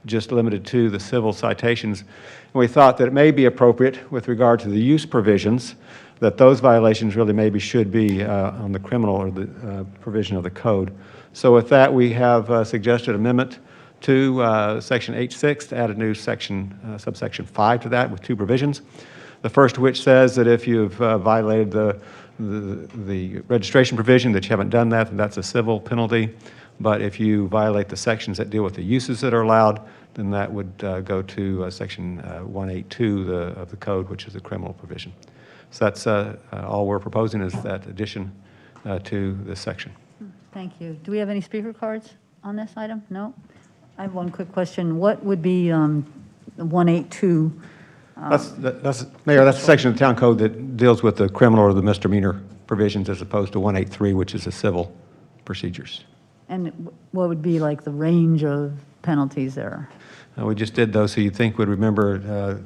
just limited to the civil citations. And we thought that it may be appropriate with regard to the use provisions, that those violations really maybe should be on the criminal or the provision of the code. So with that, we have suggested amendment to Section 8-6 to add a new section, subsection 5 to that with 2 provisions. The first of which says that if you've violated the registration provision, that you haven't done that, then that's a civil penalty. But if you violate the sections that deal with the uses that are allowed, then that would go to Section 182 of the code, which is a criminal provision. So that's all we're proposing is that addition to this section. Thank you. Do we have any speaker cards on this item? No? I have one quick question. What would be 182. Mayor, that's a section of the town code that deals with the criminal or the misdemeanor provisions as opposed to 183, which is the civil procedures. And what would be like the range of penalties there? We just did those, so you'd think we'd remember.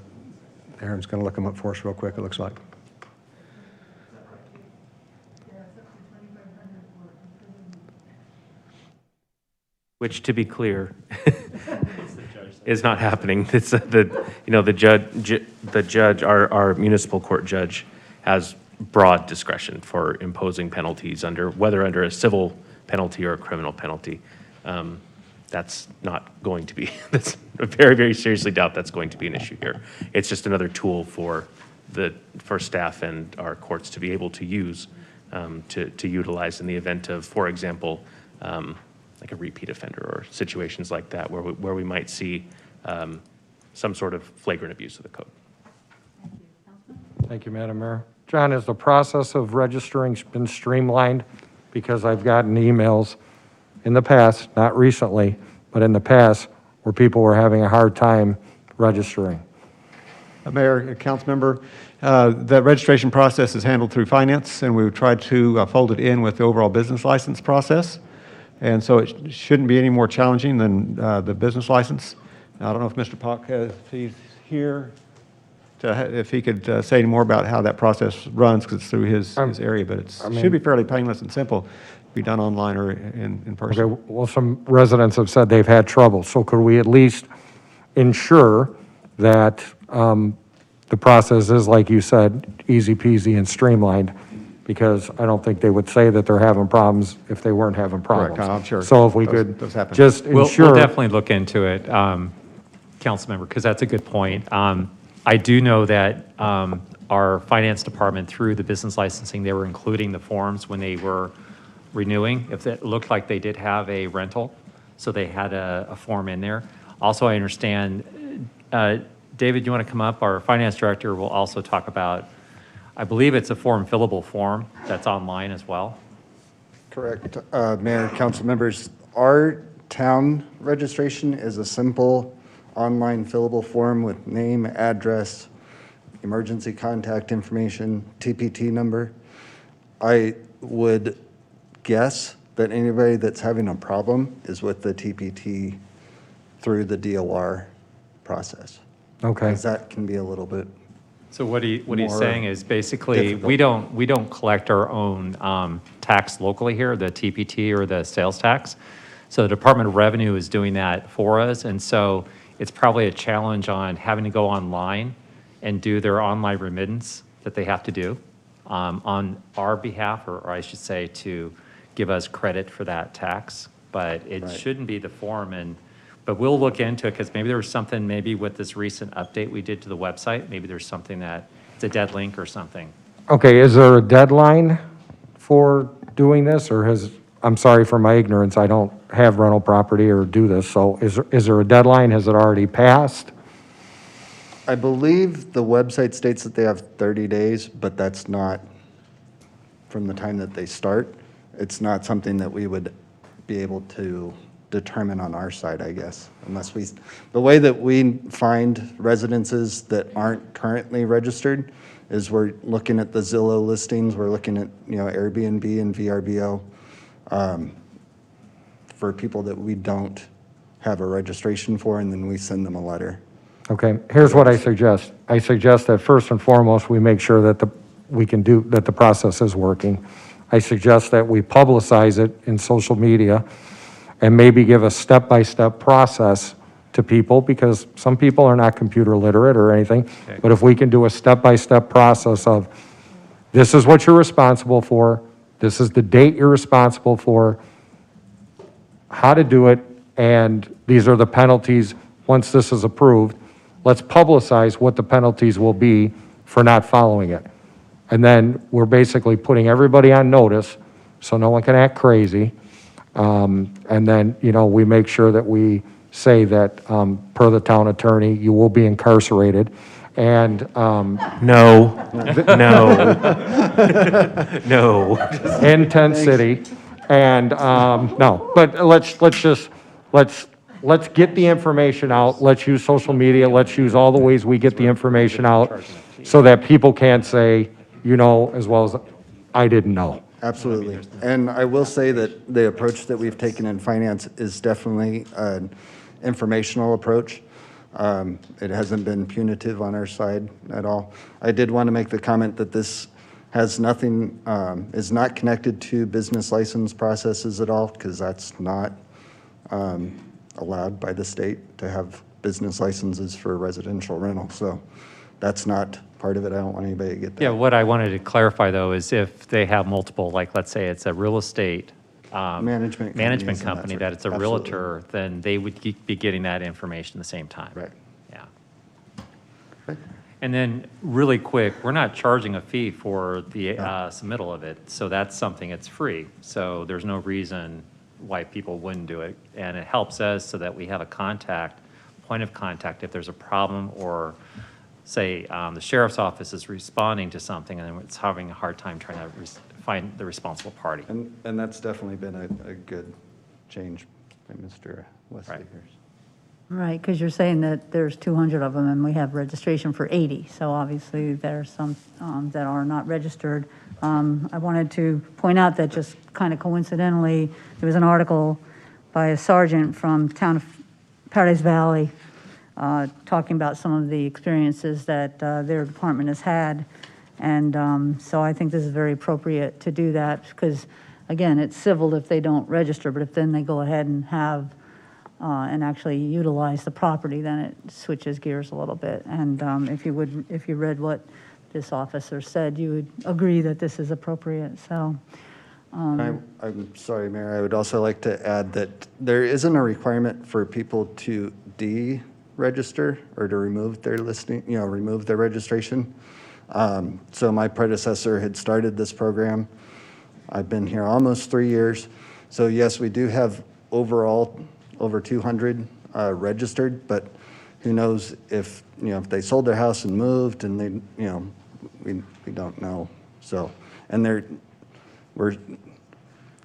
Aaron's going to look them up for us real quick, it looks like. Which, to be clear, is not happening. It's the judge, our municipal court judge, has broad discretion for imposing penalties whether under a civil penalty or a criminal penalty. That's not going to be, that's I very, very seriously doubt that's going to be an issue here. It's just another tool for staff and our courts to be able to use, to utilize in the event of, for example, like a repeat offender or situations like that where we might see some sort of flagrant abuse of the code. Thank you, Madam Mayor. John, has the process of registering been streamlined? Because I've gotten emails in the past, not recently, but in the past, where people were having a hard time registering. Mayor, council member, the registration process is handled through finance, and we've tried to fold it in with the overall business license process. And so it shouldn't be any more challenging than the business license. I don't know if Mr. Pock, if he's here, if he could say any more about how that process runs, because it's through his area, but it should be fairly painless and simple, be done online or in person. Okay, well, some residents have said they've had trouble, so could we at least ensure that the process is, like you said, easy peasy and streamlined? Because I don't think they would say that they're having problems if they weren't having problems. Correct, I'm sure. So if we could just ensure. We'll definitely look into it, Councilmember, because that's a good point. I do know that our finance department, through the business licensing, they were including the forms when they were renewing, if it looked like they did have a rental, so they had a form in there. Also, I understand, David, you want to come up? Our finance director will also talk about, I believe it's a fillable form that's online as well. Correct. Mayor, council members, our town registration is a simple online fillable form with name, address, emergency contact information, TPT number. I would guess that anybody that's having a problem is with the TPT through the DOR process. Okay. Because that can be a little bit. So what he's saying is basically, difficult. we don't collect our own tax locally here, the TPT or the sales tax. So the Department of Revenue is doing that for us, and so it's probably a challenge on having to go online and do their online remittance that they have to do on our behalf, or I should say, to give us credit for that tax. But it shouldn't be the form, but we'll look into it, because maybe there was something, maybe with this recent update we did to the website, maybe there's something that, it's a dead link or something. Okay, is there a deadline for doing this, or I'm sorry for my ignorance, I don't have rental property or do this, so is there a deadline? Has it already passed? I believe the website states that they have 30 days, but that's not from the time that they start. It's not something that we would be able to determine on our side, I guess, unless the way that we find residences that aren't currently registered is we're looking at the Zillow listings, we're looking at, Airbnb and VRBO for people that we don't have a registration for, and then we send them a letter. Okay, here's what I suggest. I suggest that first and foremost, we make sure that the process is working. I suggest that we publicize it in social media and maybe give a step-by-step process to people, because some people are not computer literate or anything. Okay. But if we can do a step-by-step process of, this is what you're responsible for, this is the date you're responsible for, how to do it, and these are the penalties once this is approved. Let's publicize what the penalties will be for not following it. And then we're basically putting everybody on notice so no one can act crazy. And then, we make sure that we say that, per the town attorney, you will be incarcerated. And no. in Tent City. And no, but let's let's get the information out, let's use social media, let's use all the ways we get the information out, so that people can't say, you know, as well as, I didn't know. Absolutely. And I will say that the approach that we've taken in finance is definitely an informational approach. It hasn't been punitive on our side at all. I did want to make the comment that this has nothing, is not connected to business license processes at all, because that's not allowed by the state to have business licenses for residential rental. So that's not part of it. I don't want anybody to get that. Yeah, what I wanted to clarify, though, is if they have multiple, like, let's say it's a real estate management company, that it's a realtor, then they would be getting that information at the same time. Right. Yeah. And then, really quick, we're not charging a fee for the submittal of it, so that's something, it's free. So there's no reason why people wouldn't do it. And it helps us so that we have a point of contact if there's a problem, or say the sheriff's office is responding to something and it's having a hard time trying to find the responsible party. And that's definitely been a good change by Mr. Wesley here. Right, because you're saying that there's 200 of them and we have registration for 80. So obviously there's some that are not registered. I wanted to point out that just kind of coincidentally, there was an article by a sergeant from town of Paradise Valley talking about some of the experiences that their department has had. And so I think this is very appropriate to do that because, again, it's civil if they don't register, but if then they go ahead and have and actually utilize the property, then it switches gears a little bit. And if you read what this officer said, you would agree that this is appropriate. So. I'm sorry, Mayor. I would also like to add that there isn't a requirement for people to deregister or to remove their listing, remove their registration. So my predecessor had started this program. I've been here almost 3 years. So yes, we do have overall over 200 registered, but who knows if they sold their house and moved and they, we don't know. So, and we're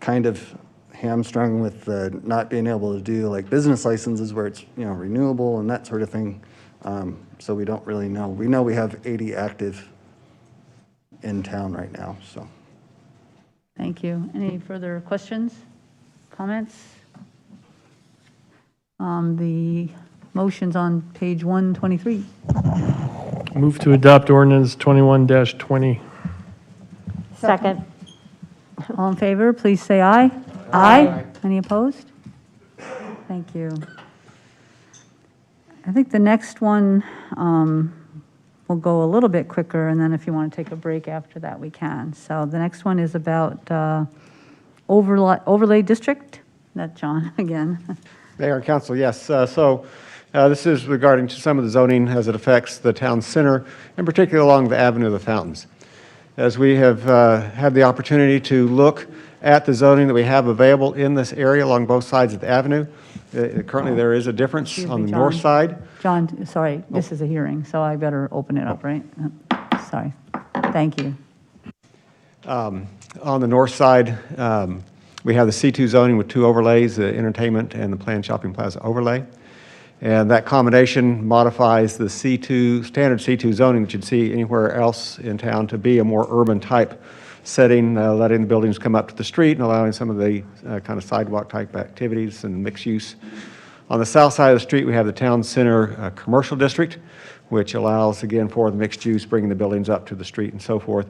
kind of hamstrung with not being able to do like business licenses where it's, renewable and that sort of thing. So we don't really know. We know we have 80 active in town right now, so. Thank you. Any further questions, comments? The motion's on page 123. Move to adopt ordinance 21-20. Second. All in favor, please say aye. Aye. Any opposed? Thank you. I think the next one will go a little bit quicker, and then if you want to take a break after that, we can. So the next one is about overlay district. That's John again. Mayor and Council, yes. This is regarding to some of the zoning as it affects the town center, in particular along the Avenue of the Fountains. As we have had the opportunity to look at the zoning that we have available in this area along both sides of the avenue, currently there is a difference Excuse on me, the north John. side. John, sorry, this is a hearing, so I better open it up, right? Sorry. Thank you. On the north side, we have the C2 zoning with 2 overlays, the entertainment and the planned shopping plaza overlay. And that combination modifies the standard C2 zoning that you'd see anywhere else in town to be a more urban type setting, letting the buildings come up to the street and allowing some of the kind of sidewalk type activities and mixed use. On the south side of the street, we have the town center commercial district, which allows, again, for the mixed use, bringing the buildings up to the street and so forth.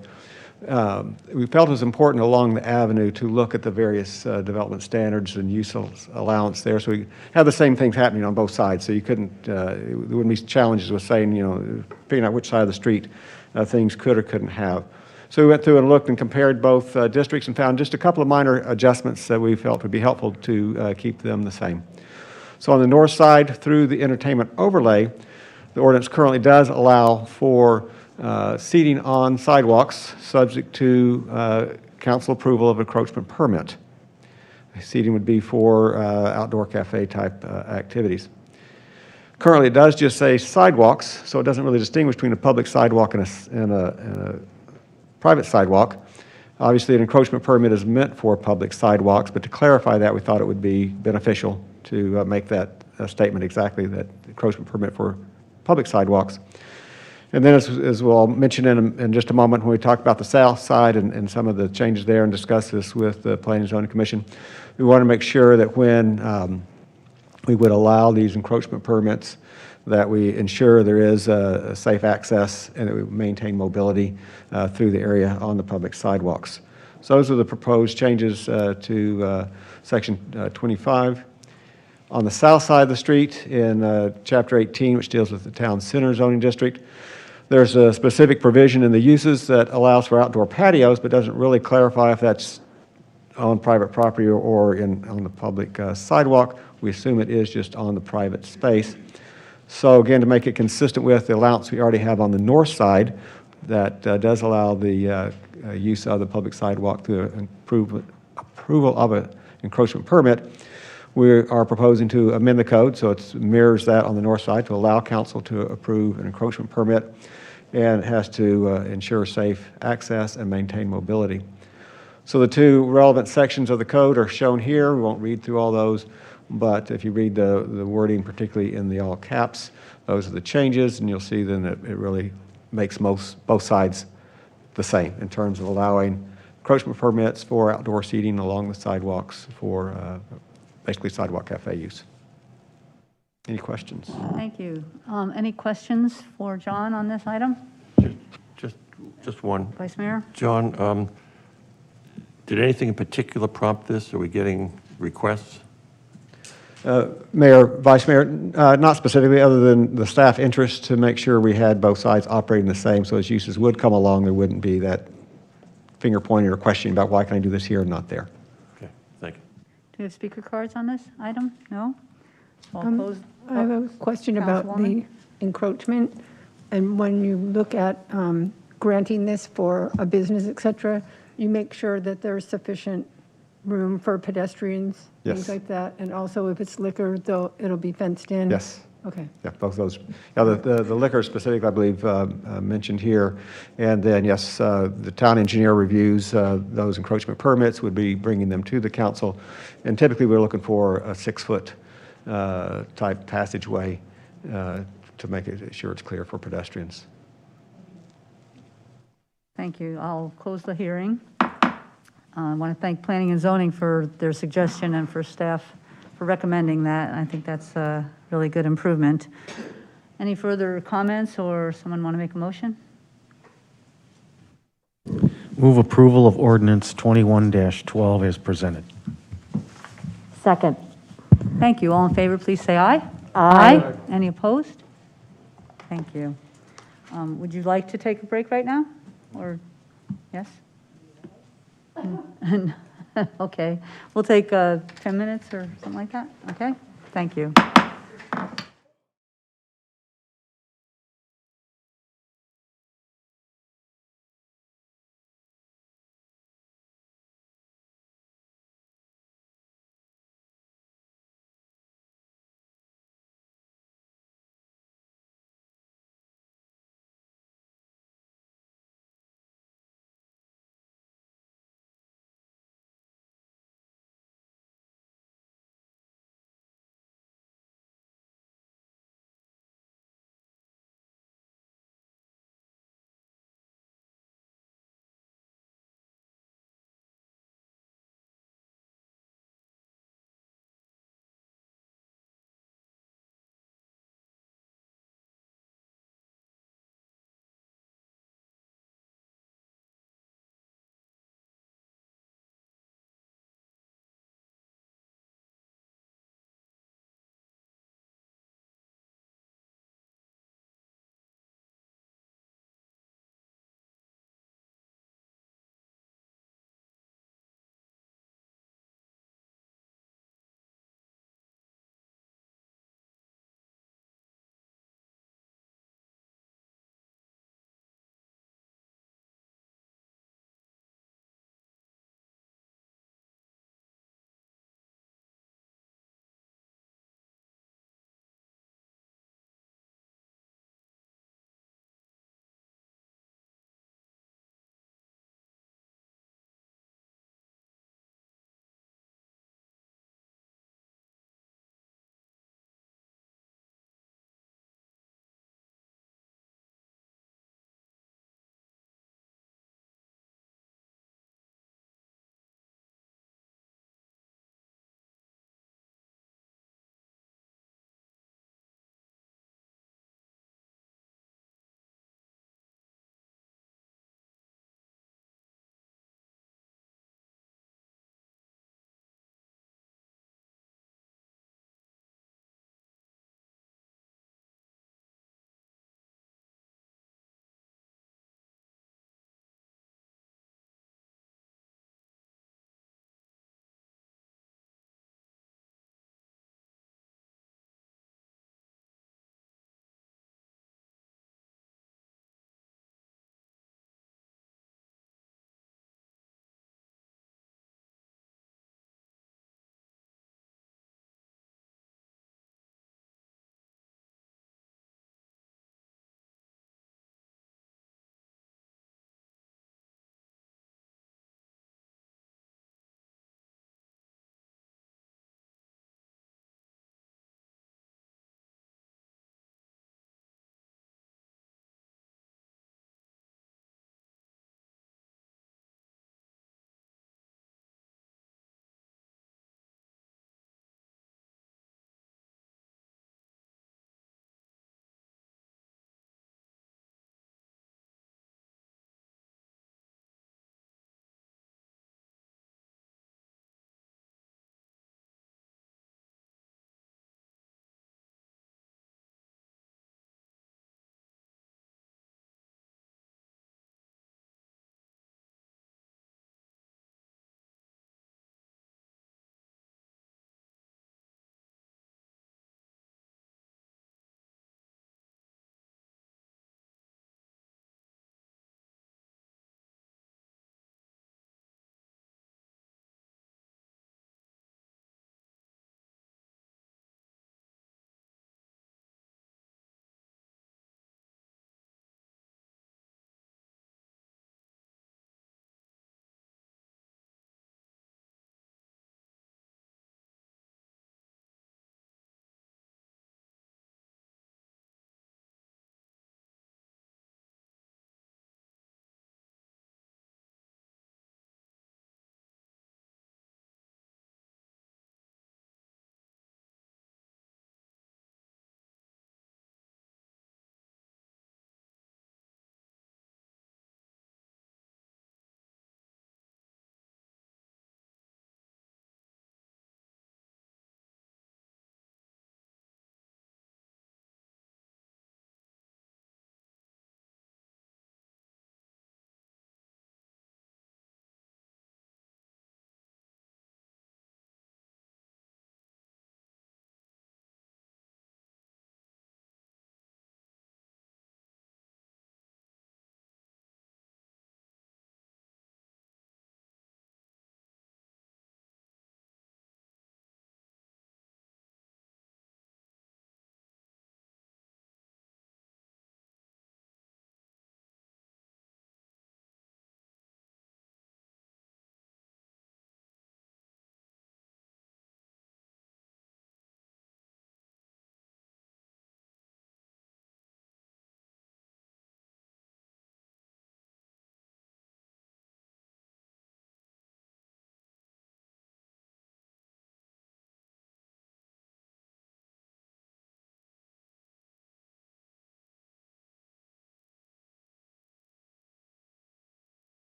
We felt it was important along the avenue to look at the various development standards and use allowance there. So we have the same things happening on both sides. So you couldn't, there wouldn't be challenges with saying, figuring out which side of the street things could or couldn't have. So we went through and looked and compared both districts and found just a couple of minor adjustments that we felt would be helpful to keep them the same. So on the north side, through the entertainment overlay, the ordinance currently does allow for seating on sidewalks subject to council approval of encroachment permit. Seating would be for outdoor cafe type activities. Currently, it does just say sidewalks, so it doesn't really distinguish between a public sidewalk and a private sidewalk. Obviously, an encroachment permit is meant for public sidewalks, but to clarify that, we thought it would be beneficial to make that statement exactly, that encroachment permit for public sidewalks. And then, as we'll mention in just a moment, when we talk about the south side and some of the changes there and discuss this with the Planning and Zoning Commission, we want to make sure that when we would allow these encroachment permits, that we ensure there is a safe access and that we maintain mobility through the area on the public sidewalks. So those are the proposed changes to Section 25. On the south side of the street in Chapter 18, which deals with the town center zoning district, there's a specific provision in the uses that allows for outdoor patios, but doesn't really clarify if that's on private property or on the public sidewalk. We assume it is just on the private space. So again, to make it consistent with the allowance we already have on the north side, that does allow the use of the public sidewalk through approval of an encroachment permit, we are proposing to amend the code so it mirrors that on the north side to allow council to approve an encroachment permit, and it has to ensure safe access and maintain mobility. So the two relevant sections of the code are shown here. We won't read through all those, but if you read the wording, particularly in the all caps, those are the changes, and you'll see then that it really makes both sides the same in terms of allowing encroachment permits for outdoor seating along the sidewalks for basically sidewalk cafe use. Any questions? Thank you. Any questions for John on this item? Just one. Vice Mayor? John, did anything in particular prompt this? Are we getting requests? Mayor, Vice Mayor, not specifically, other than the staff interest to make sure we had both sides operating the same, so as uses would come along, there wouldn't be that finger pointing or questioning about why can I do this here and not there. Okay, thank you. Do you have speaker cards on this item? No? I'll close. I have a question about the Councilwoman? encroachment. And when you look at granting this for a business, et cetera, you make sure that there's sufficient room for pedestrians, Yes. things like that? And also if it's liquor, though, it'll be fenced in? Yes. Okay. Yeah, both those. Yeah, the liquor specific, I believe, mentioned here. And then, yes, the town engineer reviews those encroachment permits, would be bringing them to the council. And typically, we're looking for a 6-foot type passageway to make sure it's clear for pedestrians. Thank you. I'll close the hearing. I want to thank Planning and Zoning for their suggestion and for staff for recommending that. I think that's a really good improvement. Any further comments, or someone want to make a motion? Move approval of ordinance 21-12 as presented. Second. Thank you. All in favor, please say aye. Aye. Any opposed? Thank you. Would you like to take a break right now? Or, yes? Okay. We'll take 10 minutes or something like that. Okay? Thank you.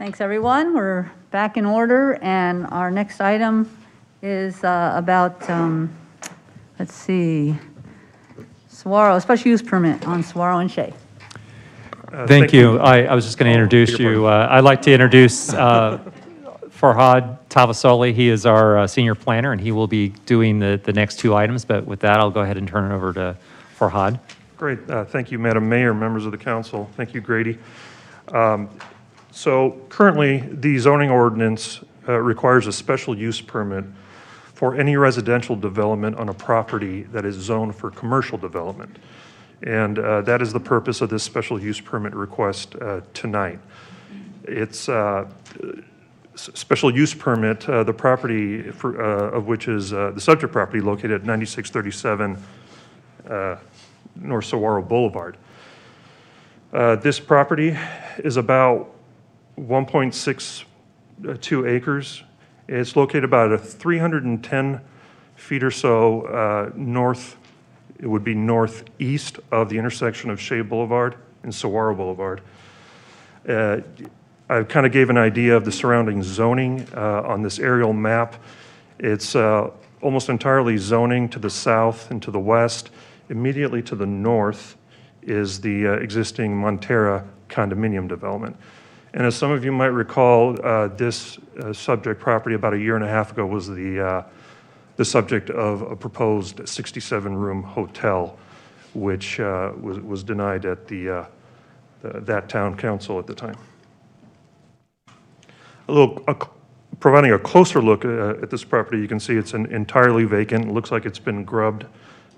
Thanks, everyone. We're back in order, and our next item is about, let's see, Saguaro, special use permit on Saguaro and Shea. Thank you. I was just going to introduce you. I'd like to introduce Farhad Tavasoli. He is our senior planner, and he will be doing the next two items. But with that, I'll go ahead and turn it over to Farhad. Great. Thank you, Madam Mayor, members of the council. Thank you, Grady. So currently, the zoning ordinance requires a special use permit for any residential development on a property that is zoned for commercial development. And that is the purpose of this special use permit request tonight. It's special use permit, the property of which is the subject property located at 9637 North Saguaro Boulevard. This property is about 1.62 acres. It's located about 310 feet or so north. It would be northeast of the intersection of Shea Boulevard and Saguaro Boulevard. I kind of gave an idea of the surrounding zoning on this aerial map. It's almost entirely zoning to the south and to the west. Immediately to the north is the existing Montera condominium development. And as some of you might recall, this subject property about a year and a half ago was the subject of a proposed 67-room hotel, which was denied at that town council at the time. Providing a closer look at this property, you can see it's entirely vacant. It looks like it's been grubbed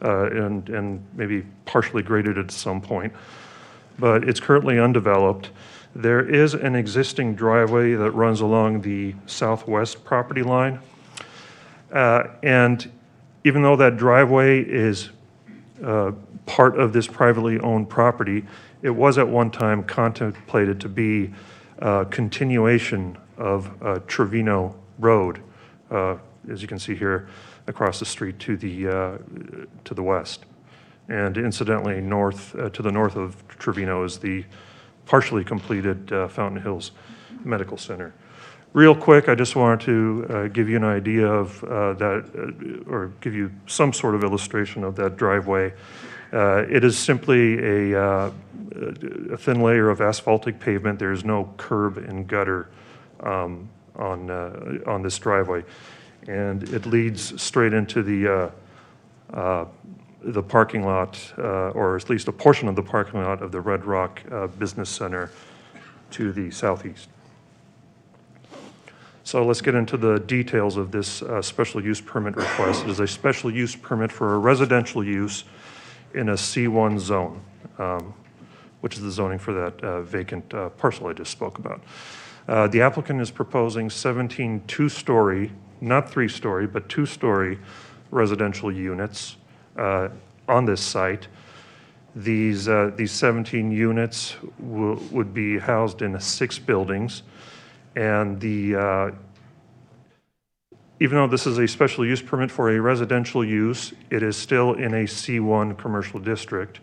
and maybe partially graded at some point, but it's currently undeveloped. There is an existing driveway that runs along the southwest property line. And even though that driveway is part of this privately owned property, it was at one time contemplated to be a continuation of Trevino Road, as you can see here, across the street to the west. And incidentally, to the north of Trevino is the partially completed Fountain Hills Medical Center. Real quick, I just wanted to give you an idea of that, or give you some sort of illustration of that driveway. It is simply a thin layer of asphaltic pavement. There is no curb and gutter on this driveway, and it leads straight into the parking lot, or at least a portion of the parking lot of the Red Rock Business Center to the southeast. So let's get into the details of this special use permit request. It is a special use permit for a residential use in a C1 zone, which is the zoning for that vacant parcel I just spoke about. The applicant is proposing 17 two-story, not three-story, but two-story residential units on this site. These 17 units would be housed in 6 buildings, and even though this is a special use permit for a residential use, it is still in a C1 commercial district,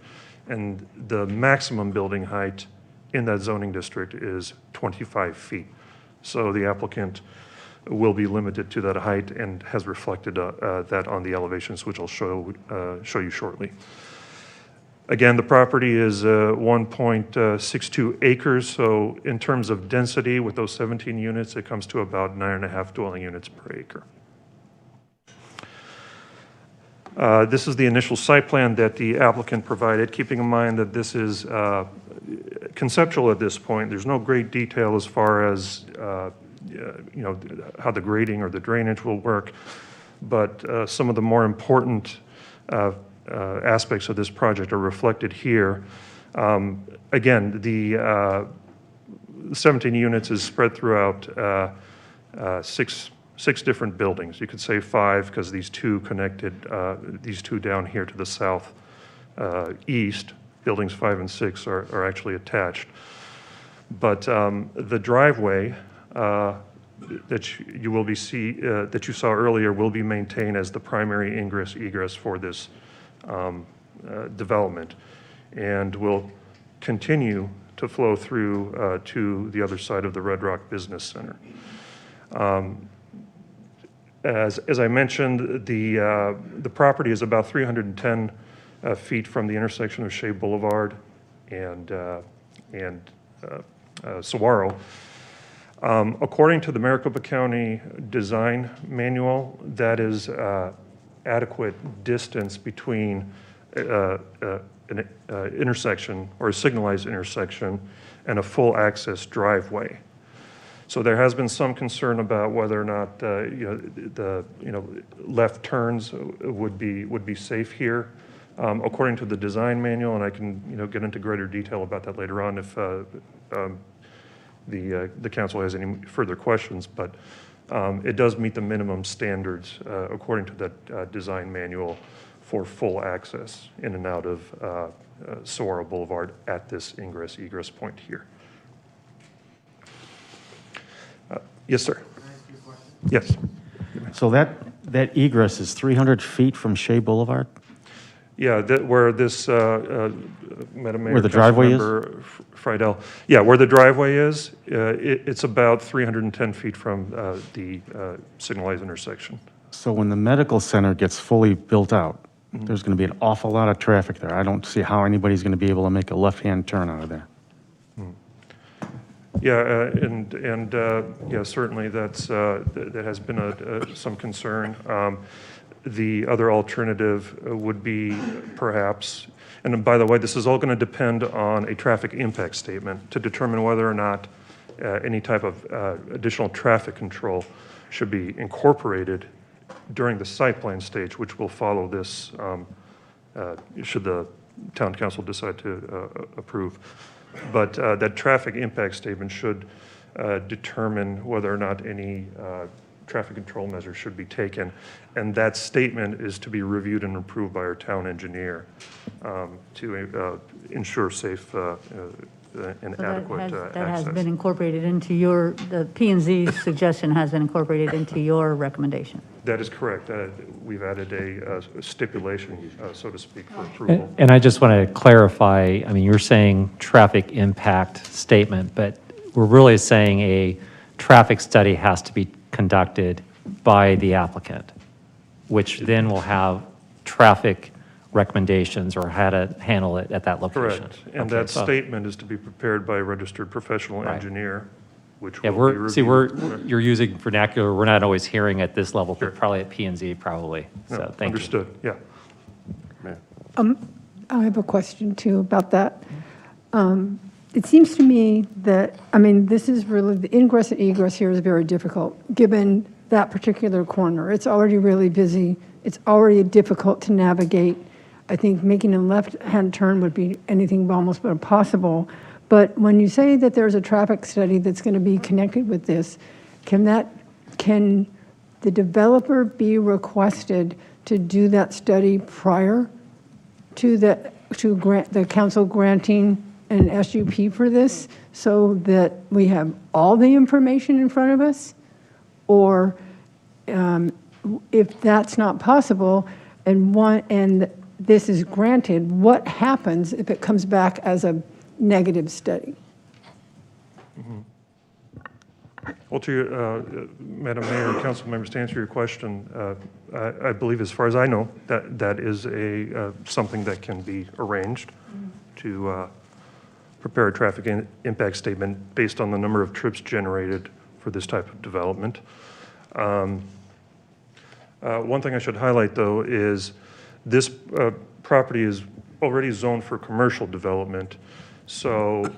and the maximum building height in that zoning district is 25 feet. So the applicant will be limited to that height and has reflected that on the elevations, which I'll show you shortly. Again, the property is 1.62 acres, so in terms of density, with those 17 units, it comes to about 9.5 dwelling units per acre. This is the initial site plan that the applicant provided, keeping in mind that this is conceptual at this point. There's no great detail as far as how the grading or the drainage will work, but some of the more important aspects of this project are reflected here. Again, the 17 units is spread throughout six different buildings. You could say 5 because these two connected, these two down here to the south east, buildings 5 and 6 are actually attached. But the driveway that you saw earlier will be maintained as the primary ingress egress for this development, and will continue to flow through to the other side of the Red Rock Business Center. As I mentioned, the property is about 310 feet from the intersection of Shea Boulevard and Saguaro. According to the Maricopa County Design Manual, that is adequate distance between an intersection or a signalized intersection and a full access driveway. So there has been some concern about whether or not the left turns would be safe here. According to the design manual, and I can get into greater detail about that later on if the council has any further questions, but it does meet the minimum standards according to that design manual for full access in and out of Saguaro Boulevard at this ingress-egress point here. Yes, sir. Yes. So that egress is 300 feet from Shea Boulevard? Yeah, where this, Madam Mayor. Where the driveway is? Councilmember Friedel. Yeah, where the driveway is, it's about 310 feet from the signalized intersection. So when the medical center gets fully built out, there's going to be an awful lot of traffic there. I don't see how anybody's going to be able to make a left-hand turn out of there. Yeah, and yeah, certainly that has been some concern. The other alternative would be perhaps, and by the way, this is all going to depend on a traffic impact statement to determine whether or not any type of additional traffic control should be incorporated during the site plan stage, which will follow this should the town council decide to approve. But that traffic impact statement should determine whether or not any traffic control measures should be taken. And that statement is to be reviewed and approved by our town engineer to ensure safe and adequate access. That has been incorporated into the P&Z suggestion has been incorporated into your recommendation. That is correct. We've added a stipulation, so to speak, for approval. And I just want to clarify, I mean, you're saying traffic impact statement, but we're really saying a traffic study has to be conducted by the applicant, which then will have traffic recommendations or how to handle it at that location. Correct. And that statement is to be prepared by a registered professional engineer, which Yeah, will be reviewed. you're using vernacular we're not always hearing at this level, but probably at P&Z probably. So No, thank you. understood, yeah. I have a question too about that. It seems to me that, I mean, this is really, the ingress and egress here is very difficult, given that particular corner. It's already really busy. It's already difficult to navigate. I think making a left-hand turn would be anything almost but impossible. But when you say that there's a traffic study that's going to be connected with this, can the developer be requested to do that study prior to the council granting an SUP for this, so that we have all the information in front of us? Or if that's not possible, and this is granted, what happens if it comes back as a negative study? Well, to your, Madam Mayor and council members, to answer your question, I believe, as far as I know, that is something that can be arranged to prepare a traffic impact statement based on the number of trips generated for this type of development. One thing I should highlight, though, is this property is already zoned for commercial development, so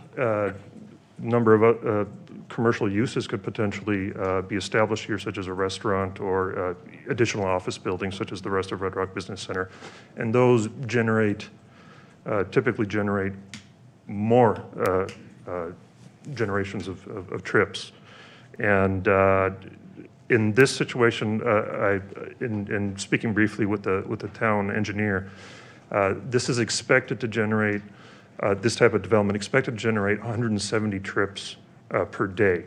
number of commercial uses could potentially be established here, such as a restaurant or additional office buildings, such as the rest of Red Rock Business Center, and those typically generate more generations of trips. And in this situation, in speaking briefly with the town engineer, this is expected to generate, this type of development expected to generate 170 trips per day.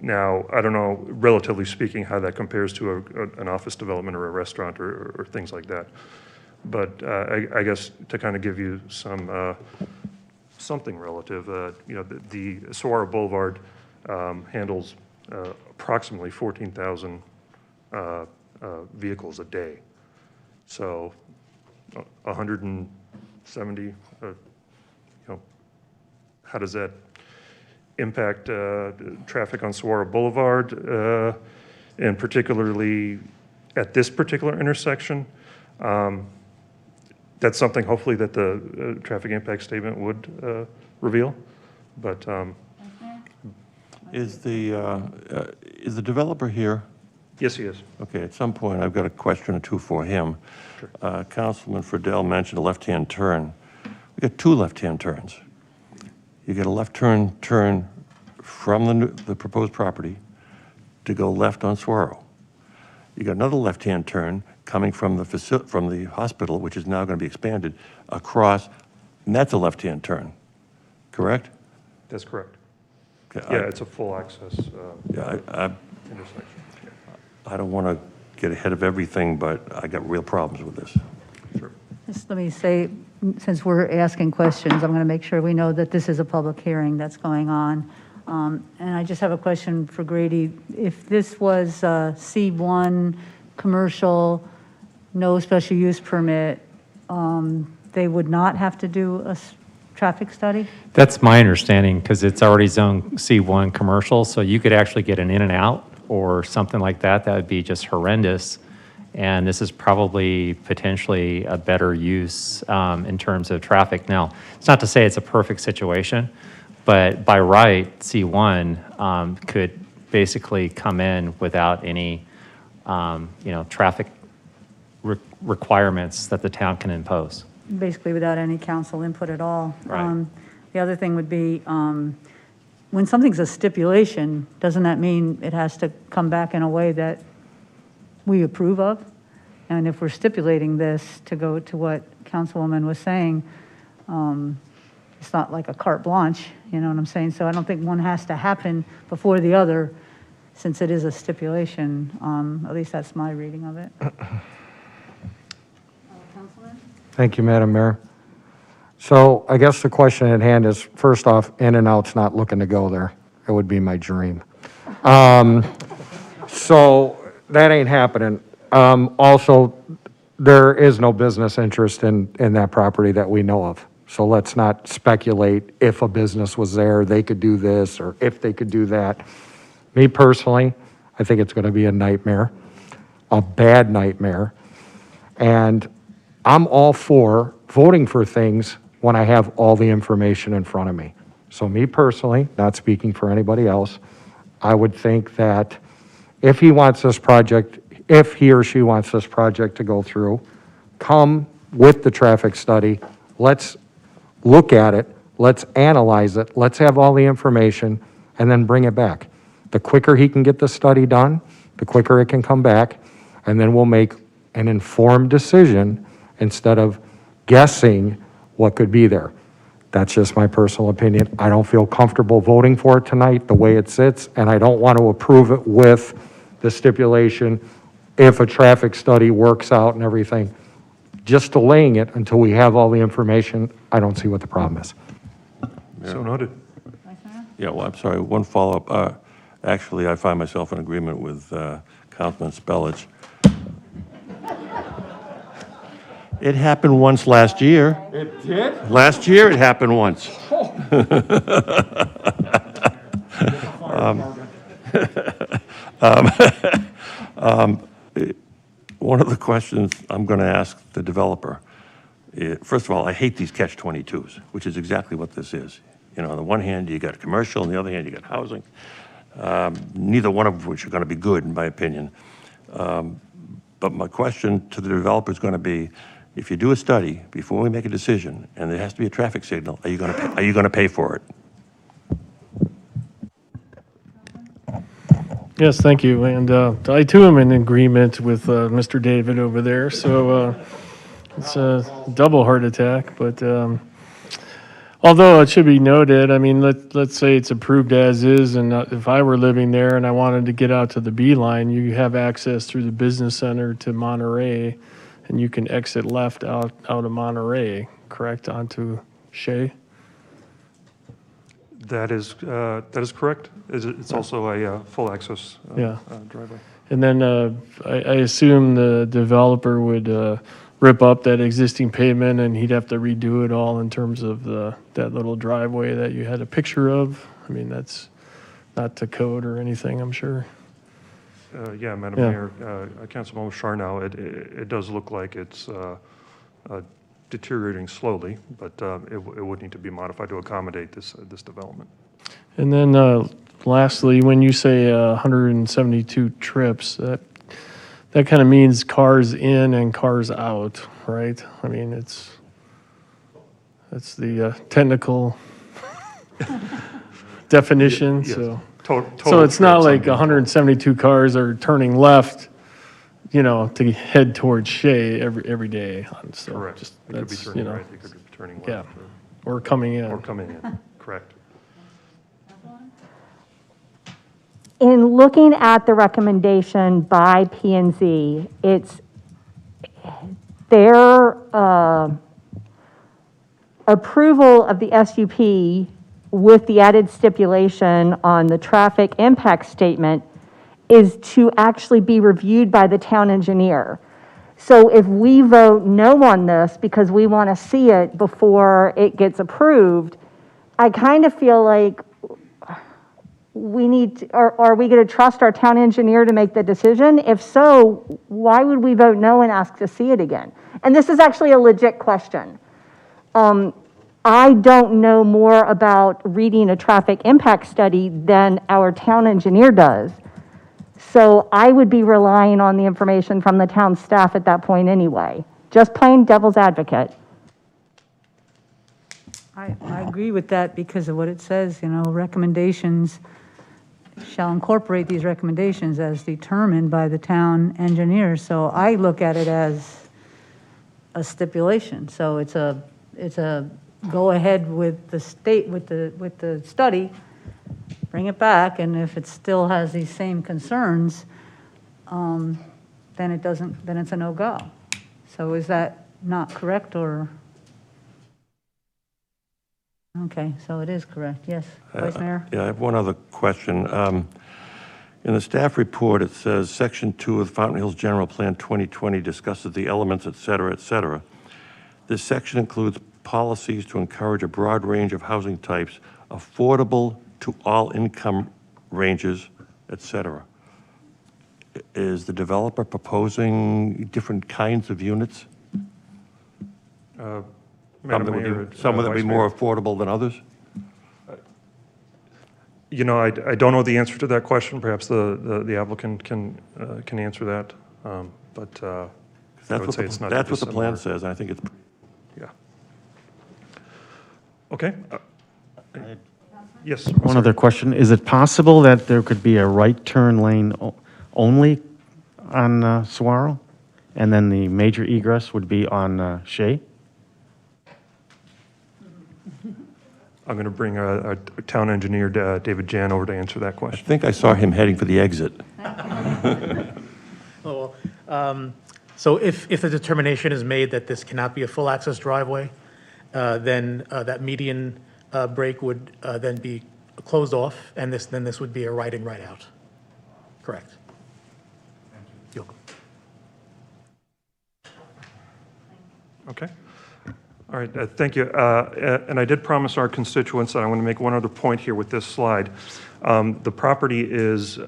Now, I don't know, relatively speaking, how that compares to an office development or a restaurant or things like that. But I guess to kind of give you some something relative. The Saguaro Boulevard handles approximately 14,000 vehicles a day. So 170, how does that impact traffic on Saguaro Boulevard, and particularly at this particular intersection? That's something hopefully that the traffic impact statement would reveal, but. Is the developer here? Yes, he is. Okay, at some point, I've got a question or two for him. Councilman Friedel mentioned a left-hand turn. We got two left-hand turns. You get a left turn from the proposed property to go left on Saguaro. You got another left-hand turn coming from the hospital, which is now going to be expanded, across, and that's a left-hand turn, correct? That's correct. Okay, Yeah, it's a full access intersection. I don't want to get ahead of everything, but I got real problems with this. Sure. Just let me say, since we're asking questions, I'm going to make sure we know that this is a public hearing that's going on. And I just have a question for Grady. If this was C1, commercial, no special use permit, they would not have to do a traffic study? That's my understanding, because it's already zone C1 commercial, so you could actually get an in and out or something like that. That would be just horrendous. And this is probably potentially a better use in terms of traffic. Now, it's not to say it's a perfect situation, but by right, C1 could basically come in without any, traffic requirements that the town can impose. Basically without any council input at all. Right. The other thing would be, when something's a stipulation, doesn't that mean it has to come back in a way that we approve of? And if we're stipulating this, to go to what Councilwoman was saying, it's not like a carte blanche, you know what I'm saying? So I don't think one has to happen before the other, since it is a stipulation. At least that's my reading of it. Thank you, Madam Mayor. So I guess the question at hand is, first off, In-N-Out's not looking to go there. It would be my dream. So that ain't happening. Also, there is no business interest in that property that we know of. So let's not speculate if a business was there, they could do this, or if they could do that. Me personally, I think it's going to be a nightmare, a bad nightmare. And I'm all for voting for things when I have all the information in front of me. So me personally, not speaking for anybody else, I would think that if he wants this project, if he or she wants this project to go through, come with the traffic study, let's look at it, let's analyze it, let's have all the information, and then bring it back. The quicker he can get the study done, the quicker it can come back, and then we'll make an informed decision instead of guessing what could be there. That's just my personal opinion. I don't feel comfortable voting for it tonight the way it sits, and I don't want to approve it with the stipulation if a traffic study works out and everything. Just delaying it until we have all the information, I don't see what the problem is. So noted. Yeah, well, I'm sorry, one follow-up. Actually, I find myself in agreement with Councilman Spellich. It happened once last year. It did? Last year, it happened once. One of the questions I'm going to ask the developer, first of all, I hate these catch-22s, which is exactly what this is. You know, on the one hand, you got commercial, on the other hand, you got housing. Neither one of which are going to be good, in my opinion. But my question to the developer is going to be, if you do a study before we make a decision, and there has to be a traffic signal, are you going to pay for it? Yes, thank you. And I too am in agreement with Mr. David over there. So it's a double heart attack. But although it should be noted, I mean, let's say it's approved as is, and if I were living there and I wanted to get out to the B line, you have access through the business center to Monterey, and you can exit left out of Monterey, correct, onto Shea? That is correct. It's also a full access Yeah. driveway. And then I assume the developer would rip up that existing pavement and he'd have to redo it all in terms of that little driveway that you had a picture of. I mean, that's not to code or anything, I'm sure. Yeah, Madam Yeah. Mayor, Councilmember Charnow, it does look like it's deteriorating slowly, but it would need to be modified to accommodate this development. And then lastly, when you say 172 trips, that kind of means cars in and cars out, right? I mean, that's the technical definition, Yes. so. Total So it's not trips, like 172 cars are turning left, to head towards Shea every day. So Correct. just- They could be that's, turning right, they could be turning left. Yeah, or coming in. Or coming in, correct. In looking at the recommendation by P and Z, it's their approval of the SUP with the added stipulation on the traffic impact statement is to actually be reviewed by the town engineer. So if we vote no on this because we want to see it before it gets approved, I kind of feel like we need, are we going to trust our town engineer to make the decision? If so, why would we vote no and ask to see it again? And this is actually a legit question. I don't know more about reading a traffic impact study than our town engineer does. So I would be relying on the information from the town staff at that point anyway. Just plain devil's advocate. I agree with that because of what it says, recommendations shall incorporate these recommendations as determined by the town engineer. So I look at it as a stipulation. So it's a go ahead with the state, with the study, bring it back, and if it still has these same concerns, then it's a no-go. So is that not correct, or? Okay, so it is correct, yes. Vice Mayor? Yeah, I have one other question. In the staff report, it says, Section 2 of Fountain Hills General Plan 2020 discusses the elements, et cetera, et cetera. This section includes policies to encourage a broad range of housing types, affordable to all income ranges, et cetera. Is the developer proposing different kinds of units? Madam Mayor, Some that would be Vice more Mayor. affordable than others? I don't know the answer to that question. Perhaps the applicant can answer that. But I would say it's not That's what the dissimilar. plan says, and I think it's. Yeah. Okay. Yes. One other question. Is it possible that there could be a right turn lane only on Saguaro? And then the major egress would be on Shea? I'm going to bring our town engineer, David Jan, over to answer that I question. think I saw him heading for the exit. So if the determination is made that this cannot be a full access driveway, then that median break would then be closed off, and this would be a right in, right out. Correct. You're welcome. Okay. All right, thank you. And I did promise our constituents that I want to make one other point here with this slide. The property is,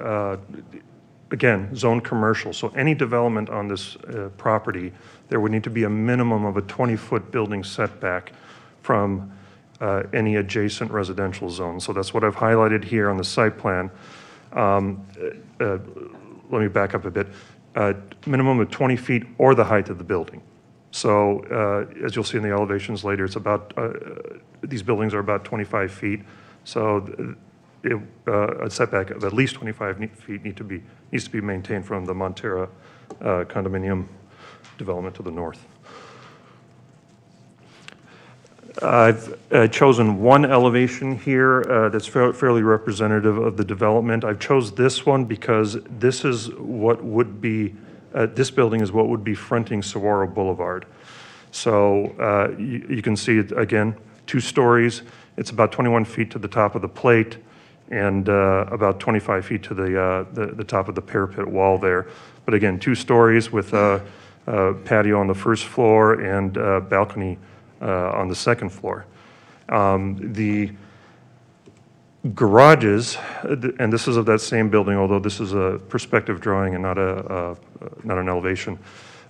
again, zoned commercial, so any development on this property, there would need to be a minimum of a 20-foot building setback from any adjacent residential zone. So that's what I've highlighted here on the site plan. Let me back up a bit. Minimum of 20 feet or the height of the building. So as you'll see in the elevations later, it's about, these buildings are about 25 feet. So a setback of at least 25 feet needs to be maintained from the Montera condominium development to the north. I've chosen one elevation here that's fairly representative of the development. I've chose this one because this is what would be, this building is what would be fronting Saguaro Boulevard. So you can see it again, 2 stories. It's about 21 feet to the top of the plate and about 25 feet to the top of the parapet wall there. But again, 2 stories with a patio on the first floor and a balcony on the second floor. The garages, and this is of that same building, although this is a perspective drawing and not an elevation.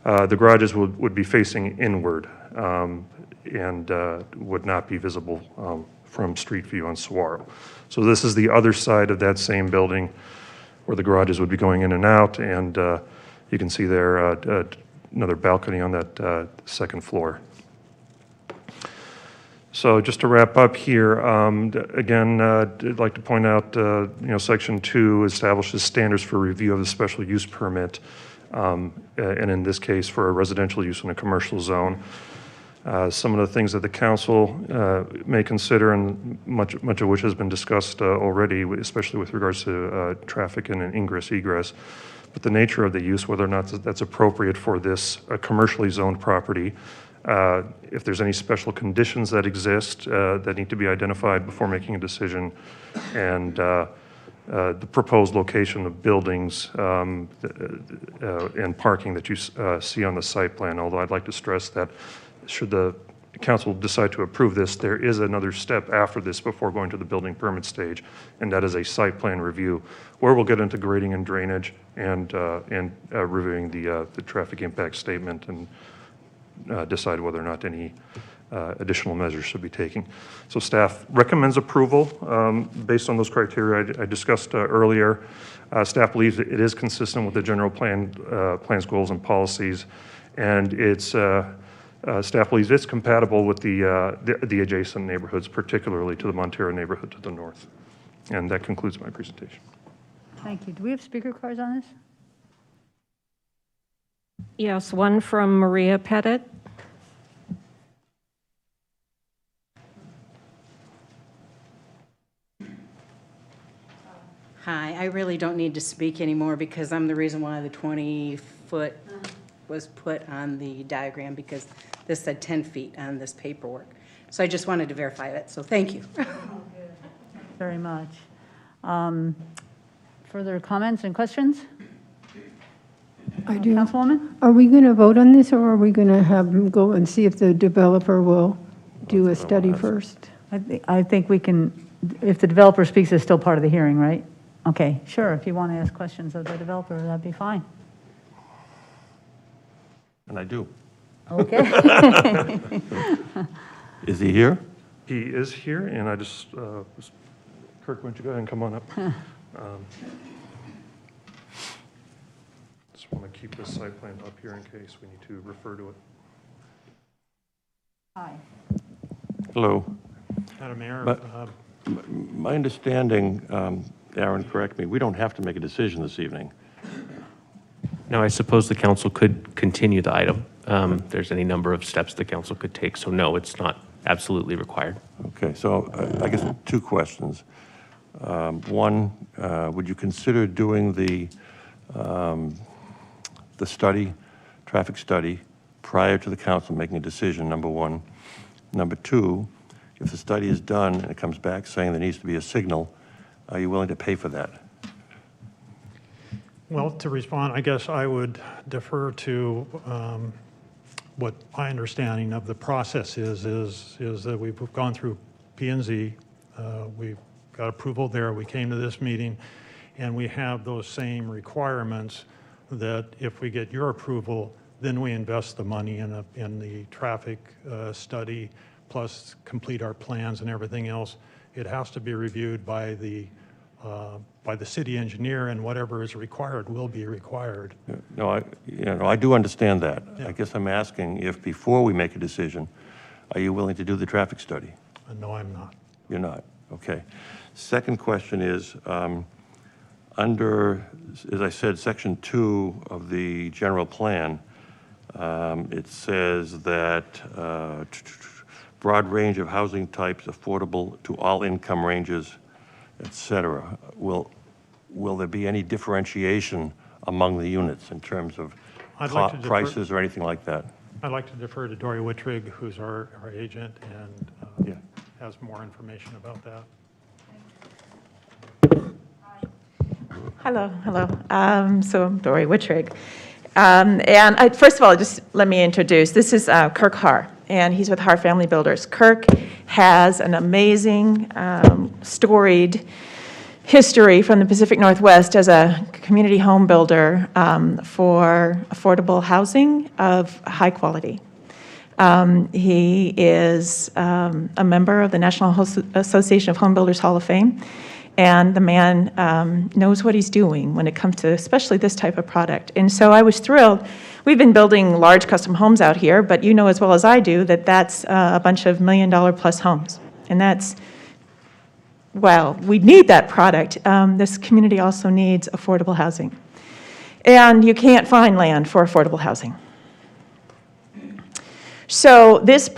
The garages would be facing inward and would not be visible from street view on Saguaro. So this is the other side of that same building where the garages would be going in and out, and you can see there another balcony on that second floor. So just to wrap up here, again, I'd like to point out, Section 2 establishes standards for review of the special use permit, and in this case, for a residential use in a commercial zone. Some of the things that the council may consider, and much of which has been discussed already, especially with regards to traffic and ingress egress, but the nature of the use, whether or not that's appropriate for this commercially zoned property. If there's any special conditions that exist that need to be identified before making a decision, and the proposed location of buildings and parking that you see on the site plan. Although I'd like to stress that should the council decide to approve this, there is another step after this before going to the building permit stage, and that is a site plan review, where we'll get into grading and drainage and reviewing the traffic impact statement and decide whether or not any additional measures should be taken. So staff recommends approval based on those criteria I discussed earlier. Staff believes that it is consistent with the general plan's goals and policies, and it's staff believes it's compatible with the adjacent neighborhoods, particularly to the Montero neighborhood to the north. And that concludes my presentation. Thank you. Do we have speaker cards on this? Yes, one from Maria Pettit. Hi, I really don't need to speak anymore because I'm the reason why the 20-foot was put on the diagram, because this said 10 feet on this paperwork. So I just wanted to verify that, so thank you. Very much. Further comments and questions? I do. Councilwoman? Are we going to vote on this, or are we going to have them go and see if the developer will do a study first? I think we can, if the developer speaks, it's still part of the hearing, right? Okay, sure. If you want to ask questions of the developer, that'd be fine. And I do. Okay. Is he here? He is here, and I just, Kirk, why don't you go ahead and come on up? Just want to keep this site plan up here in case we need to refer to it. Hi. Hello. Madam Mayor. My understanding, Aaron, correct me, we don't have to make a decision this evening. No, I suppose the council could continue the item. There's any number of steps the council could take, so no, it's not absolutely required. Okay, so I guess 2 questions. One, would you consider doing the study, traffic study, prior to the council making a decision, number 1? Number 2, if the study is done and it comes back saying there needs to be a signal, are you willing to pay for that? Well, to respond, I guess I would defer to what my understanding of the process is that we've gone through P&Z, we've got approval there, we came to this meeting, and we have those same requirements that if we get your approval, then we invest the money in the traffic study, plus complete our plans and everything else. It has to be reviewed by the city engineer, and whatever is required will be required. No, I do understand that. Yeah. I guess I'm asking if before we make a decision, are you willing to do the traffic study? No, I'm not. You're not, okay. Second question is, under, as I said, Section 2 of the general plan, it says that broad range of housing types affordable to all income ranges, et cetera. Will there be any differentiation among the units in terms of prices or anything like that? I'd like to defer to Dory Wittrig, who's our agent, has more information about that. Hello. So I'm Dory Wittrig. First of all, just let me introduce. This is Kirk Haar, and he's with Haar Family Builders. Kirk has an amazing, storied history from the Pacific Northwest as a community home builder for affordable housing of high quality. He is a member of the National Association of Home Builders Hall of Fame, and the man knows what he's doing when it comes to especially this type of product. And so I was thrilled. We've been building large custom homes out here, but you know as well as I do that that's a bunch of $1 million plus homes. And that's, well, we need that product. This community also needs affordable housing. And you can't find land for affordable housing. So this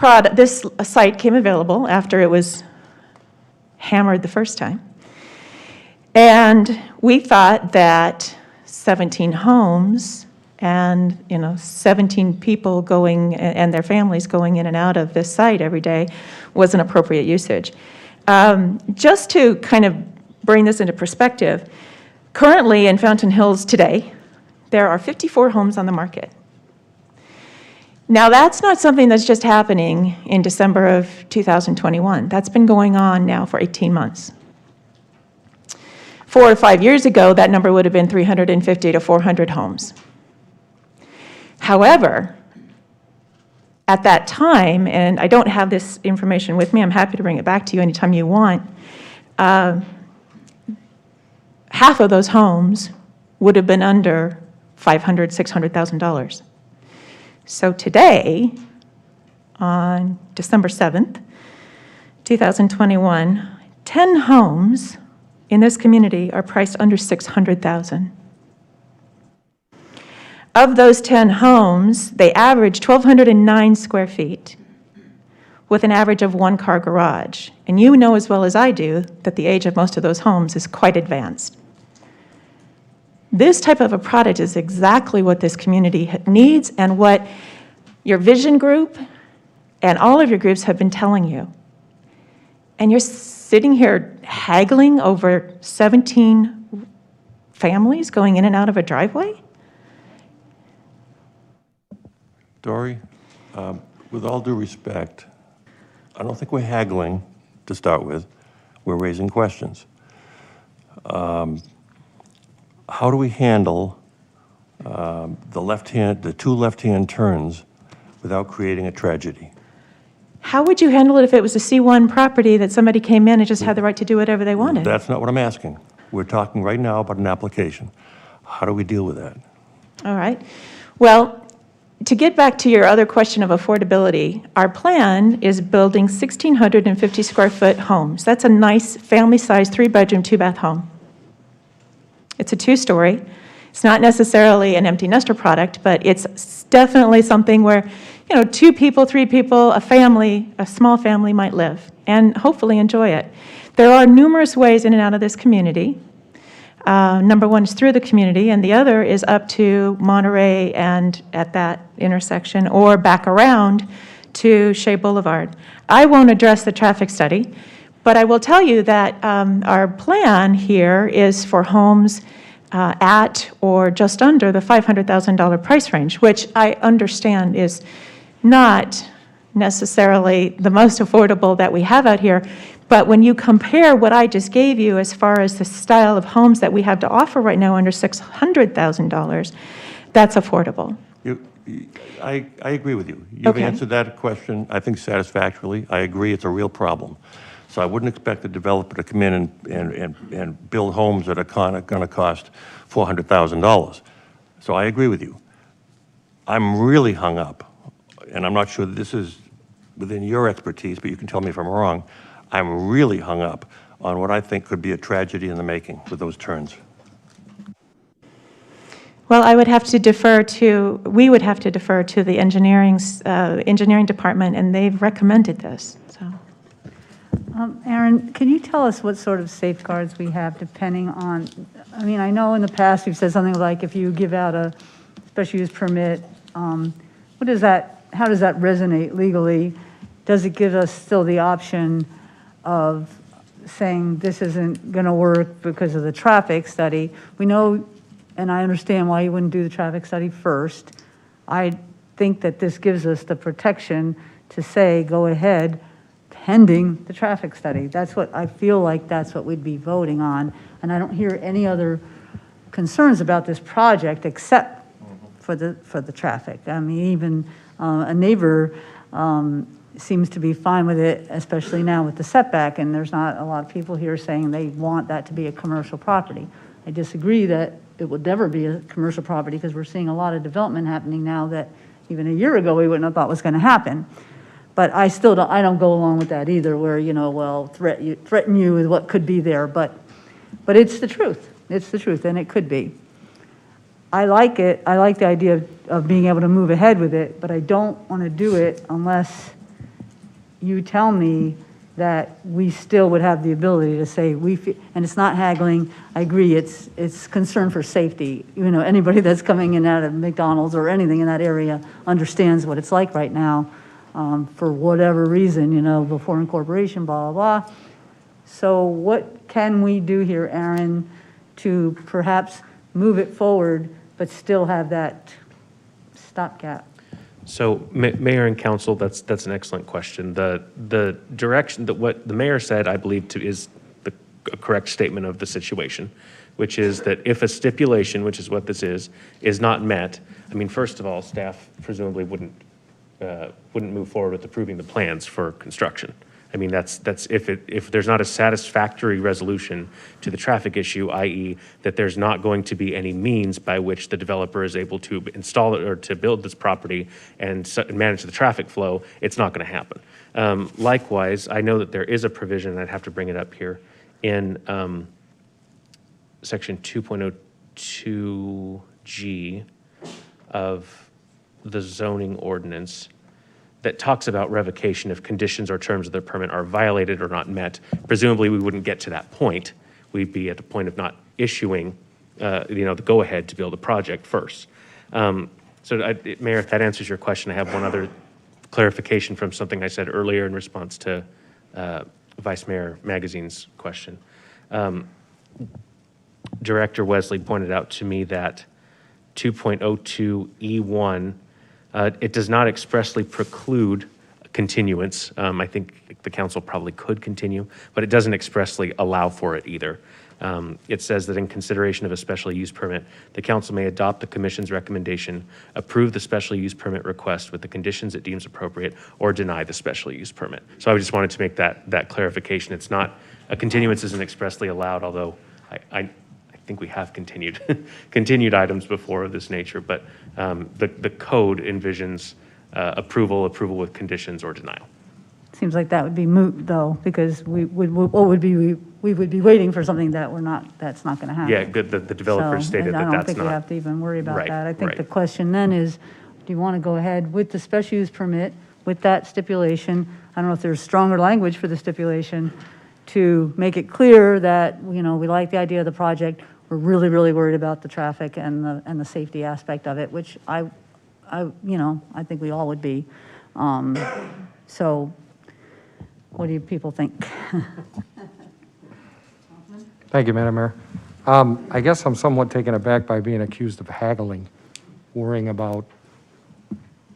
site came available after it was hammered the first time. And we thought that 17 homes and 17 people going and their families going in and out of this site every day was an appropriate usage. Just to kind of bring this into perspective, currently in Fountain Hills today, there are 54 homes on the market. Now, that's not something that's just happening in December of 2021. That's been going on now for 18 months. 4 or 5 years ago, that number would have been 350 to 400 homes. However, at that time, and I don't have this information with me, I'm happy to bring it back to you anytime you want, half of those homes would have been under $500,000, $600,000. So today, on December 7th, 2021, 10 homes in this community are priced under $600,000. Of those 10 homes, they average 1,209 square feet with an average of 1-car garage. And you know as well as I do that the age of most of those homes is quite advanced. This type of a product is exactly what this community needs and what your vision group and all of your groups have been telling you. And you're sitting here haggling over 17 families going in and out of a driveway? Dory, with all due respect, I don't think we're haggling to start with. We're raising questions. How do we handle the two left-hand turns without creating a tragedy? How would you handle it if it was a C1 property that somebody came in and just had the right to do whatever they wanted? That's not what I'm asking. We're talking right now about an application. How do we deal with that? All right. Well, to get back to your other question of affordability, our plan is building 1,650 square foot homes. That's a nice family-sized 3-bedroom, 2-bath home. It's a 2-story. It's not necessarily an empty nester product, but it's definitely something where, 2 people, 3 people, a family, a small family might live and hopefully enjoy it. There are numerous ways in and out of this community. Number one is through the community, and the other is up to Monterey and at that intersection, or back around to Shea Boulevard. I won't address the traffic study, but I will tell you that our plan here is for homes at or just under the $500,000 price range, which I understand is not necessarily the most affordable that we have out here. But when you compare what I just gave you as far as the style of homes that we have to offer right now under $600,000, that's affordable. I agree with you. You've answered that question, I think, satisfactorily. I agree it's a real problem. So I wouldn't expect a developer to come in and build homes that are going to cost $400,000. So I agree with you. I'm really hung up, and I'm not sure that this is within your expertise, but you can tell me if I'm wrong. I'm really hung up on what I think could be a tragedy in the making with those turns. Well, we would have to defer to the engineering department, and they've recommended this, so. Aaron, can you tell us what sort of safeguards we have depending on, I know in the past you've said something like if you give out a special use permit, how does that resonate legally? Does it give us still the option of saying this isn't going to work because of the traffic study. We know, and I understand why you wouldn't do the traffic study first. I think that this gives us the protection to say, go ahead, pending the traffic study. That's what, I feel like that's what we'd be voting on. And I don't hear any other concerns about this project except for the traffic. I mean, even a neighbor seems to be fine with it, especially now with the setback, and there's not a lot of people here saying they want that to be a commercial property. I disagree that it would never be a commercial property because we're seeing a lot of development happening now that even a year ago we wouldn't have thought was going to happen. But I still don't, I don't go along with that either, where, you know, well, threaten you with what could be there, but it's the truth. It's the truth, and it could be. I like it. I like the idea of being able to move ahead with it, but I don't want to do it unless you tell me that we still would have the ability to say and it's not haggling. I agree. It's concern for safety. You know, anybody that's coming in out of McDonald's or anything in that area understands what it's like right now, for whatever reason, you know, before incorporation, blah, blah, blah. So what can we do here, Aaron, to perhaps move it forward, but still have that stopgap? So, Mayor and Council, that's an excellent question. The direction that what the mayor said, I believe, is the correct statement of the situation, which is that if a stipulation, which is what this is not met, I mean, first of all, staff presumably wouldn't move forward with approving the plans for construction. I mean, that's if there's not a satisfactory resolution to the traffic issue, i.e. that there's not going to be any means by which the developer is able to install it or to build this property and manage the traffic flow, it's not going to happen. Likewise, I know that there is a provision, and I'd have to bring it up here, in section 2.02G of the zoning ordinance that talks about revocation if conditions or terms of the permit are violated or not met. Presumably, we wouldn't get to that point. We'd be at the point of not issuing, the go-ahead to build a project first. Mayor, if that answers your question, I have one other clarification from something I said earlier in response to Vice Mayor Magazine's question. Director Wesley pointed out to me that 2.02E1 it does not expressly preclude continuance. I think the council probably could continue, but it doesn't expressly allow for it either. It says that in consideration of a special use permit, the council may adopt the commission's recommendation, approve the special use permit request with the conditions it deems appropriate, or deny the special use permit. So I just wanted to make that clarification. It's not, a continuance isn't expressly allowed, although I think we have continued items before of this nature, but the code envisions approval with conditions or denial. Seems like that would be moot, though, because we would be waiting for something that that's not going to happen. Yeah, good. The developer stated that that's not. I don't think we have to even worry about Right, that. I think right. the question then is, do you want to go ahead with the special use permit with that stipulation? I don't know if there's stronger language for the stipulation to make it clear that, you know, we like the idea of the project. We're really, really worried about the traffic and the safety aspect of it, which I think we all would be. So what do you people think? Thank you, Madam Mayor. I guess I'm somewhat taken aback by being accused of haggling, worrying about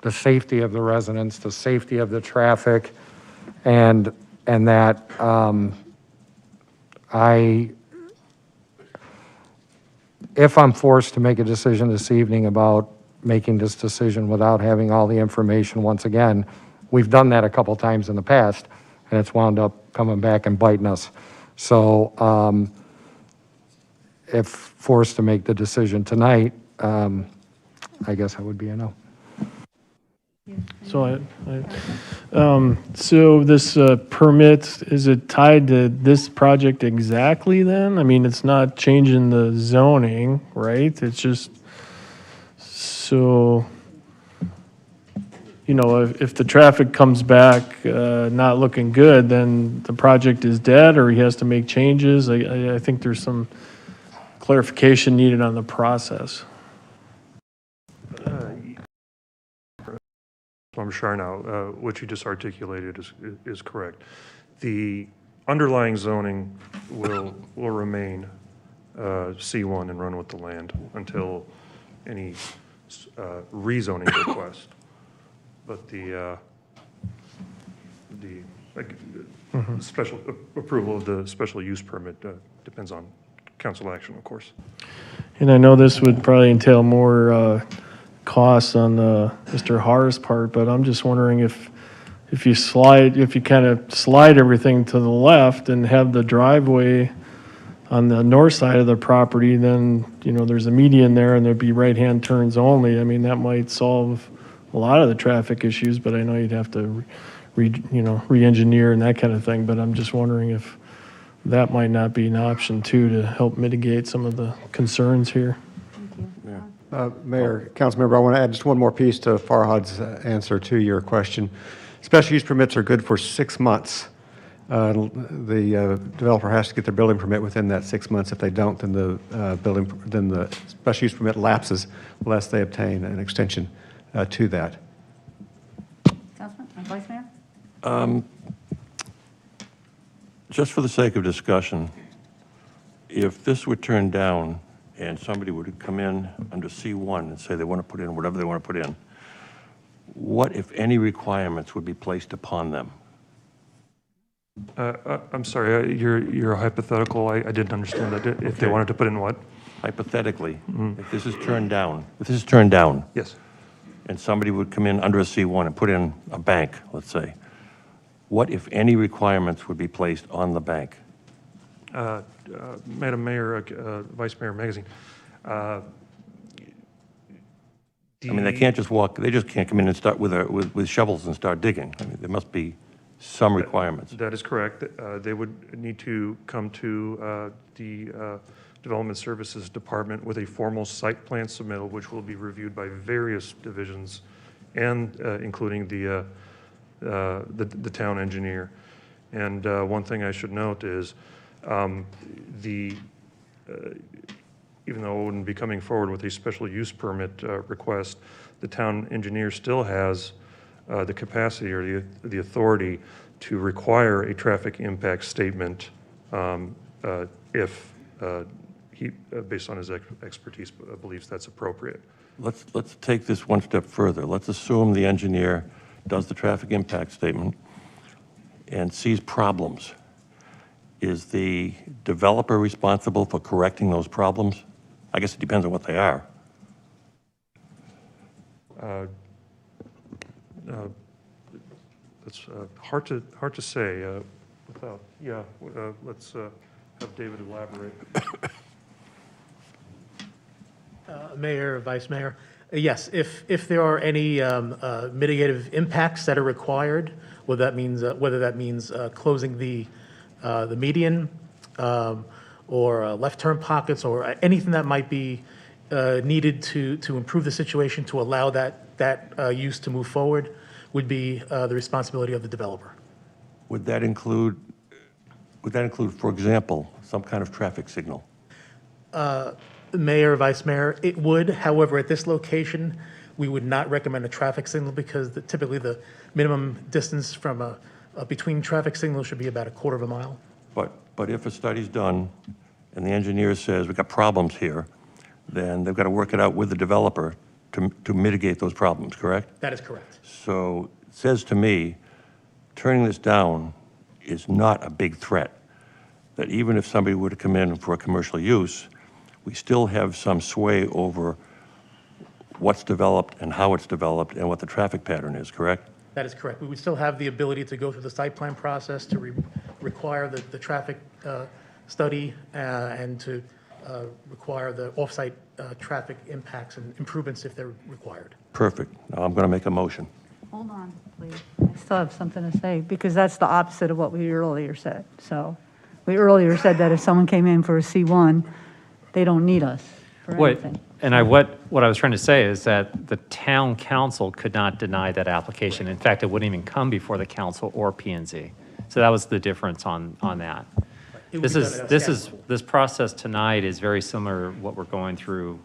the safety of the residents, the safety of the traffic, and that if I'm forced to make a decision this evening about making this decision without having all the information once again, we've done that a couple times in the past, and it's wound up coming back and biting us. So if forced to make the decision tonight, I guess I would be a no. So so this permit, is it tied to this project exactly then? I mean, it's not changing the zoning, right? It's just, so, you know, if the traffic comes back not looking good, then the project is dead or he has to make changes. I think there's some clarification needed on the process. I'm sure now, what you just articulated is correct. The underlying zoning will remain C1 and run with the land until any rezoning request. But the special approval of the special use permit depends on council action, of course. And I know this would probably entail more costs on Mr. Haar's part, but I'm just wondering if you kind of slide everything to the left and have the driveway on the north side of the property, then, there's a median there and there'd be right-hand turns only. I mean, that might solve a lot of the traffic issues, but I know you'd have to re-engineer and that kind of thing. But I'm just wondering if that might not be an option too, to help mitigate some of the concerns here. Mayor, council member, I want to add just one more piece to Farhad's answer to your question. Special use permits are good for 6 months. The developer has to get their building permit within that 6 months. If they don't, then the special use permit lapses unless they obtain an extension to that. Councilman, Vice Mayor? Just for the sake of discussion, if this were turned down and somebody were to come in under C1 and say they want to put in whatever they want to put in, what, if any, requirements would be placed upon them? I'm sorry, your hypothetical, I didn't understand that. If they wanted to put in what? Hypothetically, if this is turned down, Yes. and somebody would come in under a C1 and put in a bank, let's say, what, if any, requirements would be placed on the bank? Madam Mayor, Vice Mayor Magazine. I mean, they can't just walk, they just can't come in and start with shovels and start digging. I mean, there must be some requirements. That is correct. They would need to come to the Development Services Department with a formal site plan submittal, which will be reviewed by various divisions and including the town engineer. And one thing I should note is even though it wouldn't be coming forward with a special use permit request, the town engineer still has the capacity or the authority to require a traffic impact statement if he, based on his expertise, believes that's appropriate. Let's take this one step further. Let's assume the engineer does the traffic impact statement and sees problems. Is the developer responsible for correcting those problems? I guess it depends on what they are. It's hard to say. Let's have David elaborate. Mayor, Vice Mayor, yes, if there are any mitigative impacts that are required, whether that means closing the median or left turn pockets or anything that might be needed to improve the situation to allow that use to move forward, would be the responsibility of the developer. Would that include, for example, some kind of traffic signal? Mayor, Vice Mayor, it would. However, at this location, we would not recommend a traffic signal because typically the minimum distance from between traffic signals should be about a quarter of a mile. But if a study's done and the engineer says we've got problems here, then they've got to work it out with the developer to mitigate those problems, correct? That is correct. So it says to me, turning this down is not a big threat. That even if somebody were to come in for a commercial use, we still have some sway over what's developed and how it's developed and what the traffic pattern is, correct? That is correct. We would still have the ability to go through the site plan process to require the traffic study and to require the off-site traffic impacts and improvements if they're required. Perfect. Now I'm going to make a motion. Hold on, please. I still have something to say, because that's the opposite of what we earlier said. So we earlier said that if someone came in for a C1, they don't need us for anything. What I was trying to say is that the town council could not deny that application. In fact, it wouldn't even come before the council or P&Z. So that was the difference on that. This process tonight is very similar to what we're going through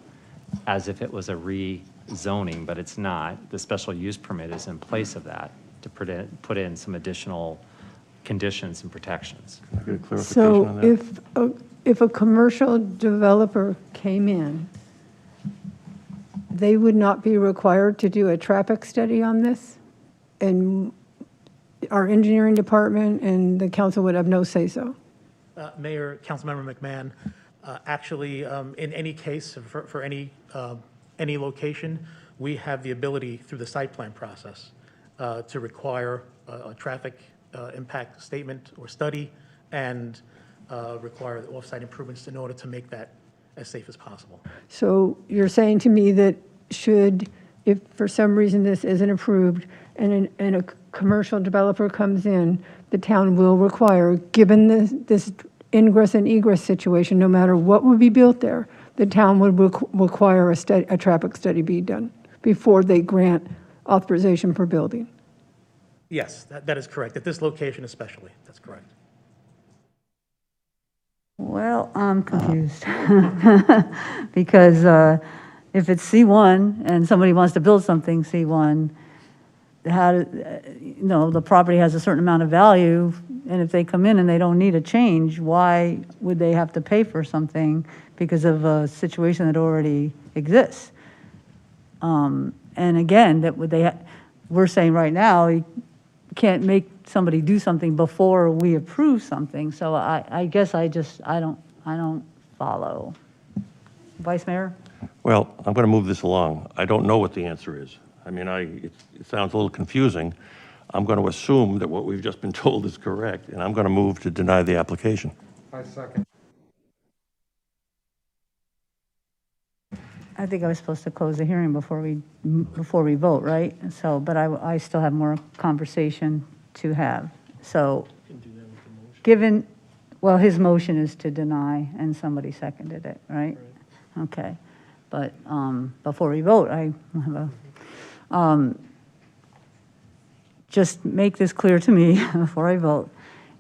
as if it was a rezoning, but it's not. The special use permit is in place of that to put in some additional conditions and protections. Can I get a clarification So on that? if a commercial developer came in, they would not be required to do a traffic study on this? And our engineering department and the council would have no say-so? Mayor, Councilmember McMahon, actually, in any case, for any location, we have the ability through the site plan process to require a traffic impact statement or study and require the off-site improvements in order to make that as safe as possible. So you're saying to me that if for some reason this isn't approved and a commercial developer comes in, the town will require, given this ingress and egress situation, no matter what would be built there, the town would require a traffic study be done before they grant authorization for building? Yes, that is correct. At this location especially, that's correct. Well, I'm confused. Because if it's C1 and somebody wants to build something C1, the property has a certain amount of value, and if they come in and they don't need a change, why would they have to pay for something because of a situation that already exists? And again, we're saying right now, you can't make somebody do something before we approve something. So I guess I don't follow. Vice Mayor? Well, I'm going to move this along. I don't know what the answer is. I mean, it sounds a little confusing. I'm going to assume that what we've just been told is correct, and I'm going to move to deny the application. I second. I think I was supposed to close the hearing before we vote, right? So, but I still have more conversation to have. So, well, his motion is to deny, and somebody seconded it, right? Okay. But before we vote, I have just make this clear to me before I vote.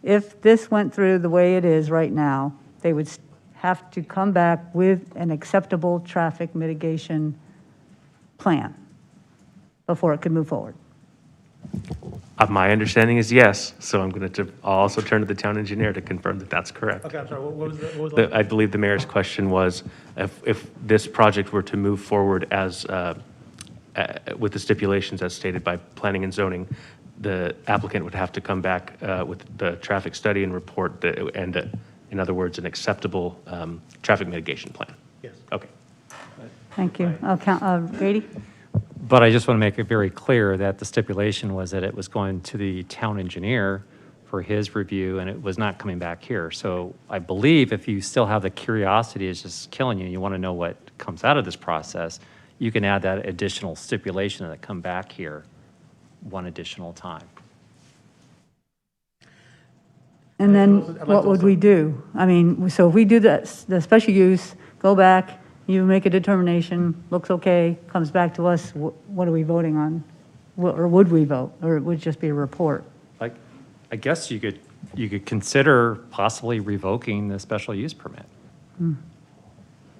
If this went through the way it is right now, they would have to come back with an acceptable traffic mitigation plan before it could move forward. My understanding is yes, so I'm going to also turn to the town engineer to confirm that that's correct. Okay, I'm sorry, what was the? I believe the mayor's question was, if this project were to move forward as, with the stipulations as stated by planning and zoning, the applicant would have to come back with the traffic study and report, in other words, an acceptable traffic mitigation plan. Yes. Okay. Thank you. Grady? But I just want to make it very clear that the stipulation was that it was going to the town engineer for his review, and it was not coming back here. So I believe if you still have the curiosity is just killing you, and you want to know what comes out of this process, you can add that additional stipulation that come back here one additional time. And then what would we do? I mean, so if we do the special use, go back, you make a determination, looks okay, comes back to us, what are we voting on? Or would we vote, or it would just be a report? I guess you could consider possibly revoking the special use permit.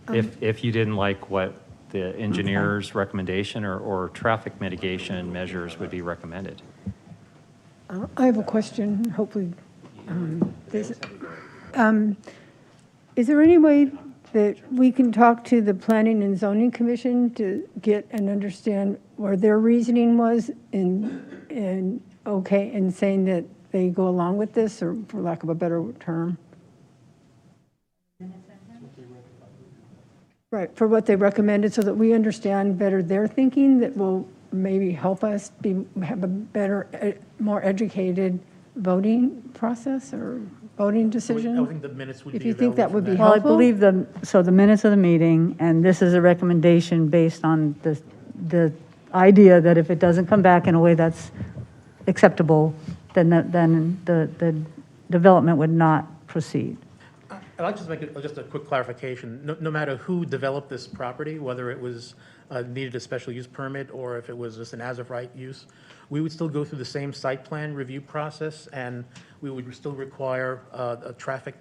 If you didn't like what the engineer's recommendation or traffic mitigation measures would be recommended. I have a question, hopefully. Is there any way that we can talk to the Planning and Zoning Commission to get and understand where their reasoning was in saying that they go along with this, or for lack of a better term? Right, for what they recommended, so that we understand better their thinking, that will maybe help us have a better, more educated voting process or voting decision? I think the minutes would be If you think that would be Well, I helpful? believe the minutes of the meeting, and this is a recommendation based on the idea that if it doesn't come back in a way that's acceptable, then the development would not proceed. I'd like to make just a quick clarification. No matter who developed this property, whether it was needed a special use permit or if it was just an as-of-right use, we would still go through the same site plan review process, and we would still require a traffic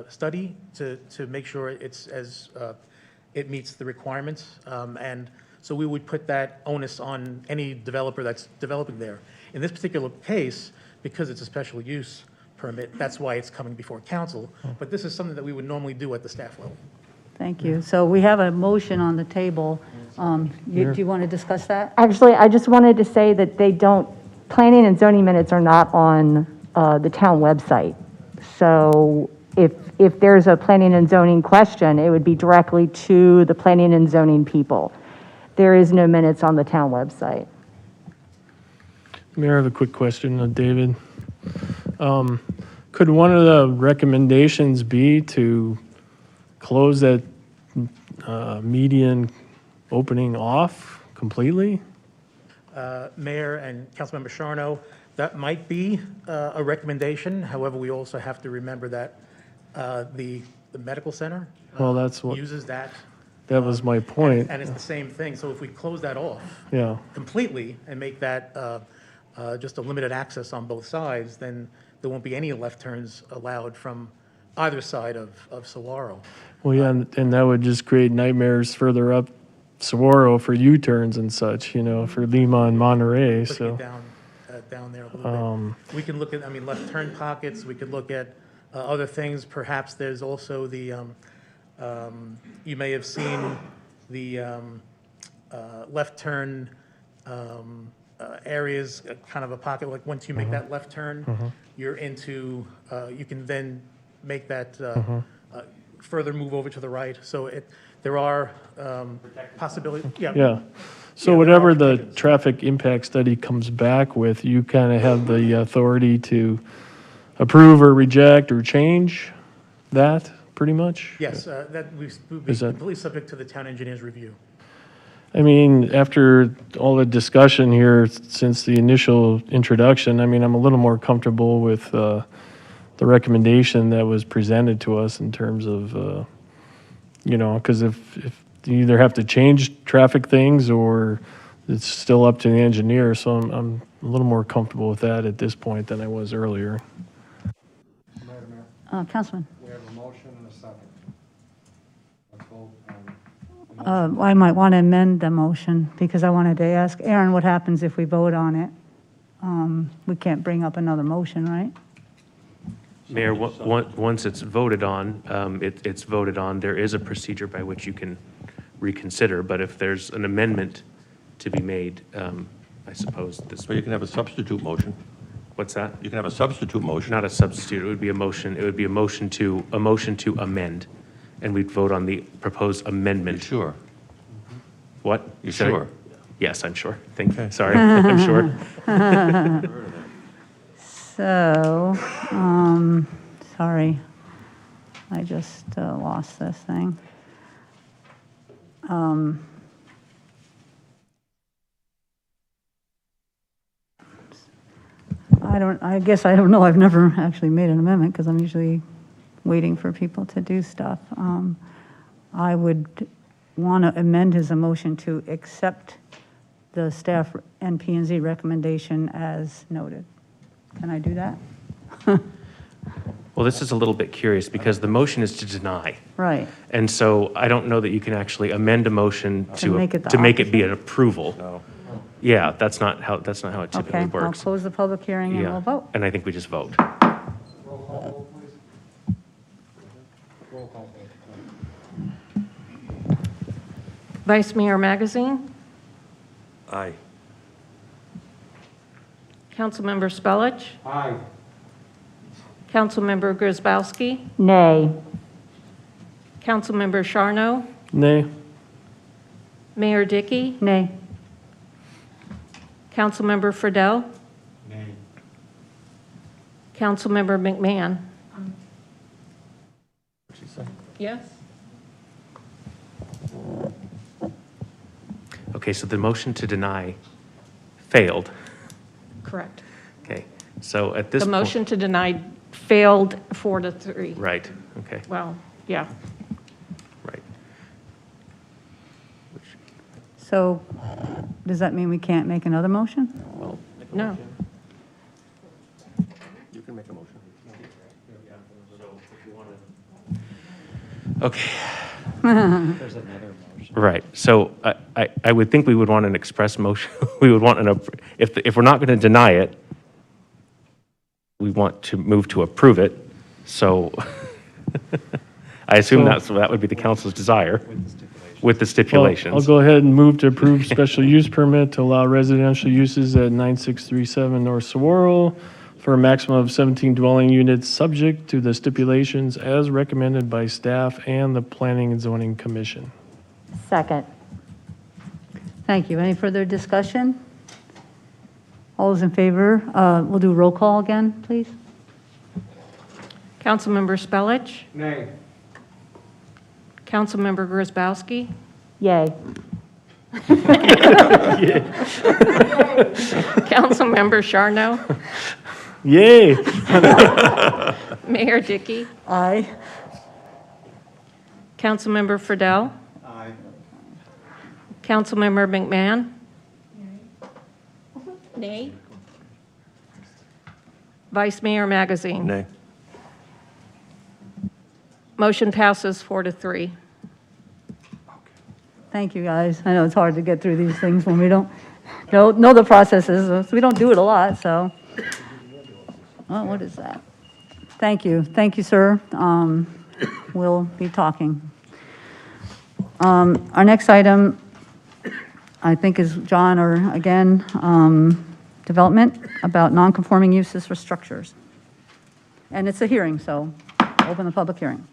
study to make sure it meets the requirements. And so we would put that onus on any developer that's developing there. In this particular case, because it's a special use permit, that's why it's coming before council. But this is something that we would normally do at the staff level. Thank you. So we have a motion on the table. Do you want to discuss that? Actually, I just wanted to say that planning and zoning minutes are not on the town website. So if there's a planning and zoning question, it would be directly to the planning and zoning people. There is no minutes on the town website. Mayor, I have a quick question, David. Could one of the recommendations be to close that median opening off completely? Mayor and Councilmember Charno, that might be a recommendation. However, we also have to remember that the medical center Well, that's what, uses that. that was my point. And it's the same thing. So if we close that off Yeah. completely and make that just a limited access on both sides, then there won't be any left turns allowed from either side of Saguaro. Well, yeah, and that would just create nightmares further up Saguaro for U-turns and such, for Lima and Monterey, Pushing so. it down there a little bit. We can look at, left turn pockets. We could look at other things. Perhaps there's also the, you may have seen the left turn areas, kind of a pocket, like once you make that left turn, you're into, you can then make that further move over to the right. So there are possibilities. Yeah. So whatever the traffic impact study comes back with, you kind of have the authority to approve or reject or change that, pretty much? Yes, that would be Is that- completely subject to the town engineer's review. I mean, after all the discussion here since the initial introduction, I'm a little more comfortable with the recommendation that was presented to us in terms of, because if you either have to change traffic things or it's still up to the engineer, so I'm a little more comfortable with that at this point than I was earlier. Councilman? We have a motion and a second. Let's vote I might want to amend the motion because I wanted to ask Aaron what happens if we vote on it. We can't bring up another motion, right? Mayor, once it's voted on, it's voted on. There is a procedure by which you can reconsider, but if there's an amendment to be made, I suppose this. But you can have a substitute motion. What's that? You can have a substitute motion. Not a substitute. It would be a motion. It would be a motion to amend, and we'd vote on the proposed amendment. You sure? What? You said- sure? Yes, I'm sure. Sorry, I'm sure. So, sorry, I just lost this thing. I guess I don't know, I've never actually made an amendment because I'm usually waiting for people to do stuff. I would want to amend his motion to accept the staff and P&Z recommendation as noted. Can I do that? Well, this is a little bit curious because the motion is to deny. Right. And so I don't know that you can actually amend a motion To make it the to make it be opposite? an approval. Yeah, that's not how it typically Okay, I'll works. close the public hearing and Yeah, we'll vote. and I think we just vote. Vice Mayor Magazine, Aye. Councilmember Spellich, Aye. Councilmember Grzybowski, Nay. Councilmember Charno, Nay. Mayor Dickey, Nay. Councilmember Friedel, Nay. Councilmember McMahon. Yes? Okay, so the motion to deny failed. Correct. Okay, so at this The point. motion to deny failed 4-3. Right, okay, Well, yeah. right. So does that mean we can't make another motion? Well, No. You can make a motion. Okay. Right, so I would think we would want an express motion, we would want if we're not going to deny it, we would want an express motion to deny it, and then we would vote on it. Okay, I'll close the public hearing and we'll vote. Right, so I would think we would want an express motion, we would want an, if we're not going to deny it, we would want an express motion to deny it, and then we would vote on it. we want to move to approve it. So I assume that would be the council's desire with the stipulations. I'll go ahead and move to approve special use permit to allow residential uses at 9637 North Saguaro for a maximum of 17 dwelling units, subject to the stipulations as recommended by staff and the Planning and Zoning Commission. Second. Thank you. Any further discussion? All those in favor, we'll do roll call again, please. Councilmember Spellich. Nay. Councilmember Grzybowski. Yay. Councilmember Charno. Yay. Mayor Dickey. Aye. Councilmember Friedel. Aye. Councilmember McMahon. Nay. Vice Mayor Magazine. Nay. Motion passes 4-3. Thank you, guys. I know it's hard to get through these things when we don't know the processes. So we don't do it a lot, so. Oh, what is that? Thank you. Thank you, sir. We'll be talking. Our next item, I think, is John, or again, development about non-conforming uses for structures. And it's a hearing, so open the public hearing.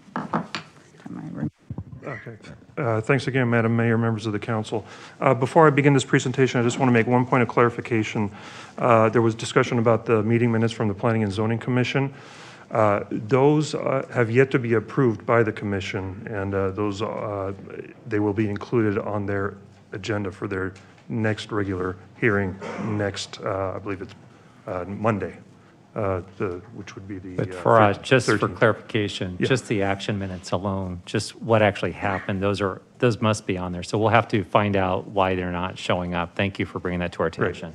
Okay. Thanks again, Madam Mayor, members of the council. Before I begin this presentation, I just want to make one point of clarification. There was discussion about the meeting minutes from the Planning and Zoning Commission. Those have yet to be approved by the commission, and they will be included on their agenda for their next regular hearing next, I believe it's Monday, which would be the But for, just for 13th. clarification, Yeah. just the action minutes alone, just what actually happened, those must be on there. So we'll have to find out why they're not showing up. Thank you for bringing that to our attention.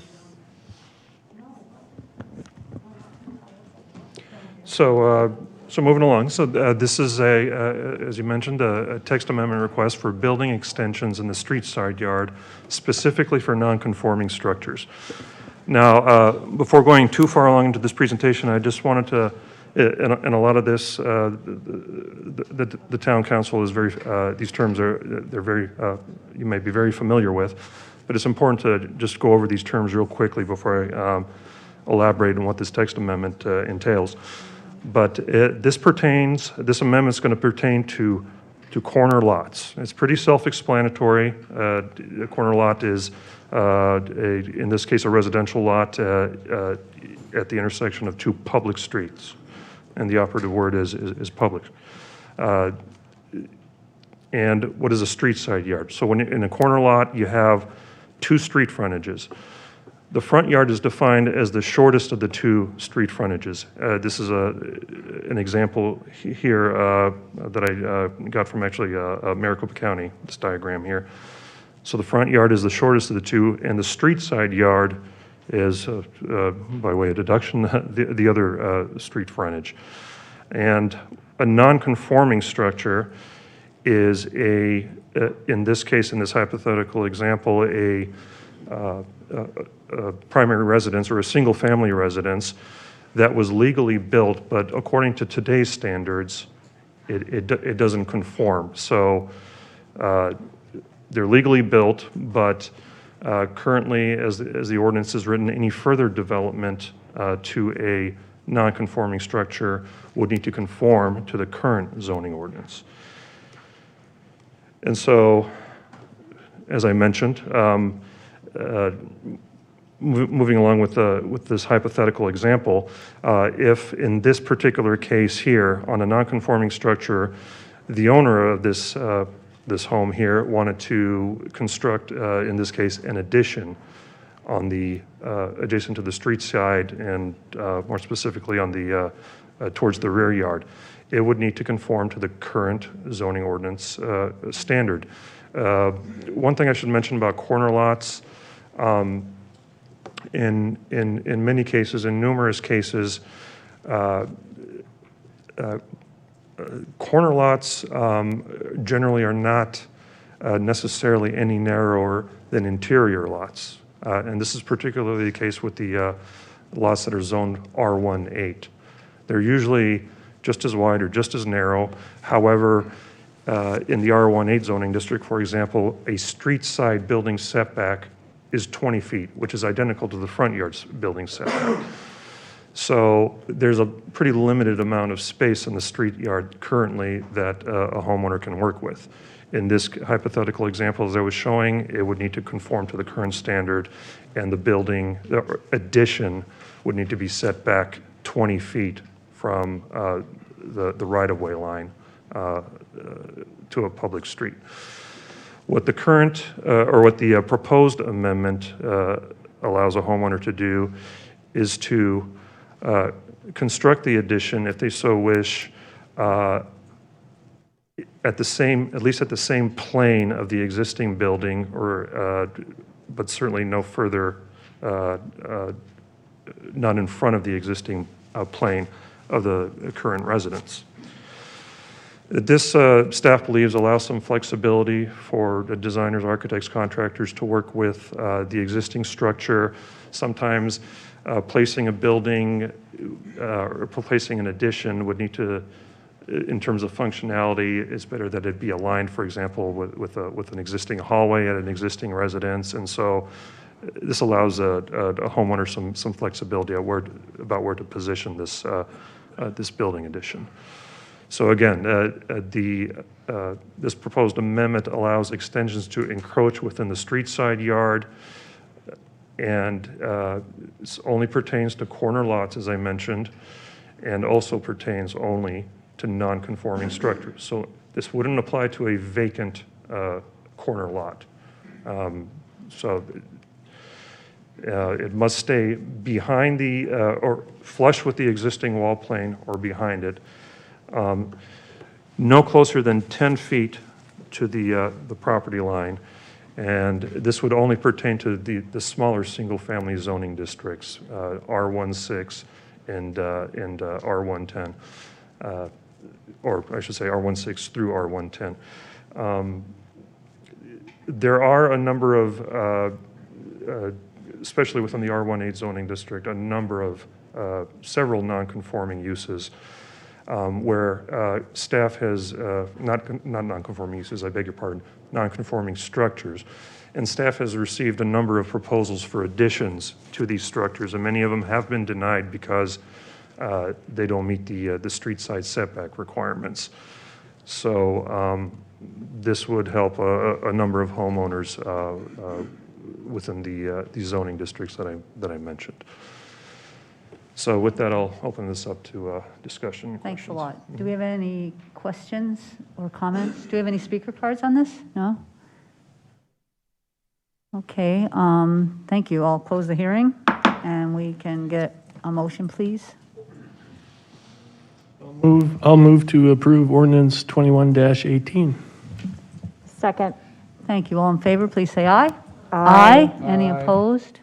So moving along, so this is as you mentioned, a text amendment request for building extensions in the street side yard, specifically for non-conforming structures. Now, before going too far along into this presentation, I just wanted to, in a lot of this, the town council is very, these terms they're very, you may be very familiar with, but it's important to just go over these terms real quickly before I elaborate on what this text amendment entails. But this amendment's going to pertain to corner lots. It's pretty self-explanatory. A corner lot is, in this case, a residential lot at the intersection of two public streets. And the operative word is public. And what is a street side yard? So when in a corner lot, you have two street frontages. The front yard is defined as the shortest of the two street frontages. This is an example here that I got from actually Maricopa County, this diagram here. So the front yard is the shortest of the two, and the street side yard is, by way of deduction, the other street frontage. And a non-conforming structure is in this case, in this hypothetical example, a primary residence or a single-family residence that was legally built, but according to today's standards, it doesn't conform. So they're legally built, but currently, as the ordinance is written, any further development to a non-conforming structure would need to conform to the current zoning ordinance. And so, as I mentioned, moving along with this hypothetical example, if in this particular case here, on a non-conforming structure, the owner of this home here wanted to construct, in this case, an addition on the adjacent to the street side, and more specifically on the towards the rear yard, it would need to conform to the current zoning ordinance standard. One thing I should mention about corner lots. In many cases, in numerous cases, corner lots generally are not necessarily any narrower than interior lots. And this is particularly the case with the lots that are zoned R18. They're usually just as wide or just as narrow. However, in the R18 zoning district, for example, a street side building setback is 20 feet, which is identical to the front yard's building setback. So there's a pretty limited amount of space in the street yard currently that a homeowner can work with. In this hypothetical example, as I was showing, it would need to conform to the current standard, and the building addition would need to be set back 20 feet from the right-of-way line to a public street. What the current, or what the proposed amendment allows a homeowner to do is to construct the addition, if they so wish, at least at the same plane of the existing building, or but certainly no further, not in front of the existing plane of the current residence. This, staff believes, allows some flexibility for the designers, architects, contractors to work with the existing structure. Sometimes placing a building or placing an addition would need to, in terms of functionality, it's better that it be aligned, for example, with an existing hallway at an existing residence. And so this allows a homeowner some flexibility about where to position this, this building addition. So again, this proposed amendment allows extensions to encroach within the street side yard, and this only pertains to corner lots, as I mentioned, and also pertains only to non-conforming structures. So this wouldn't apply to a vacant corner lot. It must stay behind the, or flush with the existing wall plane or behind it. No closer than 10 feet to the property line. And this would only pertain to the smaller single-family zoning districts, R16 and R110, or I should say R16 through R110. There are a number of, especially within the R18 zoning district, a number of several non-conforming uses where staff has, not non-conforming uses, I beg your pardon, non-conforming structures. And staff has received a number of proposals for additions to these structures, and many of them have been denied because they don't meet the street side setback requirements. So this would help a number of homeowners within the zoning districts that I mentioned. So with that, I'll open this up to discussion. Thanks a lot. Do we have any questions or comments? Do we have any speaker cards on this? No? Okay, thank you. I'll close the hearing, and we can get a motion, please. I'll move to approve ordinance 21-18. Second. Thank you. All in favor, please say aye. Aye. Any opposed?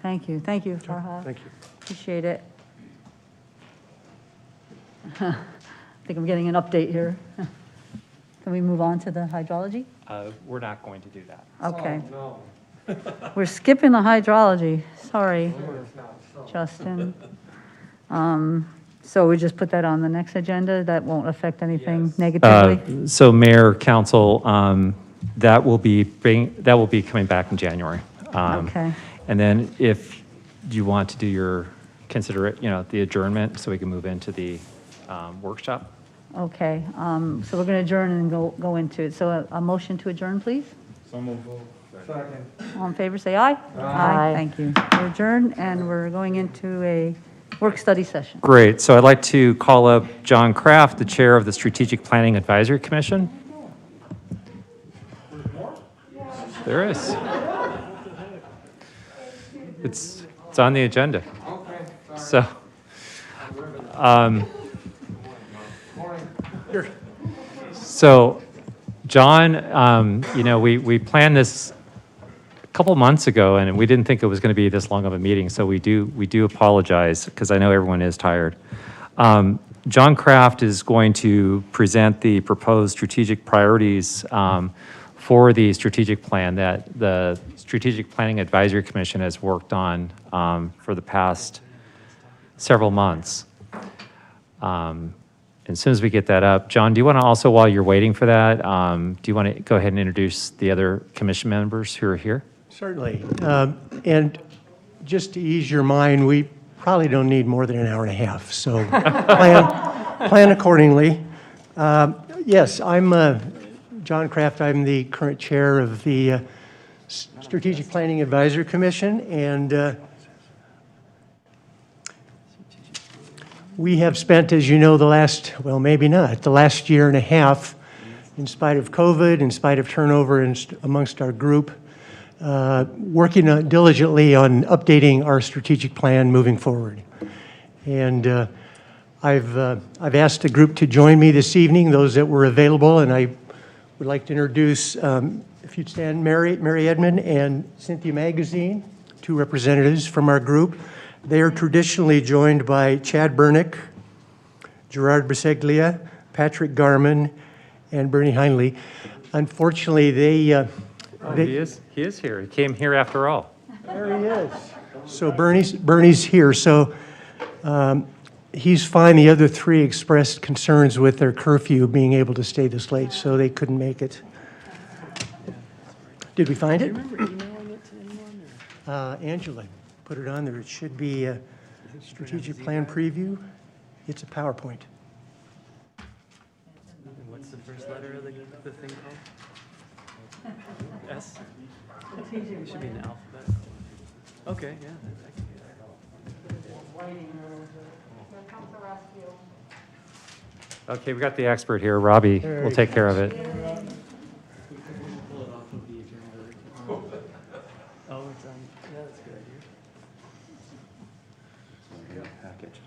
Thank you. Thank you, Farhad. Thank you. Appreciate it. I think I'm getting an update here. Can we move on to the hydrology? We're not going to do that. Okay. We're skipping the hydrology. Sorry, Justin. So we just put that on the next agenda? That won't affect anything negatively? So Mayor, Council, that will be coming back in January. Okay. And then if you want to do your the adjournment, so we can move into the workshop. Okay, so we're going to adjourn and go into it. So a motion to adjourn, please? So moved. Second. All in favor, say aye. Aye. Thank you. We're adjourned, and we're going into a work-study session. Great. So I'd like to call up John Kraft, the Chair of the Strategic Planning Advisory Commission. There is. It's on the agenda. So, John, we planned this a couple months ago, and we didn't think it was going to be this long of a meeting. So we do apologize, because I know everyone is tired. John Kraft is going to present the proposed strategic priorities for the strategic plan that the Strategic Planning Advisory Commission has worked on for the past several months. As soon as we get that up, John, do you want to also, while you're waiting for that, do you want to go ahead and introduce the other commission members who are here? Certainly. And just to ease your mind, we probably don't need more than an hour and a half, so plan accordingly. Yes, I'm John Kraft. I'm the current chair of the Strategic Planning Advisory Commission, and we have spent, as you know, the last year and a half, in spite of COVID, in spite of turnover amongst our group, working diligently on updating our strategic plan moving forward. And I've asked the group to join me this evening, those that were available, and I would like to introduce, if you'd stand, Mary Edmond and Cynthia Magazine, two representatives from our group. They are traditionally joined by Chad Bernick, Gerard Biseglia, Patrick Garman, and Bernie Heinley. Unfortunately, he is here. He came here after all. There he is. So Bernie's here. So he's fine. The other three expressed concerns with their curfew being able to stay this late, so they couldn't make it. Did we find it? Angela put it on there. It should be a strategic plan preview. It's a PowerPoint. And what's the first letter of the thing called? S? It should be an alphabet. Okay, yeah. Okay, we got the expert here. Robbie will take care of it. Oh, it's on. Yeah, that's a good idea. Package.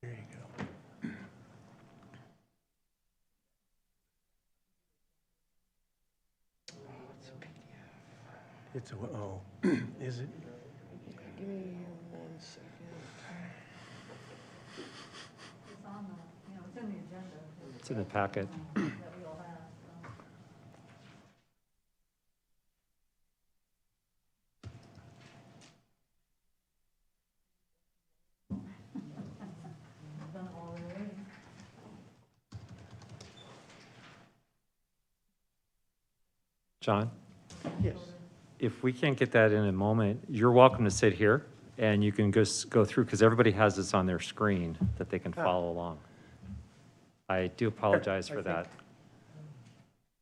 There you go. It's a, oh, is it? Give me 1 second. It's in the agenda. It's in the packet. That we all have. John? Yes. If we can't get that in a moment, you're welcome to sit here, and you can go through, because everybody has this on their screen that they can follow along. I do apologize for that.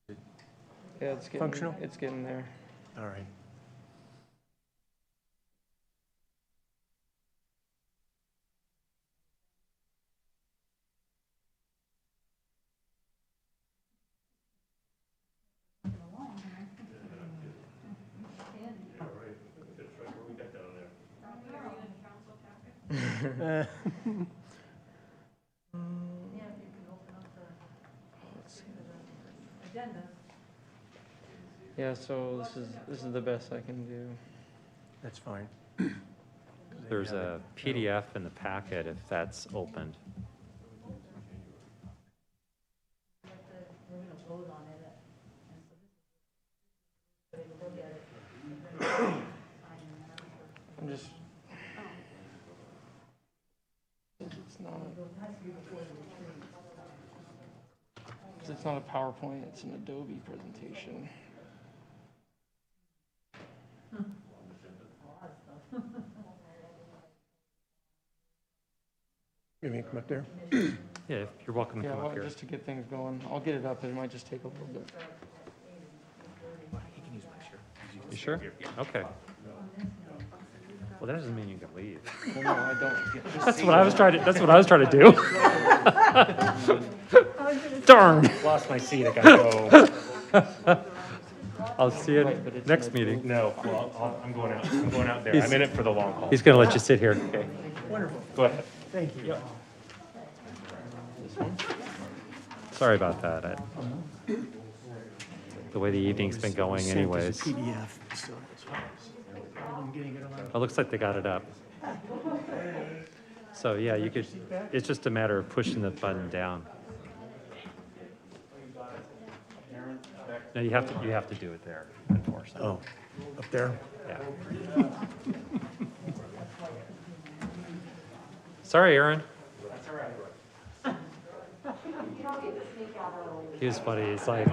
Yeah, it's getting, Functional? it's getting there. All right. Yeah, so this is the best I can do. That's fine. There's a PDF in the packet if that's opened. I'm just. It's not a PowerPoint, it's an Adobe presentation. You mean come up there? Yeah, you're welcome to Yeah, come up well, here. just to get things going. I'll get it up, it might just take a little bit. You sure? Okay. Well, that doesn't mean you can leave. Well, no, I don't. Just That's see what I it. was trying to. That's what I was trying to do. Darn. Lost my seat, I gotta go. I'll see you Right, but it's next an meeting. No, well, I'm going out. I'm going out there. I'm in it for the long haul. He's going to let you sit here. Okay. Wonderful. Go ahead. Thank you. This one? Sorry about that. The way the evening's been going anyways. PDF, so I'm getting it on. It looks like they got it up. So yeah, you could, it's just a matter of pushing the button down. No, you have to do it there, unfortunately. Oh, up there? Yeah. Sorry, Aaron. That's all right. He was funny. He's like,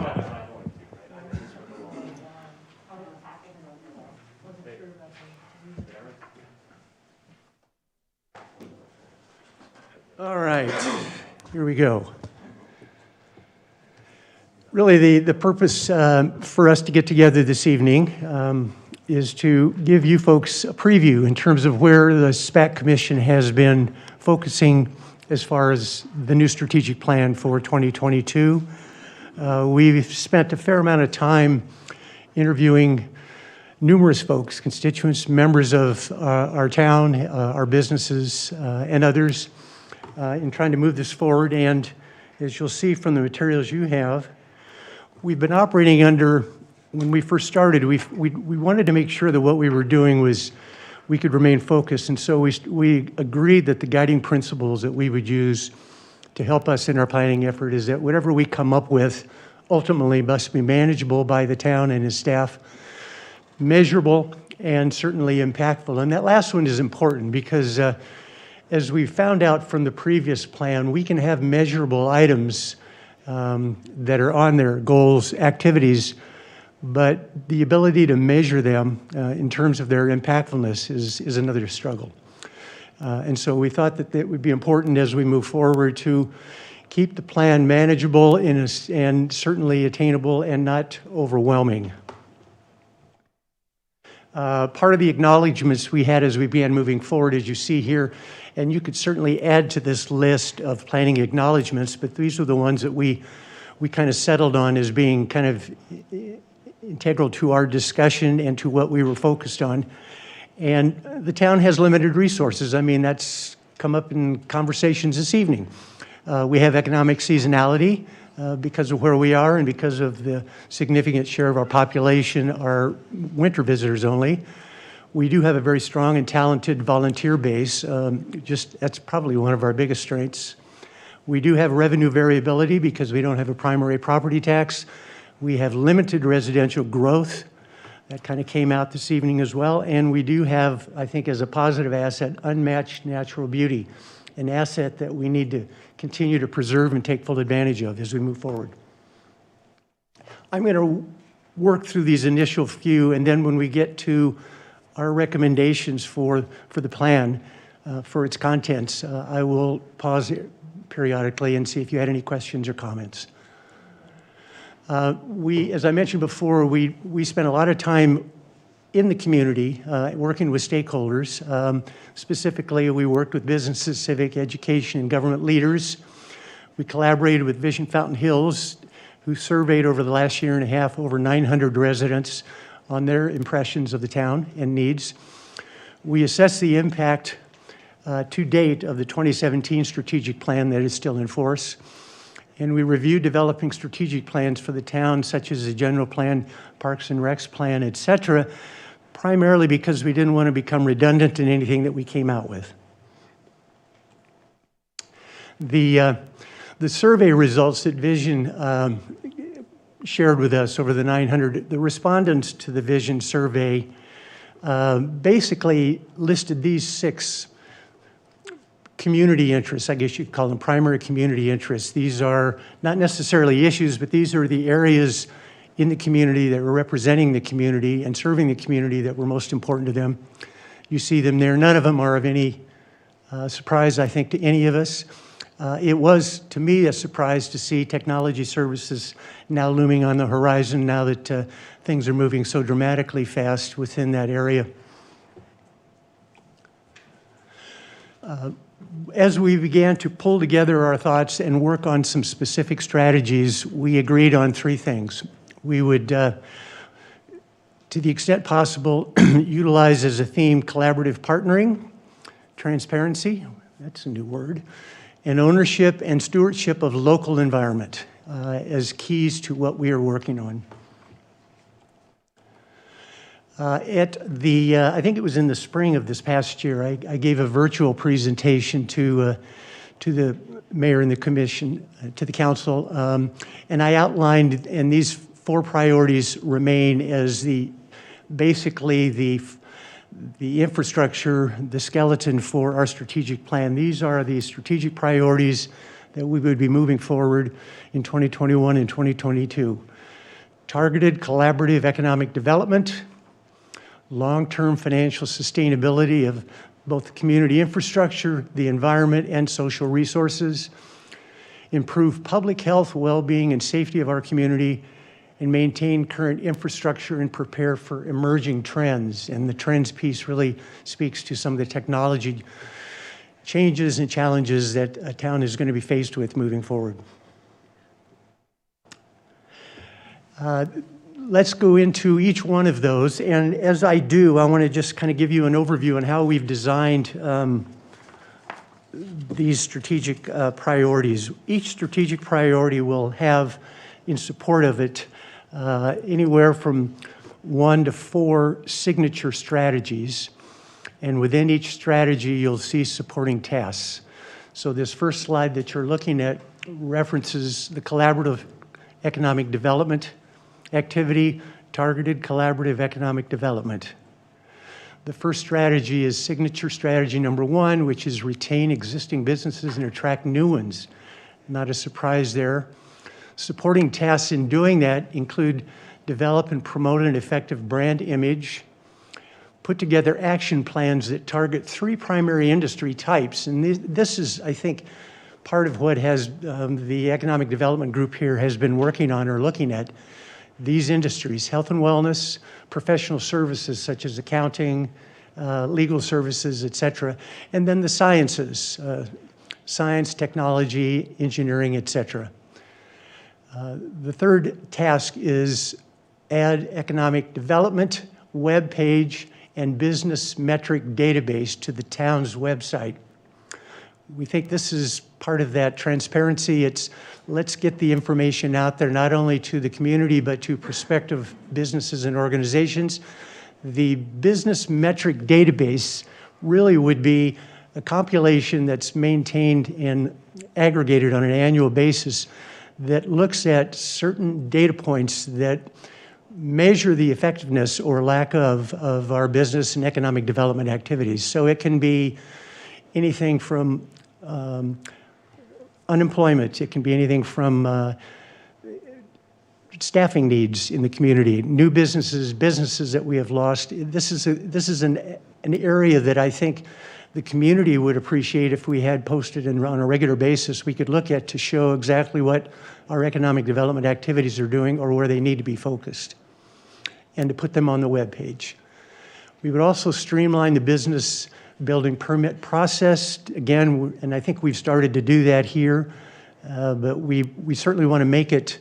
All right, here we go. Really, the purpose for us to get together this evening is to give you folks a preview in terms of where the SPAC Commission has been focusing as far as the new strategic plan for 2022. We've spent a fair amount of time interviewing numerous folks, constituents, members of our town, our businesses, and others in trying to move this forward. And as you'll see from the materials you have, we've been operating under, when we first started, we wanted to make sure that what we were doing was we could remain focused. And so we agreed that the guiding principles that we would use to help us in our planning effort is that whatever we come up with ultimately must be manageable by the town and its staff, measurable, and certainly impactful. And that last one is important because as we found out from the previous plan, we can have measurable items that are on their goals, activities, but the ability to measure them in terms of their impactfulness is another struggle. And so we thought that it would be important as we move forward to keep the plan manageable and certainly attainable and not overwhelming. Part of the acknowledgments we had as we began moving forward, as you see here, and you could certainly add to this list of planning acknowledgments, but these are the ones that we kind of settled on as being kind of integral to our discussion and to what we were focused on. And the town has limited resources. I mean, that's come up in conversations this evening. We have economic seasonality because of where we are and because of the significant share of our population are winter visitors only. We do have a very strong and talented volunteer base. That's probably one of our biggest strengths. We do have revenue variability because we don't have a primary property tax. We have limited residential growth. That kind of came out this evening as well. And we do have, I think, as a positive asset, unmatched natural beauty, an asset that we need to continue to preserve and take full advantage of as we move forward. I'm going to work through these initial few, and then when we get to our recommendations for the plan, for its contents, I will pause periodically and see if you had any questions or comments. As I mentioned before, we spent a lot of time in the community working with stakeholders. Specifically, we worked with businesses, civic, education, and government leaders. We collaborated with Vision Fountain Hills, who surveyed over the last year and a half over 900 residents on their impressions of the town and needs. We assessed the impact to date of the 2017 strategic plan that is still in force. And we reviewed developing strategic plans for the town, such as the general plan, Parks and Recs plan, et cetera, primarily because we didn't want to become redundant in anything that we came out with. The survey results that Vision shared with us over the 900, the respondents to the Vision survey basically listed these 6 community interests, I guess you'd call them primary community interests. These are not necessarily issues, but these are the areas in the community that were representing the community and serving the community that were most important to them. You see them there. None of them are of any surprise, I think, to any of us. It was, to me, a surprise to see technology services now looming on the horizon now that things are moving so dramatically fast within that area. As we began to pull together our thoughts and work on some specific strategies, we agreed on 3 things. We would, to the extent possible, utilize as a theme collaborative partnering, transparency, that's a new word, and ownership and stewardship of local environment. as keys to what we are working on. At the, I think it was in the spring of this past year, I gave a virtual presentation to the mayor and the commission, to the council, and I outlined, and these 4 priorities remain as basically the infrastructure, the skeleton for our strategic plan. These are the strategic priorities that we would be moving forward in 2021 and 2022. Targeted collaborative economic development, long-term financial sustainability of both the community infrastructure, the environment, and social resources, improve public health, well-being, and safety of our community, and maintain current infrastructure and prepare for emerging trends. And the trends piece really speaks to some of the technology changes and challenges that a town is going to be faced with moving forward. Let's go into each one of those, and as I do, I want to just kind of give you an overview on how we've designed these strategic priorities. Each strategic priority will have, in support of it, anywhere from 1 to 4 signature strategies, and within each strategy, you'll see supporting tasks. So this first slide that you're looking at references the collaborative economic development activity, targeted collaborative economic development. The first strategy is signature strategy number 1, which is retain existing businesses and attract new ones. Not a surprise there. Supporting tasks in doing that include develop and promote an effective brand image, put together action plans that target 3 primary industry types. And this is, I think, part of what has the Economic Development Group here has been working on or looking at. These industries, health and wellness, professional services such as accounting, legal services, et cetera, and then the sciences, science, technology, engineering, et cetera. The third task is add economic development, web page, and business metric database to the town's website. We think this is part of that transparency. It's let's get the information out there, not only to the community, but to prospective businesses and organizations. The business metric database really would be a compilation that's maintained and aggregated on an annual basis that looks at certain data points that measure the effectiveness or lack of our business and economic development activities. So it can be anything from unemployment, it can be anything from staffing needs in the community, new businesses, businesses that we have lost. This is an area that I think the community would appreciate if we had posted on a regular basis. We could look at to show exactly what our economic development activities are doing or where they need to be focused, and to put them on the web page. We would also streamline the business building permit process. Again, and I think we've started to do that here, but we certainly want to make it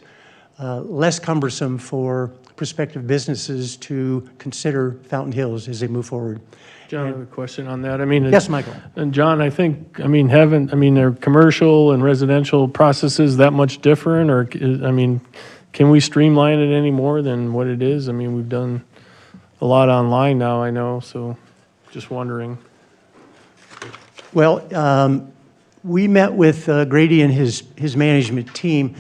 less cumbersome for prospective businesses to consider Fountain Hills as they move forward. John, I have a question on that. I mean, yes, Michael. And John, I think, I mean, are commercial and residential processes that much different, or, I mean, can we streamline it any more than what it is? I mean, we've done a lot online now, I know, so just wondering. Well, we met with Grady and his management team.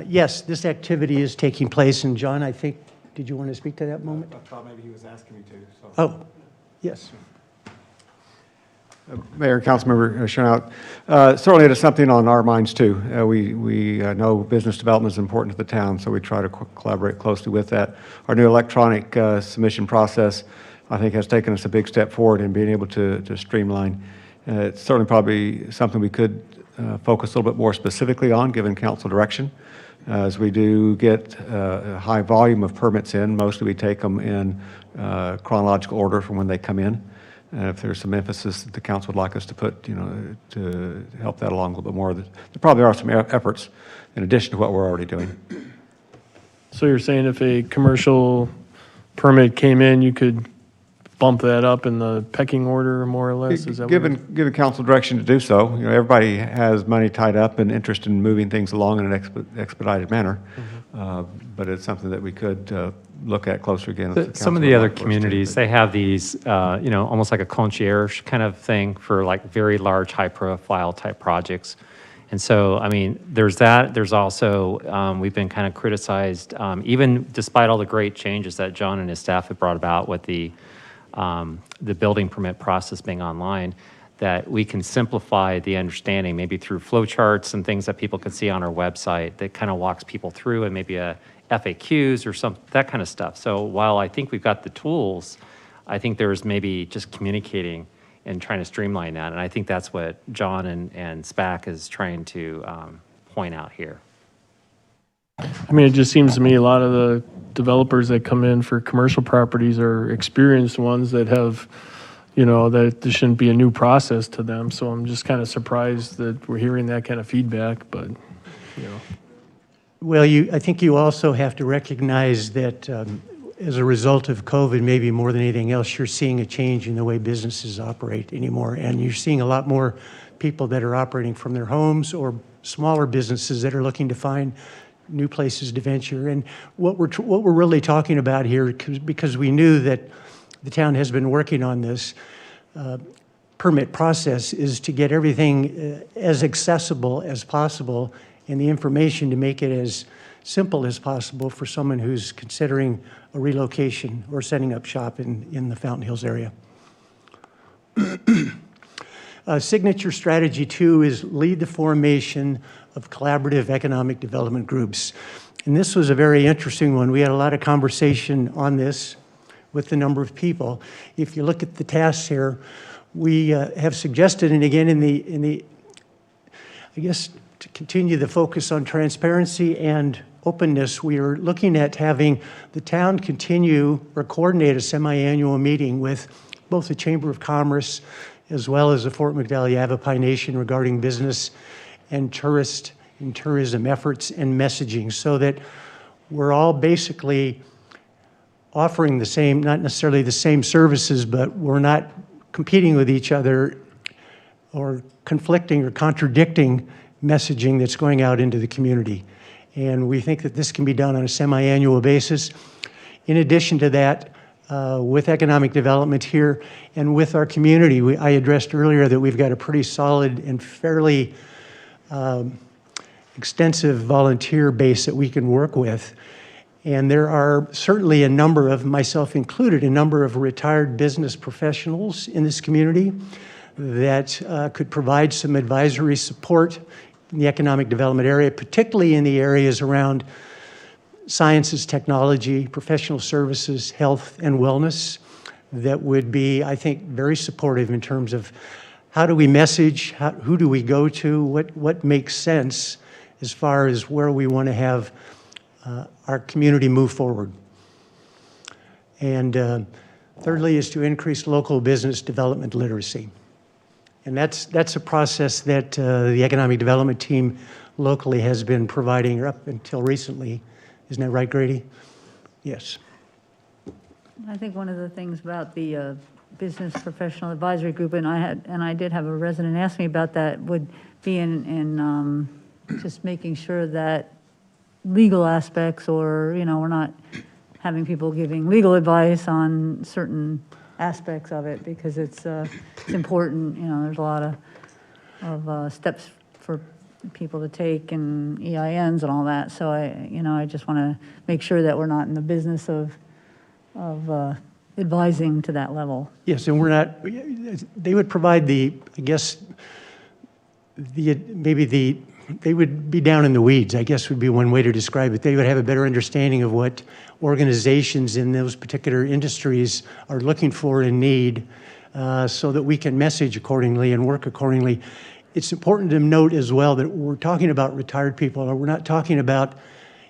Yes, this activity is taking place, and John, I think, did you want to speak to that moment? I thought maybe he was asking me to. So. Oh, yes. Mayor and Councilmember Schoenhout, certainly it is something on our minds too. We know business development is important to the town, so we try to collaborate closely with that. Our new electronic submission process, I think, has taken us a big step forward in being able to streamline. It's certainly probably something we could focus a little bit more specifically on, given council direction. As we do get a high volume of permits in, mostly we take them in chronological order from when they come in. If there's some emphasis that the council would like us to put, to help that along a little bit more, there probably are some efforts in addition to what we're already doing. So you're saying if a commercial permit came in, you could bump that up in the pecking order, more or less? Is that what it is? Given council direction to do so, everybody has money tied up and interest in moving things along in an expedited manner. But it's something that we could look at closer again. if the Some of council the would other like for us to, communities, but- they have these, almost like a concierge kind of thing for like very large, high-profile type projects. And so, I mean, there's that. There's also, we've been kind of criticized, even despite all the great changes that John and his staff have brought about with the building permit process being online, that we can simplify the understanding, maybe through flow charts and things that people can see on our website that kind of walks people through, and maybe a FAQs or that kind of stuff. So while I think we've got the tools, I think there's maybe just communicating and trying to streamline that. And I think that's what John and SPAC is trying to point out here. I mean, it just seems to me a lot of the developers that come in for commercial properties are experienced ones that have, that there shouldn't be a new process to them. So I'm just kind of surprised that we're hearing that kind of feedback, but, Well, I think you also have to recognize that as a result of COVID, maybe more than anything else, you're seeing a change in the way businesses operate anymore. And you're seeing a lot more people that are operating from their homes, or smaller businesses that are looking to find new places to venture. And what we're really talking about here, because we knew that the town has been working on this permit process, is to get everything as accessible as possible, and the information to make it as simple as possible for someone who's considering a relocation or setting up shop in the Fountain Hills area. Signature strategy 2 is lead the formation of collaborative economic development groups. And this was a very interesting one. We had a lot of conversation on this with the number of people. If you look at the tasks here, we have suggested, and again, I guess to continue the focus on transparency and openness, we are looking at having the town continue or coordinate a semi-annual meeting with both the Chamber of Commerce as well as the Fort McDowell Yavapai Nation regarding business and tourism efforts and messaging, so that we're all basically offering the same, not necessarily the same services, but we're not competing with each other or conflicting or contradicting messaging that's going out into the community. And we think that this can be done on a semi-annual basis. In addition to that, with economic development here and with our community, I addressed earlier that we've got a pretty solid and fairly extensive volunteer base that we can work with. And there are certainly a number of, myself included, a number of retired business professionals in this community that could provide some advisory support in the economic development area, particularly in the areas around sciences, technology, professional services, health, and wellness, that would be, I think, very supportive in terms of how do we message, who do we go to, what makes sense as far as where we want to have our community move forward. And thirdly is to increase local business development literacy. And that's a process that the economic development team locally has been providing up until recently. Isn't that right, Grady? Yes. I think one of the things about the Business Professional Advisory Group, and I did have a resident ask me about that, would be in just making sure that legal aspects, or, we're not having people giving legal advice on certain aspects of it, because it's important. There's a lot of steps for people to take, and EINs and all that. So I just want to make sure that we're not in the business of advising to that level. Yes, and we're not, they would provide they would be down in the weeds, I guess would be one way to describe it. They would have a better understanding of what organizations in those particular industries are looking for and need, so that we can message accordingly and work accordingly. It's important to note as well that we're talking about retired people. We're not talking about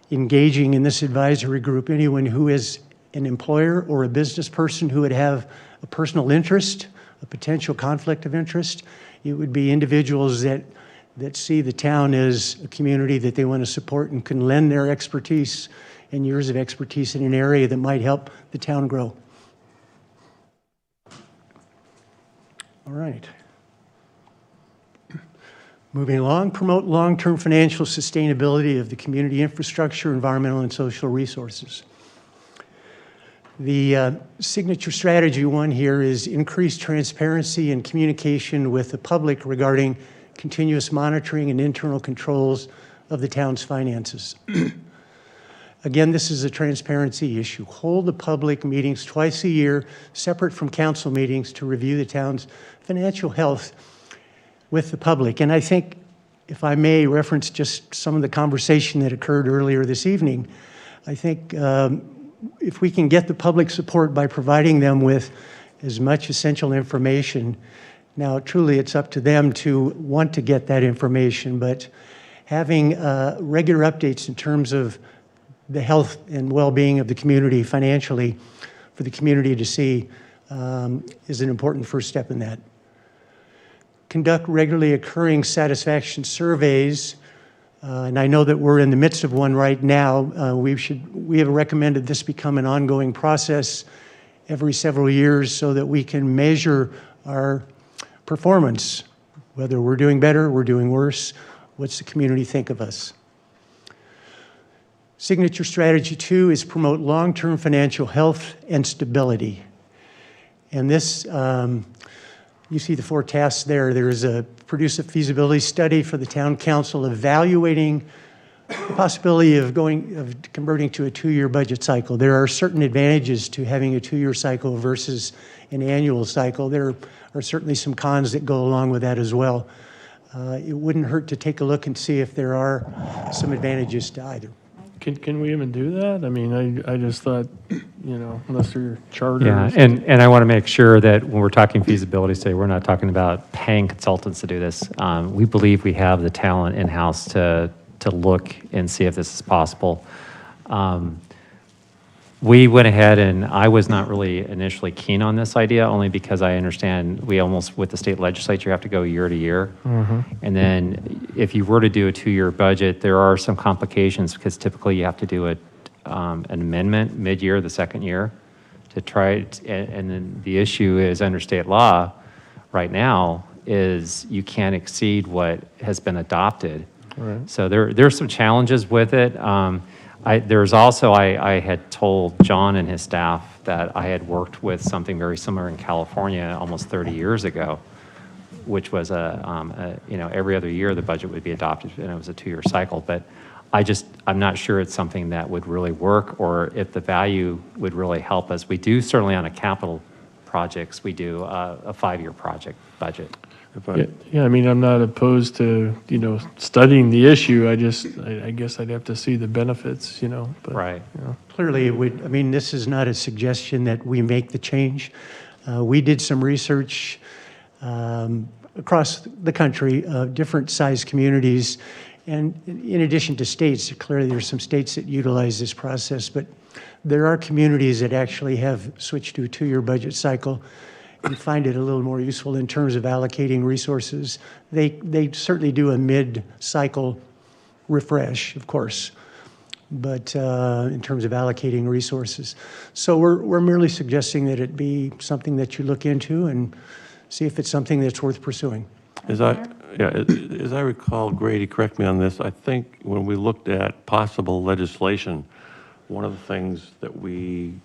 engaging in this advisory group anyone who is an employer or a business person who would have a personal interest, a potential conflict of interest. It would be individuals that see the town as a community that they want to support and can lend their expertise and years of expertise in an area that might help the town grow. All right. Moving along, promote long-term financial sustainability of the community infrastructure, environmental and social resources. The signature strategy one here is increased transparency and communication with the public regarding continuous monitoring and internal controls of the town's finances. Again, this is a transparency issue. Hold the public meetings twice a year, separate from council meetings, to review the town's financial health with the public. And I think, if I may reference just some of the conversation that occurred earlier this evening, I think if we can get the public support by providing them with as much essential information, now truly it's up to them to want to get that information, but having regular updates in terms of the health and well-being of the community financially for the community to see is an important first step in that. Conduct regularly occurring satisfaction surveys, and I know that we're in the midst of one right now. We have recommended this become an ongoing process every several years so that we can measure our performance, whether we're doing better, we're doing worse, what's the community think of us. Signature strategy 2 is promote long-term financial health and stability. And this, you see the 4 tasks there. There is produce a feasibility study for the town council evaluating the possibility of converting to a 2-year budget cycle. There are certain advantages to having a 2-year cycle versus an annual cycle. There are certainly some cons that go along with that as well. It wouldn't hurt to take a look and see if there are some advantages to either. Can we even do that? I mean, I just thought, unless they're chartered. Yeah, and I want to make sure that when we're talking feasibility study, we're not talking about paying consultants to do this. We believe we have the talent in-house to look and see if this is possible. We went ahead, and I was not really initially keen on this idea, only because I understand we almost, with the state legislature, have to go year to year. And then if you were to do a 2-year budget, there are some complications because typically you have to do an amendment mid-year, the second year, to try, and then the issue is under state law right now is you can't exceed what has been adopted. Right. So there's some challenges with it. There's also, I had told John and his staff that I had worked with something very similar in California almost 30 years ago, which was every other year the budget would be adopted, and it was a 2-year cycle. But I'm not sure it's something that would really work, or if the value would really help us. We do certainly on a capital projects, we do a 5-year project budget. Yeah, I mean, I'm not opposed to, studying the issue. I guess I'd have to see the benefits, but. Right. Clearly, this is not a suggestion that we make the change. We did some research across the country of different size communities. And in addition to states, clearly there's some states that utilize this process, but there are communities that actually have switched to a 2-year budget cycle and find it a little more useful in terms of allocating resources. They certainly do a mid-cycle refresh, of course, but in terms of allocating resources. So we're merely suggesting that it be something that you look into and see if it's something that's worth pursuing. As I recall, Grady, correct me on this, I think when we looked at possible legislation, one of the things that we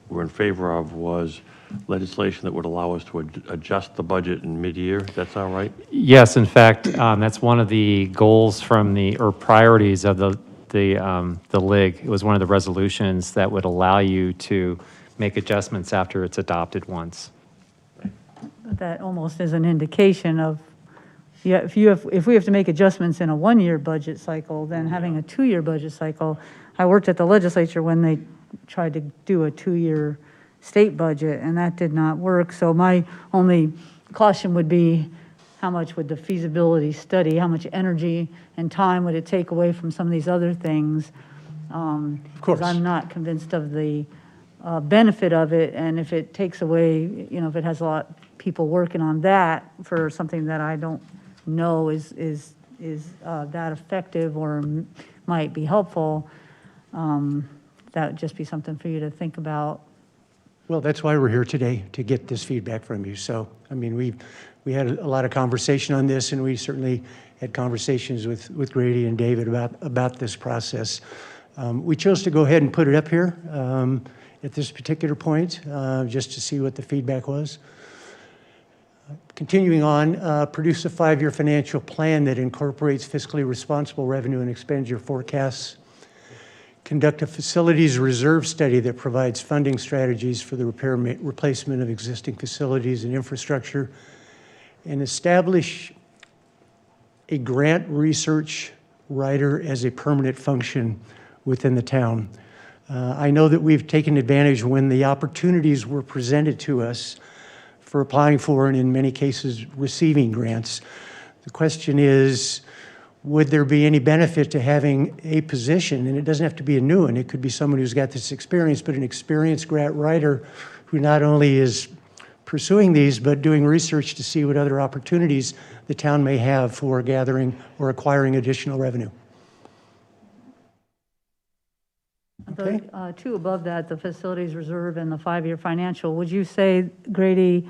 were in favor of was legislation that would allow us to adjust the budget in mid-year. That's all right? Yes, in fact, that's one of the goals or priorities of the LIG. It was one of the resolutions that would allow you to make adjustments after it's adopted once. That almost is an indication of, if we have to make adjustments in a 1-year budget cycle, then having a 2-year budget cycle. I worked at the legislature when they tried to do a 2-year state budget, and that did not work. So my only caution would be, how much would the feasibility study, how much energy and time would it take away from some of these other things? Of course. 'Cause I'm not convinced of the benefit of it, and if it takes away, if it has a lot of people working on that for something that I don't know is that effective or might be helpful, that would just be something for you to think about. Well, that's why we're here today, to get this feedback from you. So, I mean, we had a lot of conversation on this, and we certainly had conversations with Grady and David about this process. We chose to go ahead and put it up here at this particular point, just to see what the feedback was. Continuing on, produce a 5-year financial plan that incorporates fiscally responsible revenue and expenditure forecasts. Conduct a facilities reserve study that provides funding strategies for the replacement of existing facilities and infrastructure. And establish a grant research writer as a permanent function within the town. I know that we've taken advantage when the opportunities were presented to us for applying for and in many cases receiving grants. The question is, would there be any benefit to having a position, and it doesn't have to be a new one, it could be someone who's got this experience, but an experienced grant writer who not only is pursuing these, but doing research to see what other opportunities the town may have for gathering or acquiring additional revenue. Okay. Two above that, the facilities reserve and the 5-year financial, would you say, Grady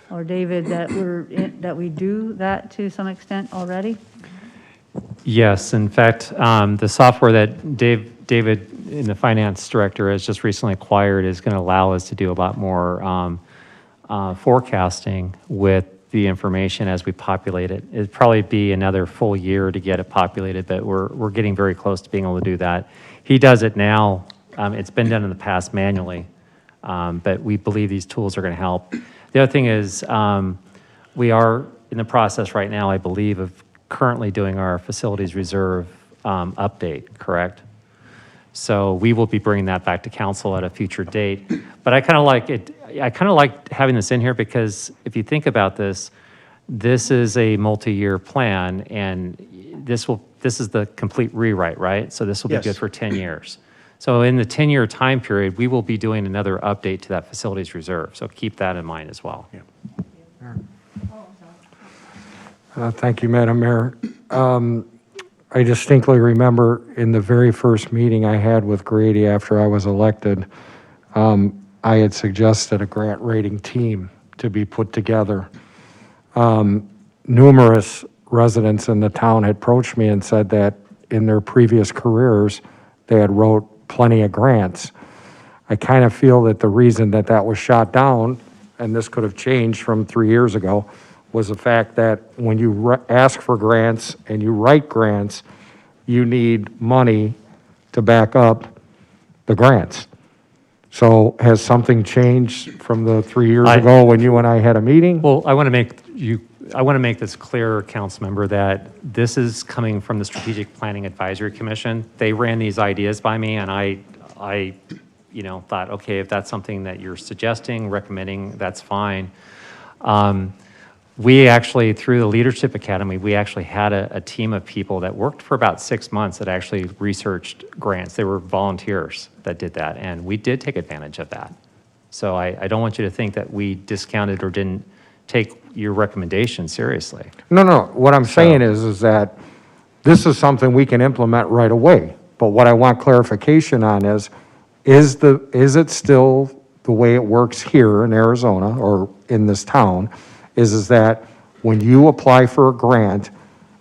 or David, that we do that to some extent already? Yes, in fact, the software that David, in the finance director, has just recently acquired is going to allow us to do a lot more forecasting with the information as we populate it. It'd probably be another full year to get it populated, but we're getting very close to being able to do that. He does it now. It's been done in the past manually, but we believe these tools are going to help. The other thing is we are in the process right now, I believe, of currently doing our facilities reserve update, correct? So we will be bringing that back to council at a future date. But I kind of like it. I kind of like having this in here because if you think about this, this is a multi-year plan, and this is the complete rewrite, right? So this will be good for 10 years. So in the 10-year time period, we will be doing another update to that facilities reserve. So keep that in mind as well. Yeah. Thank you, Madam Mayor. I distinctly remember in the very first meeting I had with Grady after I was elected, I had suggested a grant rating team to be put together. Numerous residents in the town had approached me and said that in their previous careers, they had wrote plenty of grants. I kind of feel that the reason that that was shot down, and this could have changed from 3 years ago, was the fact that when you ask for grants and you write grants, you need money to back up the grants. So has something changed from the 3 years ago when you and I had a meeting? Well, I want to make this clear, council member, that this is coming from the Strategic Planning Advisory Commission. They ran these ideas by me, and I thought, okay, if that's something that you're suggesting, recommending, that's fine. We actually, through the Leadership Academy, we actually had a team of people that worked for about 6 months that actually researched grants. They were volunteers that did that, and we did take advantage of that. So I don't want you to think that we discounted or didn't take your recommendation seriously. No. What I'm saying is that this is something we can implement right away. But what I want clarification on is it still the way it works here in Arizona or in this town? Is that when you apply for a grant,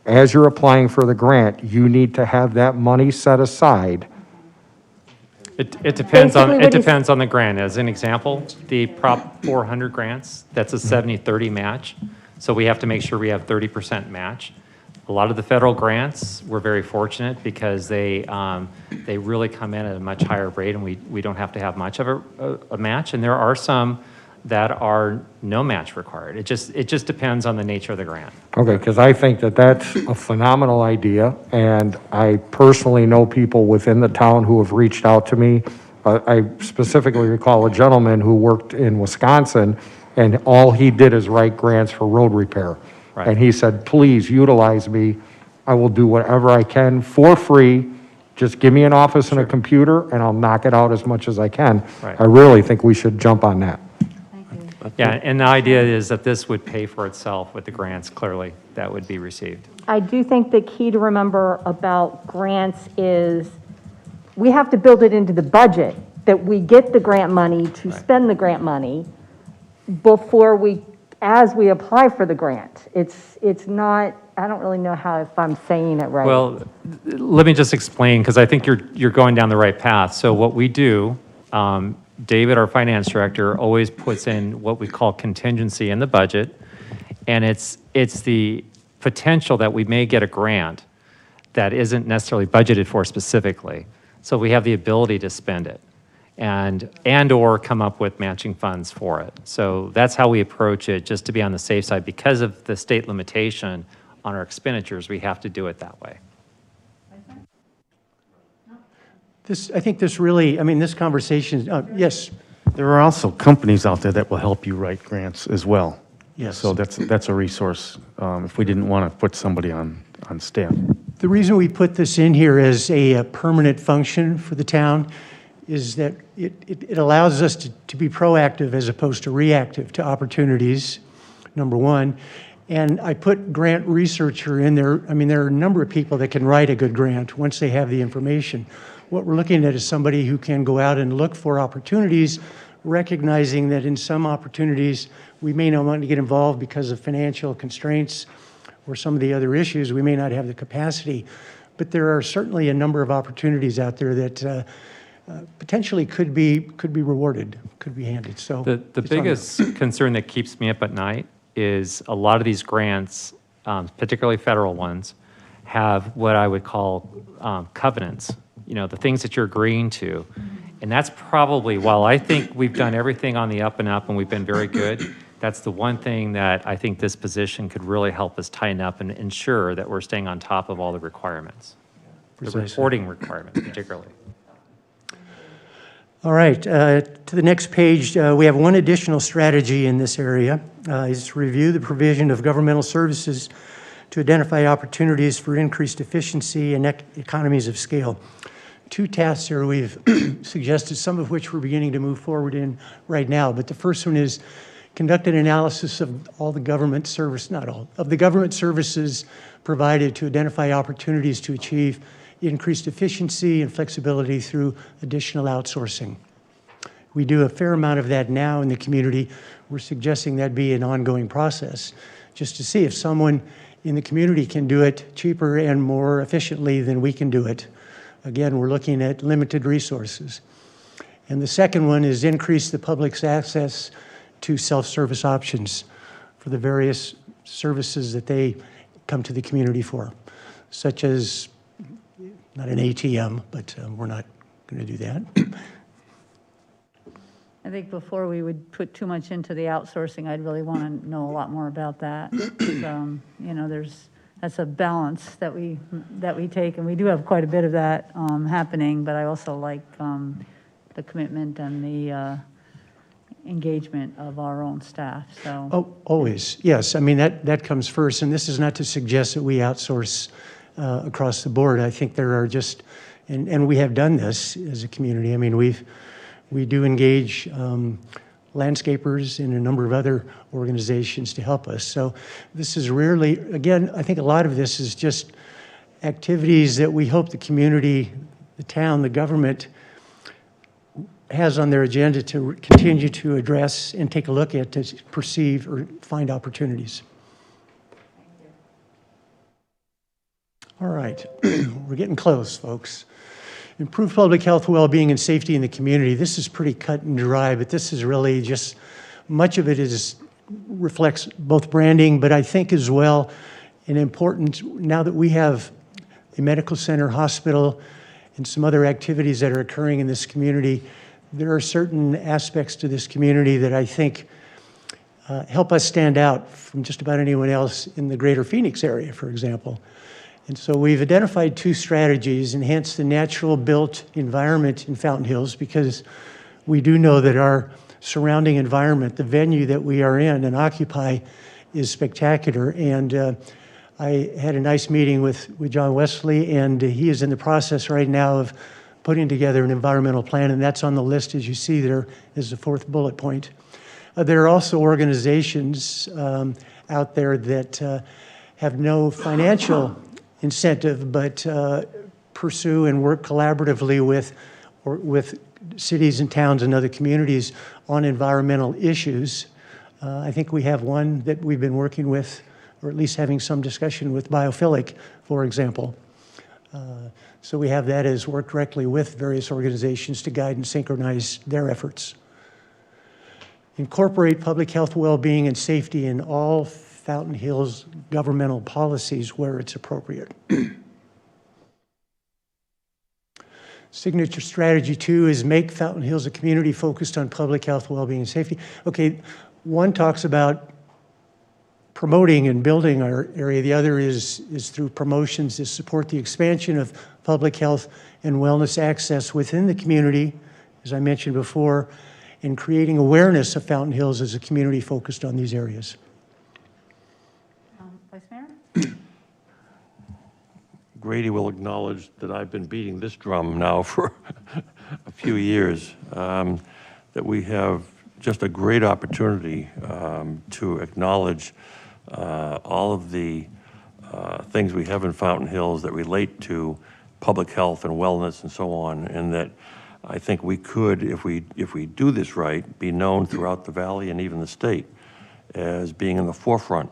as you're applying for the grant, you need to have that money set aside. It depends on the grant. As an example, the Prop 400 grants, that's a 70-30 match. So we have to make sure we have 30% match. A lot of the federal grants, we're very fortunate because they really come in at a much higher rate, and we don't have to have much of a match. And there are some that are no match required. It just depends on the nature of the grant. Okay, because I think that that's a phenomenal idea, and I personally know people within the town who have reached out to me. I specifically recall a gentleman who worked in Wisconsin, and all he did is write grants for road repair. Right. And he said, please utilize me. I will do whatever I can for free. Just give me an office and a computer, and I'll knock it out as much as I can. Right. I really think we should jump on that. Yeah, and the idea is that this would pay for itself with the grants, clearly, that would be received. I do think the key to remember about grants is we have to build it into the budget that we get the grant money to spend the grant money before as we apply for the grant. It's not, I don't really know if I'm saying it right. Well, let me just explain, because I think you're going down the right path. So what we do, David, our finance director, always puts in what we call contingency in the budget, and it's the potential that we may get a grant that isn't necessarily budgeted for specifically. So we have the ability to spend it and or come up with matching funds for it. So that's how we approach it, just to be on the safe side. Because of the state limitation on our expenditures, we have to do it that way. I think this really, this conversation, yes. There are also companies out there that will help you write grants as well. Yes. So that's a resource if we didn't want to put somebody on staff. The reason we put this in here as a permanent function for the town is that it allows us to be proactive as opposed to reactive to opportunities, number one. And I put grant researcher in there. There are a number of people that can write a good grant once they have the information. What we're looking at is somebody who can go out and look for opportunities, recognizing that in some opportunities we may not want to get involved because of financial constraints or some of the other issues. We may not have the capacity, but there are certainly a number of opportunities out there that potentially could be rewarded, could be handed. So The biggest concern that keeps me up at night is a lot of these grants, particularly federal ones, have what I would call covenants, the things that you're agreeing to. And that's probably, while I think we've done everything on the up and up and we've been very good, that's the one thing that I think this position could really help us tighten up and ensure that we're staying on top of all the requirements, the reporting requirements particularly. All right, to the next page, we have one additional strategy in this area, is to review the provision of governmental services to identify opportunities for increased efficiency and economies of scale. Two tasks here we've suggested, some of which we're beginning to move forward in right now, but the first one is conduct an analysis of all the government service, not all, of the government services provided to identify opportunities to achieve increased efficiency and flexibility through additional outsourcing. We do a fair amount of that now in the community. We're suggesting that be an ongoing process, just to see if someone in the community can do it cheaper and more efficiently than we can do it. Again, we're looking at limited resources. And the second one is increase the public's access to self-service options for the various services that they come to the community for, such as, not an ATM, but we're not going to do that. I think before we would put too much into the outsourcing, I'd really want to know a lot more about that. That's a balance that we take, and we do have quite a bit of that happening, but I also like the commitment and the engagement of our own staff, so. Oh, always, yes. That comes first, and this is not to suggest that we outsource across the board. I think there are just, and we have done this as a community. We do engage landscapers and a number of other organizations to help us. So this is rarely, again, I think a lot of this is just activities that we hope the community, the town, the government has on their agenda to continue to address and take a look at to perceive or find opportunities. All right, we're getting close, folks. Improve public health, well-being, and safety in the community. This is pretty cut and dry, but this is really just, much of it reflects both branding, but I think as well, an important, now that we have a medical center, hospital, and some other activities that are occurring in this community, there are certain aspects to this community that I think help us stand out from just about anyone else in the greater Phoenix area, for example. And so we've identified two strategies: enhance the natural built environment in Fountain Hills, because we do know that our surrounding environment, the venue that we are in and occupy, is spectacular. And I had a nice meeting with John Wesley, and he is in the process right now of putting together an environmental plan, and that's on the list, as you see there, is the fourth bullet point. There are also organizations out there that have no financial incentive, but pursue and work collaboratively with cities and towns and other communities on environmental issues. I think we have one that we've been working with, or at least having some discussion with Biophilic, for example. So we have that as work directly with various organizations to guide and synchronize their efforts. Incorporate public health, well-being, and safety in all Fountain Hills governmental policies where it's appropriate. Signature strategy 2 is make Fountain Hills a community focused on public health, well-being, and safety. Okay, one talks about promoting and building our area. The other is through promotions to support the expansion of public health and wellness access within the community, as I mentioned before, and creating awareness of Fountain Hills as a community focused on these areas. Vice Mayor? Grady will acknowledge that I've been beating this drum now for a few years, that we have just a great opportunity to acknowledge all of the things we have in Fountain Hills that relate to public health and wellness and so on, and that I think we could, if we do this right, be known throughout the valley and even the state as being in the forefront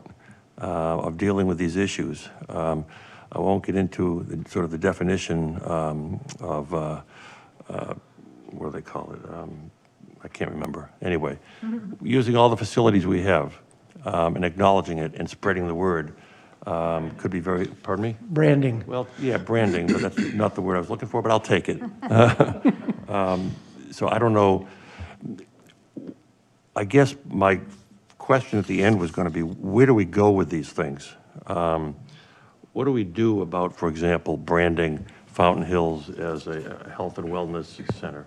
of dealing with these issues. I won't get into sort of the definition of, what do they call it? I can't remember. Anyway, using all the facilities we have and acknowledging it and spreading the word could be very, pardon me? Branding. Well, yeah, branding, but that's not the word I was looking for, but I'll take it. So I don't know. I guess my question at the end was going to be, where do we go with these things? What do we do about, for example, branding Fountain Hills as a health and wellness center?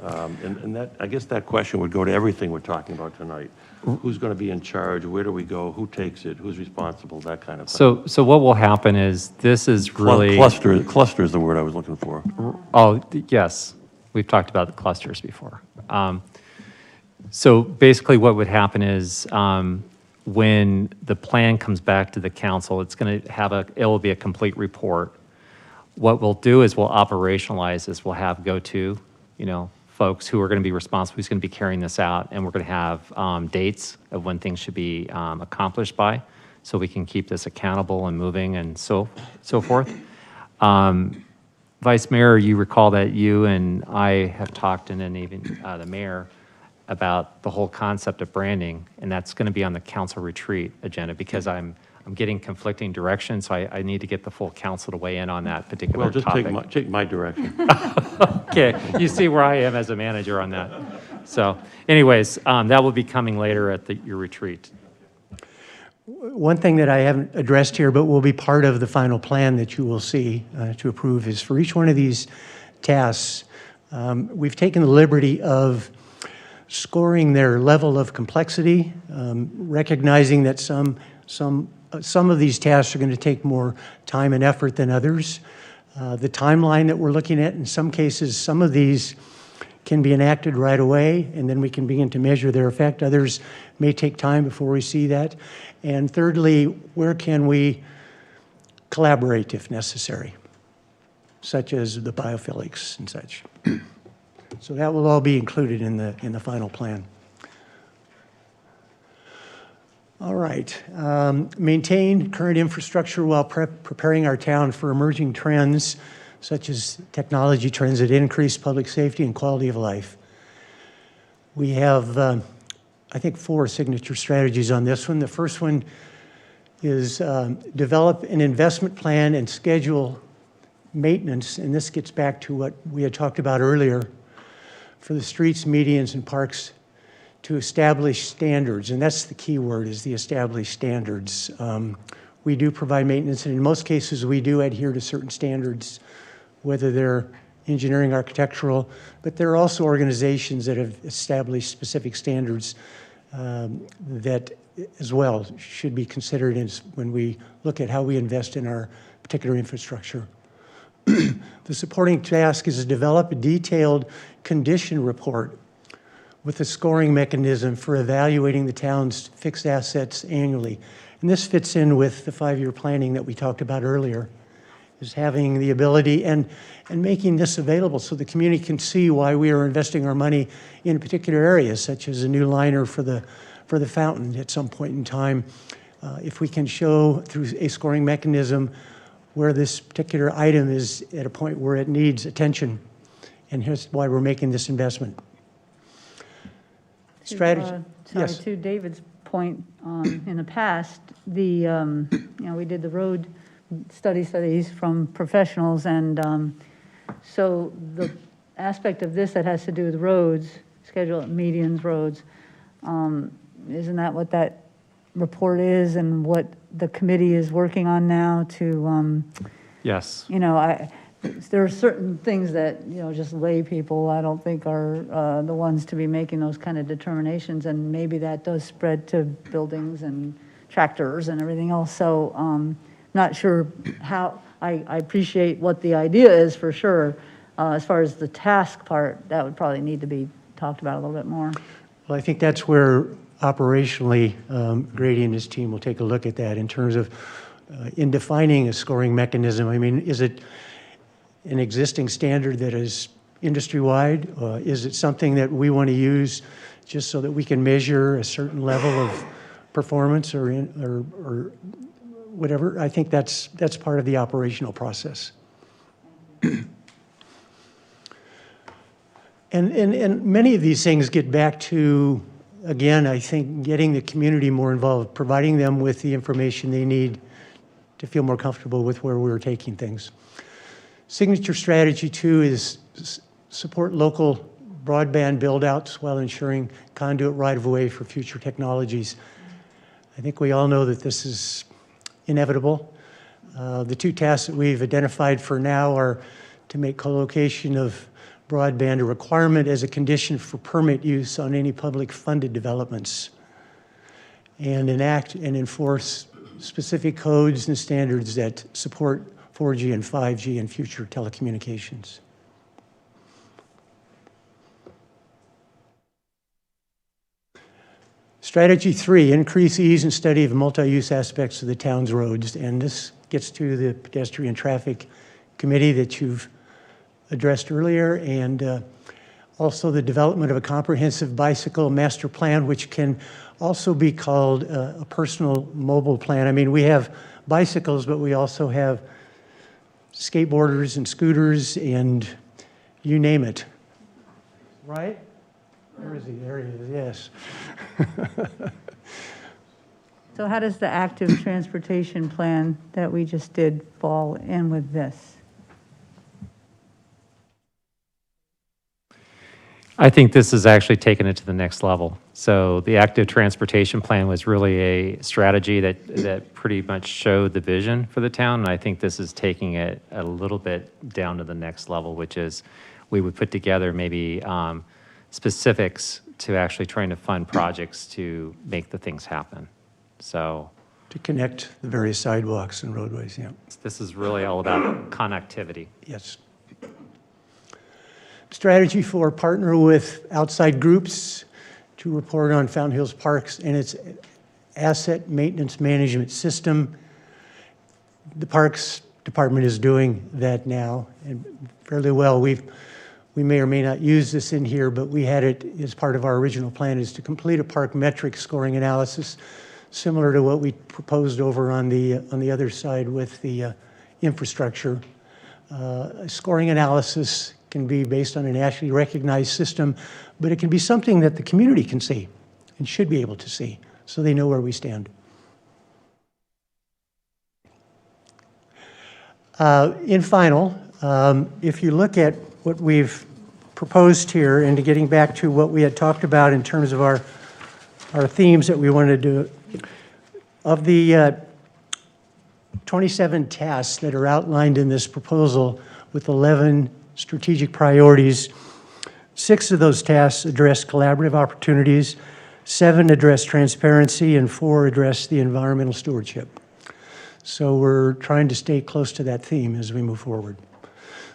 And that, I guess that question would go to everything we're talking about tonight. Who's going to be in charge? Where do we go? Who takes it? Who's responsible? That kind of thing. So what will happen is, this is really... Cluster is the word I was looking for. Oh, yes. We've talked about the clusters before. So basically what would happen is, when the plan comes back to the council, it's going to have it will be a complete report. What we'll do is we'll operationalize this. We'll have go-to, folks who are going to be responsible, who's going to be carrying this out, and we're going to have dates of when things should be accomplished by, so we can keep this accountable and moving and so forth. Vice Mayor, you recall that you and I have talked, and then even the mayor, about the whole concept of branding, and that's going to be on the council retreat agenda, because I'm getting conflicting directions, so I need to get the full council to weigh in on that particular Well, just topic. take my direction. Okay, you see where I am as a manager on that. So anyways, that will be coming later at your retreat. One thing that I haven't addressed here, but will be part of the final plan that you will see to approve, is for each one of these tasks, we've taken the liberty of scoring their level of complexity, recognizing that some of these tasks are going to take more time and effort than others. The timeline that we're looking at, in some cases, some of these can be enacted right away, and then we can begin to measure their effect. Others may take time before we see that. And thirdly, where can we collaborate if necessary, such as the biophilics and such. So that will all be included in the final plan. All right. Maintain current infrastructure while preparing our town for emerging trends, such as technology trends that increase public safety and quality of life. We have, I think, 4 signature strategies on this one. The first one is develop an investment plan and schedule maintenance, and this gets back to what we had talked about earlier, for the streets, medians, and parks to establish standards, and that's the key word, is the established standards. We do provide maintenance, and in most cases we do adhere to certain standards, whether they're engineering, architectural, but there are also organizations that have established specific standards that as well should be considered when we look at how we invest in our particular infrastructure. The supporting task is to develop a detailed condition report with a scoring mechanism for evaluating the town's fixed assets annually. And this fits in with the 5-year planning that we talked about earlier. is having the ability and making this available so the community can see why we are investing our money in particular areas, such as a new liner for the fountain at some point in time. If we can show through a scoring mechanism where this particular item is at a point where it needs attention, and here's why we're making this investment. Strategy. Yes. To David's point, in the past, we did the road studies from professionals, and so the aspect of this that has to do with roads, schedule medians, roads, isn't that what that report is and what the committee is working on now to, Yes. there are certain things that, just lay people, I don't think are the ones to be making those kind of determinations, and maybe that does spread to buildings and tractors and everything else. So not sure how, I appreciate what the idea is for sure. As far as the task part, that would probably need to be talked about a little bit more. Well, I think that's where operationally Grady and his team will take a look at that in terms of in defining a scoring mechanism. I mean, is it an existing standard that is industry-wide? Is it something that we want to use just so that we can measure a certain level of performance or whatever? I think that's part of the operational process. And many of these things get back to, again, I think getting the community more involved, providing them with the information they need to feel more comfortable with where we're taking things. Signature strategy 2 is support local broadband build-outs while ensuring conduit right-of-way for future technologies. I think we all know that this is inevitable. The two tasks that we've identified for now are to make co-location of broadband a requirement as a condition for permit use on any public funded developments, and enact and enforce specific codes and standards that support 4G and 5G and future telecommunications. Strategy 3, increase ease and study of multi-use aspects of the town's roads. And this gets to the pedestrian traffic committee that you've addressed earlier, and also the development of a comprehensive bicycle master plan, which can also be called a personal mobile plan. I mean, we have bicycles, but we also have skateboarders and scooters and you name it. Right? Where is he? There he is, yes. So how does the active transportation plan that we just did fall in with this? I think this has actually taken it to the next level. So the active transportation plan was really a strategy that pretty much showed the vision for the town. And I think this is taking it a little bit down to the next level, which is we would put together maybe specifics to actually trying to fund projects to make the things happen. So to connect the various sidewalks and roadways, yeah. This is really all about connectivity. Yes. Strategy 4, partner with outside groups to report on Fountain Hills Parks and its asset maintenance management system. The Parks Department is doing that now, and fairly well. We may or may not use this in here, but we had it as part of our original plan, is to complete a park metric scoring analysis similar to what we proposed over on the other side with the infrastructure. Scoring analysis can be based on a nationally recognized system, but it can be something that the community can see and should be able to see so they know where we stand. In final, if you look at what we've proposed here, and to getting back to what we had talked about in terms of our themes that we wanted to do, of the 27 tasks that are outlined in this proposal with 11 strategic priorities, 6 of those tasks address collaborative opportunities, 7 address transparency, and 4 address the environmental stewardship. So we're trying to stay close to that theme as we move forward.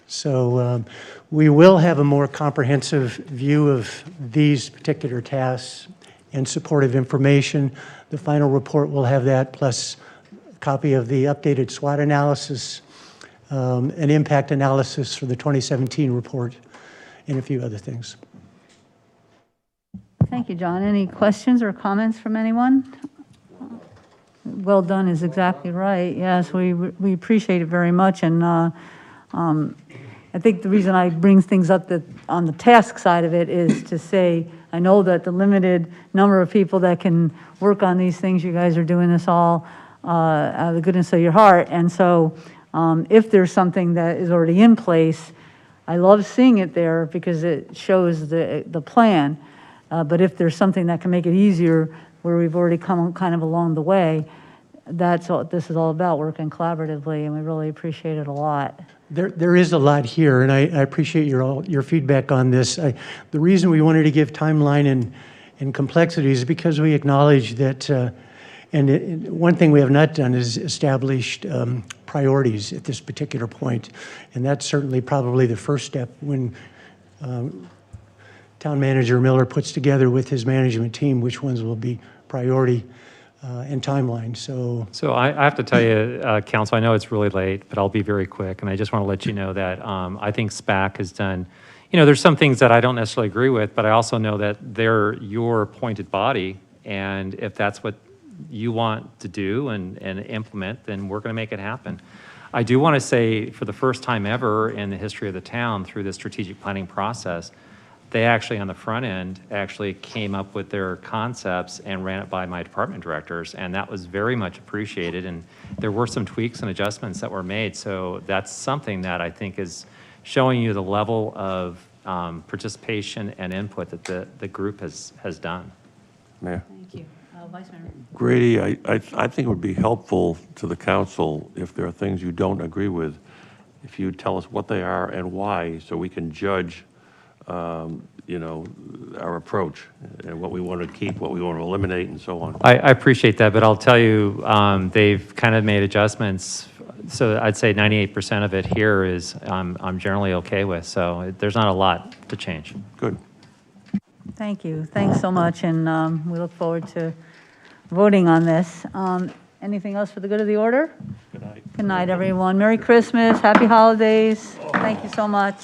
So we will have a more comprehensive view of these particular tasks and supportive information. The final report will have that, plus a copy of the updated SWOT analysis, an impact analysis for the 2017 report, and a few other things. Thank you, John. Any questions or comments from anyone? Well done is exactly right. Yes, we appreciate it very much. And I think the reason I bring things up that on the task side of it is to say, I know that the limited number of people that can work on these things, you guys are doing this all out of the goodness of your heart. And so if there's something that is already in place, I love seeing it there because it shows the plan. But if there's something that can make it easier where we've already come kind of along the way, that's what this is all about, working collaboratively, and we really appreciate it a lot. There is a lot here, and I appreciate your feedback on this. The reason we wanted to give timeline and complexity is because we acknowledge that, one thing we have not done is established priorities at this particular point, and that's certainly probably the first step when Town Manager Miller puts together with his management team which ones will be priority and timeline. So I have to tell you, Council, I know it's really late, but I'll be very quick. And I just want to let you know that I think SPAC has done, there's some things that I don't necessarily agree with, but I also know that they're your appointed body. And if that's what you want to do and implement, then we're going to make it happen. I do want to say for the first time ever in the history of the town through the strategic planning process, they actually on the front end actually came up with their concepts and ran it by my department directors, and that was very much appreciated. And there were some tweaks and adjustments that were made, so that's something that I think is showing you the level of participation and input that the group has done. Mayor. Thank you. Vice Mayor. Grady, I think it would be helpful to the council if there are things you don't agree with, if you tell us what they are and why, so we can judge our approach and what we want to keep, what we want to eliminate, and so on. I appreciate that, but I'll tell you, they've kind of made adjustments. So I'd say 98% of it here is I'm generally okay with. So there's not a lot to change. Good. Thank you. Thanks so much, and we look forward to voting on this. Anything else for the good of the order? Good night. Good night, everyone. Merry Christmas. Happy holidays. Thank you so much.